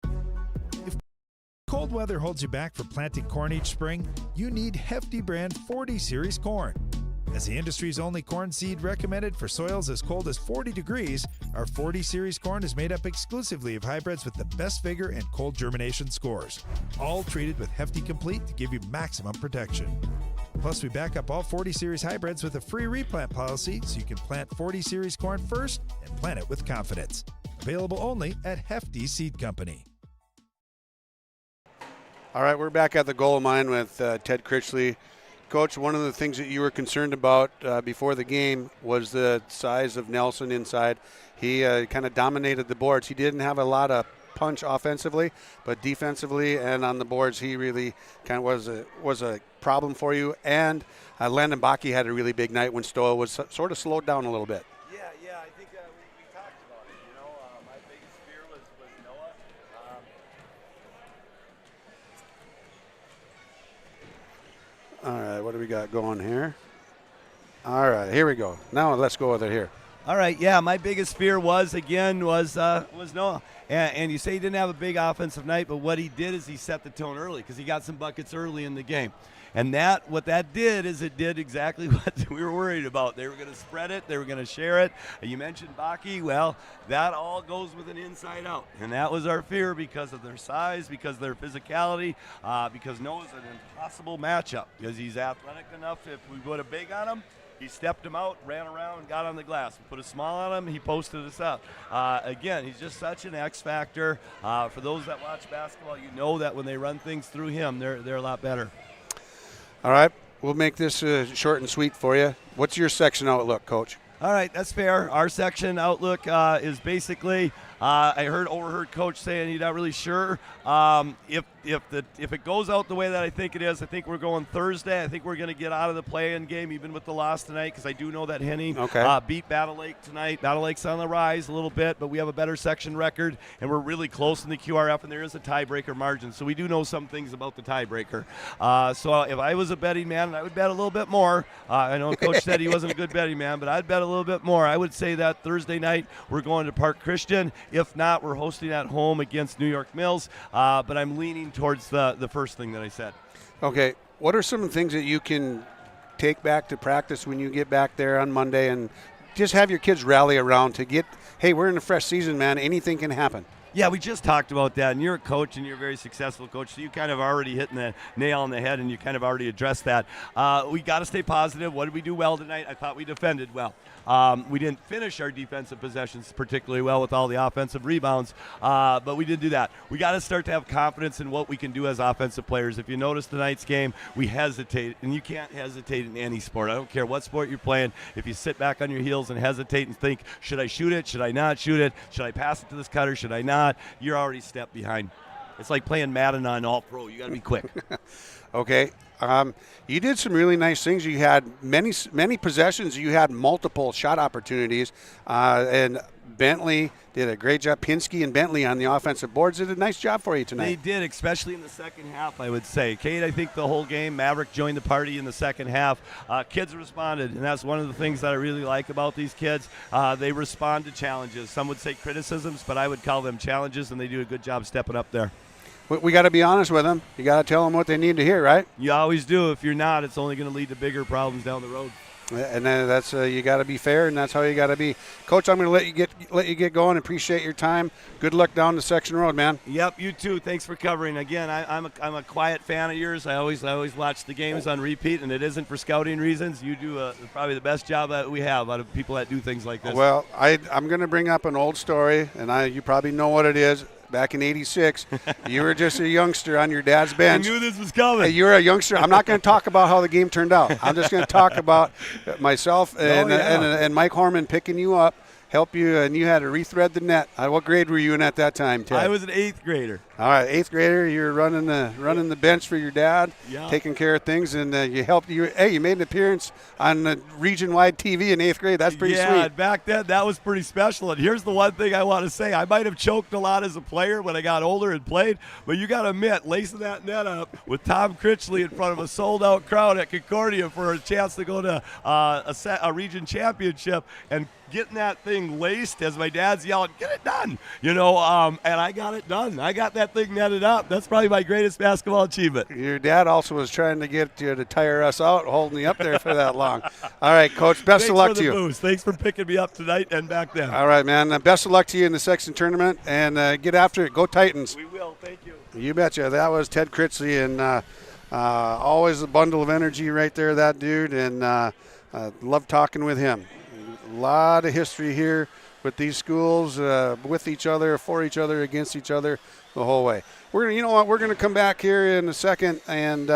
If cold weather holds you back from planting corn each spring, you need Hefty brand 40 Series corn. As the industry's only corn seed recommended for soils as cold as 40 degrees, our 40 Series corn is made up exclusively of hybrids with the best vigor and cold germination scores, all treated with Hefty Complete to give you maximum protection. Plus, we back up all 40 Series hybrids with a free replant policy so you can plant 40 Series corn first and plant it with confidence. Available only at Hefty Seed Company. All right, we're back at the goal mine with Ted Kitley. Coach, one of the things that you were concerned about before the game was the size of Nelson inside. He kind of dominated the boards. He didn't have a lot of punch offensively, but defensively and on the boards, he really kind of was a problem for you. And Landon Bakke had a really big night when Stoa was sort of slowed down a little bit. Yeah, I think we talked about it. You know, my biggest fear was Noah. All right, what do we got going here? All right, here we go. Now let's go with it here. All right, yeah, my biggest fear was Noah. And you say he didn't have a big offensive night, but what he did is he set the tone early because he got some buckets early in the game. And what that did is it did exactly what we were worried about. They were going to spread it. They were going to share it. You mentioned Bakke. Well, that all goes with an inside out. And that was our fear because of their size, because of their physicality, because Noah's an impossible matchup because he's athletic enough. If we put a big on him, he stepped him out, ran around, got on the glass. We put a small on him, he posted us up. Again, he's just such an X factor. For those that watch basketball, you know that when they run things through him, they're a lot better. All right, we'll make this short and sweet for you. What's your section outlook, Coach? All right, that's fair. Our section outlook is basically, I overheard Coach saying he's not really sure if it goes out the way that I think it is. I think we're going Thursday. I think we're going to get out of the play-in game even with the loss tonight because I do know that Henning beat Battle Lake tonight. Battle Lake's on the rise a little bit, but we have a better section record, and we're really close in the QRF, and there is a tiebreaker margin. So we do know some things about the tiebreaker. So if I was a betting man, I would bet a little bit more. I know Coach said he wasn't a good betting man, but I'd bet a little bit more. I would say that Thursday night we're going to Park Christian. If not, we're hosting at home against New York Mills, but I'm leaning towards the first thing that I said. Okay, what are some things that you can take back to practice when you get back there on Monday and just have your kids rally around to get, hey, we're in a fresh season, man, anything can happen? Yeah, we just talked about that, and you're a coach, and you're a very successful coach, so you kind of already hitting the nail on the head, and you kind of already addressed that. We got to stay positive. What did we do well tonight? I thought we defended well. We didn't finish our defensive possessions particularly well with all the offensive rebounds, but we did do that. We got to start to have confidence in what we can do as offensive players. If you notice tonight's game, we hesitate, and you can't hesitate in any sport. I don't care what sport you're playing. If you sit back on your heels and hesitate and think, should I shoot it? Should I not shoot it? Should I pass it to this cutter? Should I not? You're already a step behind. It's like playing Madden on All-Pro. You got to be quick. Okay. You did some really nice things. You had many possessions. You had multiple shot opportunities. And Bentley did a great job. Pinsky and Bentley on the offensive boards did a nice job for you tonight. They did, especially in the second half, I would say. Kate, I think the whole game, Maverick joined the party in the second half. Kids responded, and that's one of the things that I really like about these kids. They respond to challenges. Some would say criticisms, but I would call them challenges, and they do a good job stepping up there. We got to be honest with them. You got to tell them what they need to hear, right? You always do. If you're not, it's only going to lead to bigger problems down the road. And then that's you got to be fair, and that's how you got to be. Coach, I'm going to let you get going. Appreciate your time. Good luck down the section road, man. Yep, you too. Thanks for covering. Again, I'm a quiet fan of yours. I always watch the games on repeat, and it isn't for scouting reasons. You do probably the best job that we have out of people that do things like this. Well, I'm going to bring up an old story, and you probably know what it is. Back in '86, you were just a youngster on your dad's bench. I knew this was coming. You were a youngster. I'm not going to talk about how the game turned out. I'm just going to talk about myself and Mike Horman picking you up, help you, and you had to rethread the net. What grade were you in at that time, Ted? I was an 8th grader. All right, 8th grader. You're running the bench for your dad, taking care of things, and you helped. You made an appearance on the region-wide TV in 8th grade. That's pretty sweet. Yeah, back then that was pretty special. And here's the one thing I want to say: I might have choked a lot as a player when I got older and played, but you got to admit, lacing that net up with Tom Kitley in front of a sold-out crowd at Concordia for a chance to go to a region championship and getting that thing laced as my dad's yelling, "Get it done!" And I got it done. I got that thing netted up. That's probably my greatest basketball achievement. Your dad also was trying to get you to tire us out, holding you up there for that long. All right, Coach, best of luck to you. Boost. Thanks for picking me up tonight and back then. All right, man. Best of luck to you in the section tournament, and get after it. Go Titans. We will. Thank you. You betcha. That was Ted Kitley, and Always a bundle of energy right there, that dude, and love talking with him. A lot of history here with these schools, with each other, for each other, against each other, the whole way. You know what? We're gonna come back here in a second, and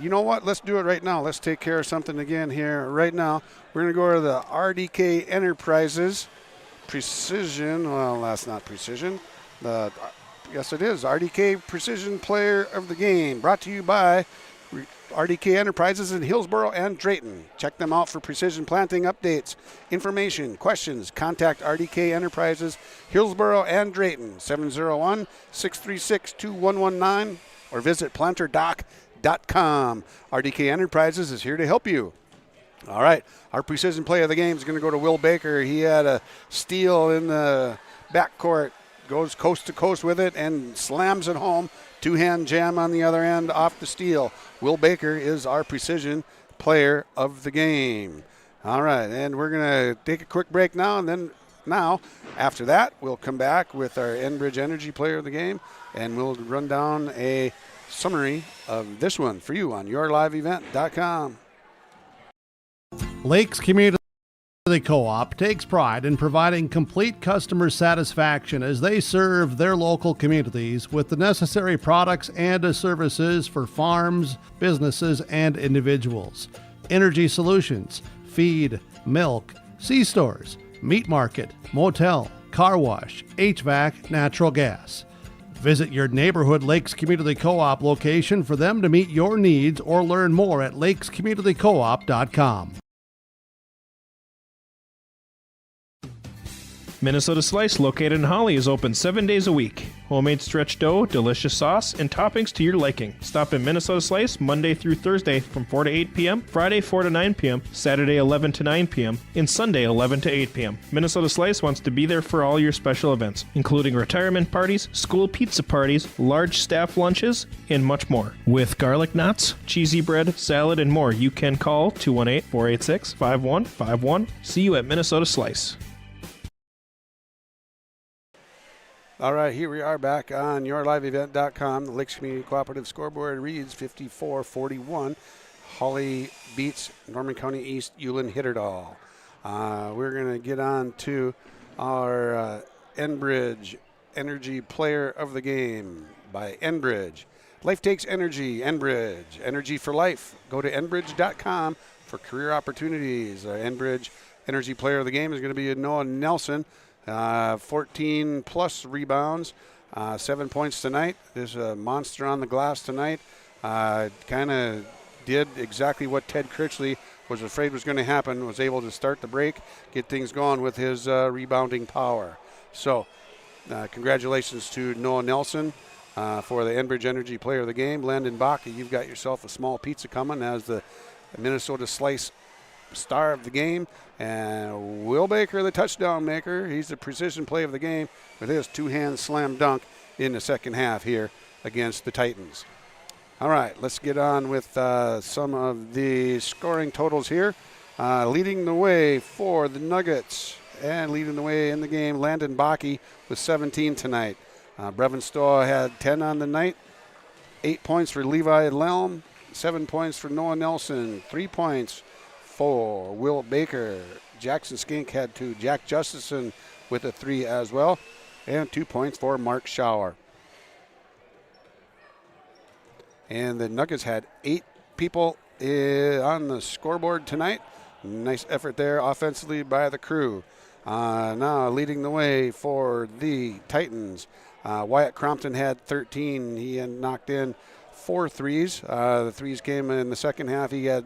you know what? Let's do it right now. Let's take care of something again here right now. We're gonna go to the RDK Enterprises Precision. Well, that's not precision. Yes, it is. RDK Precision Player of the Game, brought to you by RDK Enterprises in Hillsboro and Drayton. Check them out for precision planting updates, information, questions. Contact RDK Enterprises, Hillsboro and Drayton, 701-636-2119, or visit planterdoc.com. RDK Enterprises is here to help you. All right, our precision play of the game is going to go to Will Baker. He had a steal in the backcourt, goes coast to coast with it and slams it home. Two-hand jam on the other end off the steal. Will Baker is our precision player of the game. All right, and we're going to take a quick break now, and then after that, we'll come back with our Enbridge Energy player of the game, and we'll run down a summary of this one for you on yourliveevent.com. Lakes Community Co-op takes pride in providing complete customer satisfaction as they serve their local communities with the necessary products and services for farms, businesses, and individuals. Energy solutions, feed, milk, C-stores, meat market, motel, car wash, HVAC, natural gas. Visit your neighborhood Lakes Community Co-op location for them to meet your needs or learn more at lakescommunitycoop.com. Minnesota Slice, located in Hawley, is open 7 days a week. Homemade stretch dough, delicious sauce, and toppings to your liking. Stop in Minnesota Slice Monday through Thursday from 4 to 8 p.m., Friday 4 to 9 p.m., Saturday 11 to 9 p.m., and Sunday 11 to 8 p.m. Minnesota Slice wants to be there for all your special events, including retirement parties, school pizza parties, large staff lunches, and much more. With garlic knots, cheesy bread, salad, and more, you can call 218-486-5151. See you at Minnesota Slice. All right, here we are back on yourliveevent.com. The Lakes Community Cooperative scoreboard reads 54-41. Hawley beats Norman County East Ulen-Hitterdal. We're going to get on to our Enbridge Energy Player of the Game by Enbridge. Life takes energy. Enbridge. Energy for life. Go to enbridge.com for career opportunities. Enbridge Energy Player of the Game is going to be Noah Nelson. 14 plus rebounds, 7 points tonight. There's a monster on the glass tonight. Kind of did exactly what Ted Kitley was afraid was going to happen, was able to start the break, get things going with his rebounding power. So congratulations to Noah Nelson for the Enbridge Energy Player of the Game. Landon Baca, you've got yourself a small pizza coming as the Minnesota Slice star of the game. And Will Baker, the touchdown maker, he's the precision play of the game with his two-hand slam dunk in the second half here against the Titans. All right, let's get on with some of the scoring totals here. Leading the way for the Nuggets and leading the way in the game, Landon Baca with 17 tonight. Brevin Stoa had 10 on the night, 8 points for Levi Lelm, 7 points for Noah Nelson, 3 points for Will Baker. Jackson Skink had 2. Jack Justison with a 3 as well. And 2 points for Mark Schauer. And the Nuggets had 8 people on the scoreboard tonight. Nice effort there offensively by the crew. Now leading the way for the Titans. Wyatt Crompton had 13. He had knocked in 4 threes. The threes came in the second half. He had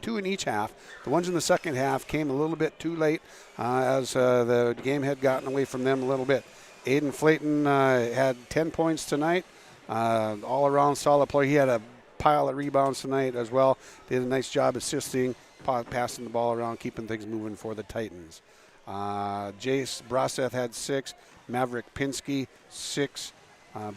2 in each half. The ones in the second half came a little bit too late as the game had gotten away from them a little bit. Aiden Flayton had 10 points tonight. All around solid play. He had a pile of rebounds tonight as well. Did a nice job assisting, passing the ball around, keeping things moving for the Titans. Jace Braseth had 6. Maverick Pinsky 6.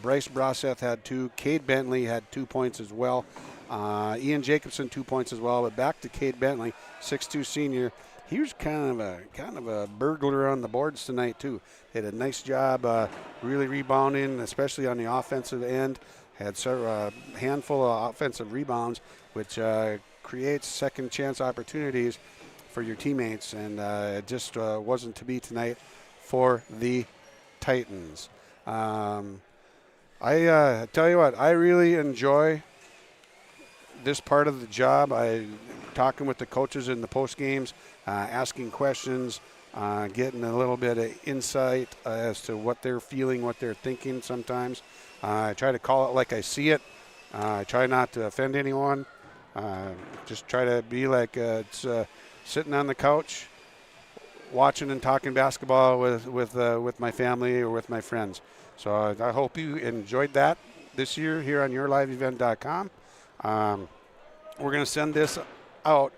Bryce Braseth had 2. Cade Bentley had 2 points as well. Ian Jacobson 2 points as well. But back to Cade Bentley, 6'2" senior. He was kind of a burglar on the boards tonight too. Did a nice job really rebounding, especially on the offensive end. had a handful of offensive rebounds, which creates second chance opportunities for your teammates, and it just wasn't to be tonight for the Titans. I tell you what, I really enjoy this part of the job. Talking with the coaches in the post games, asking questions, getting a little bit of insight as to what they're feeling, what they're thinking sometimes. I try to call it like I see it. I try not to offend anyone. Just try to be like it's sitting on the couch, watching and talking basketball with my family or with my friends. So I hope you enjoyed that this year here on yourliveevent.com. We're going to send this out,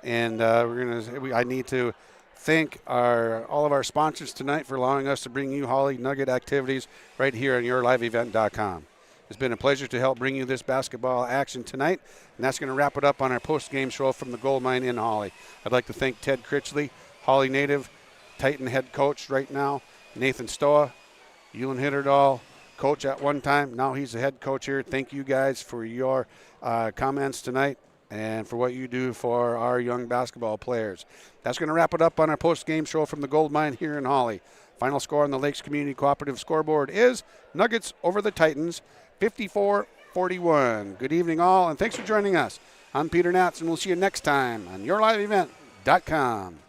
and I need to thank all of our sponsors tonight for allowing us to bring you Hawley Nugget activities right here on yourliveevent.com. It's been a pleasure to help bring you this basketball action tonight, and that's going to wrap it up on our post-game show from the Gold Mine in Hawley. I'd like to thank Ted Kitley, Hawley native, Titan head coach right now, Nathan Stoa, Ulen-Hitterdal coach at one time. Now he's the head coach here. Thank you guys for your comments tonight and for what you do for our young basketball players. That's going to wrap it up on our post-game show from the Gold Mine here in Hawley. Final score on the Lakes Community Cooperative scoreboard is Nuggets over the Titans, 54-41. Good evening all, and thanks for joining us. I'm Peter Natz, and we'll see you next time on yourliveevent.com.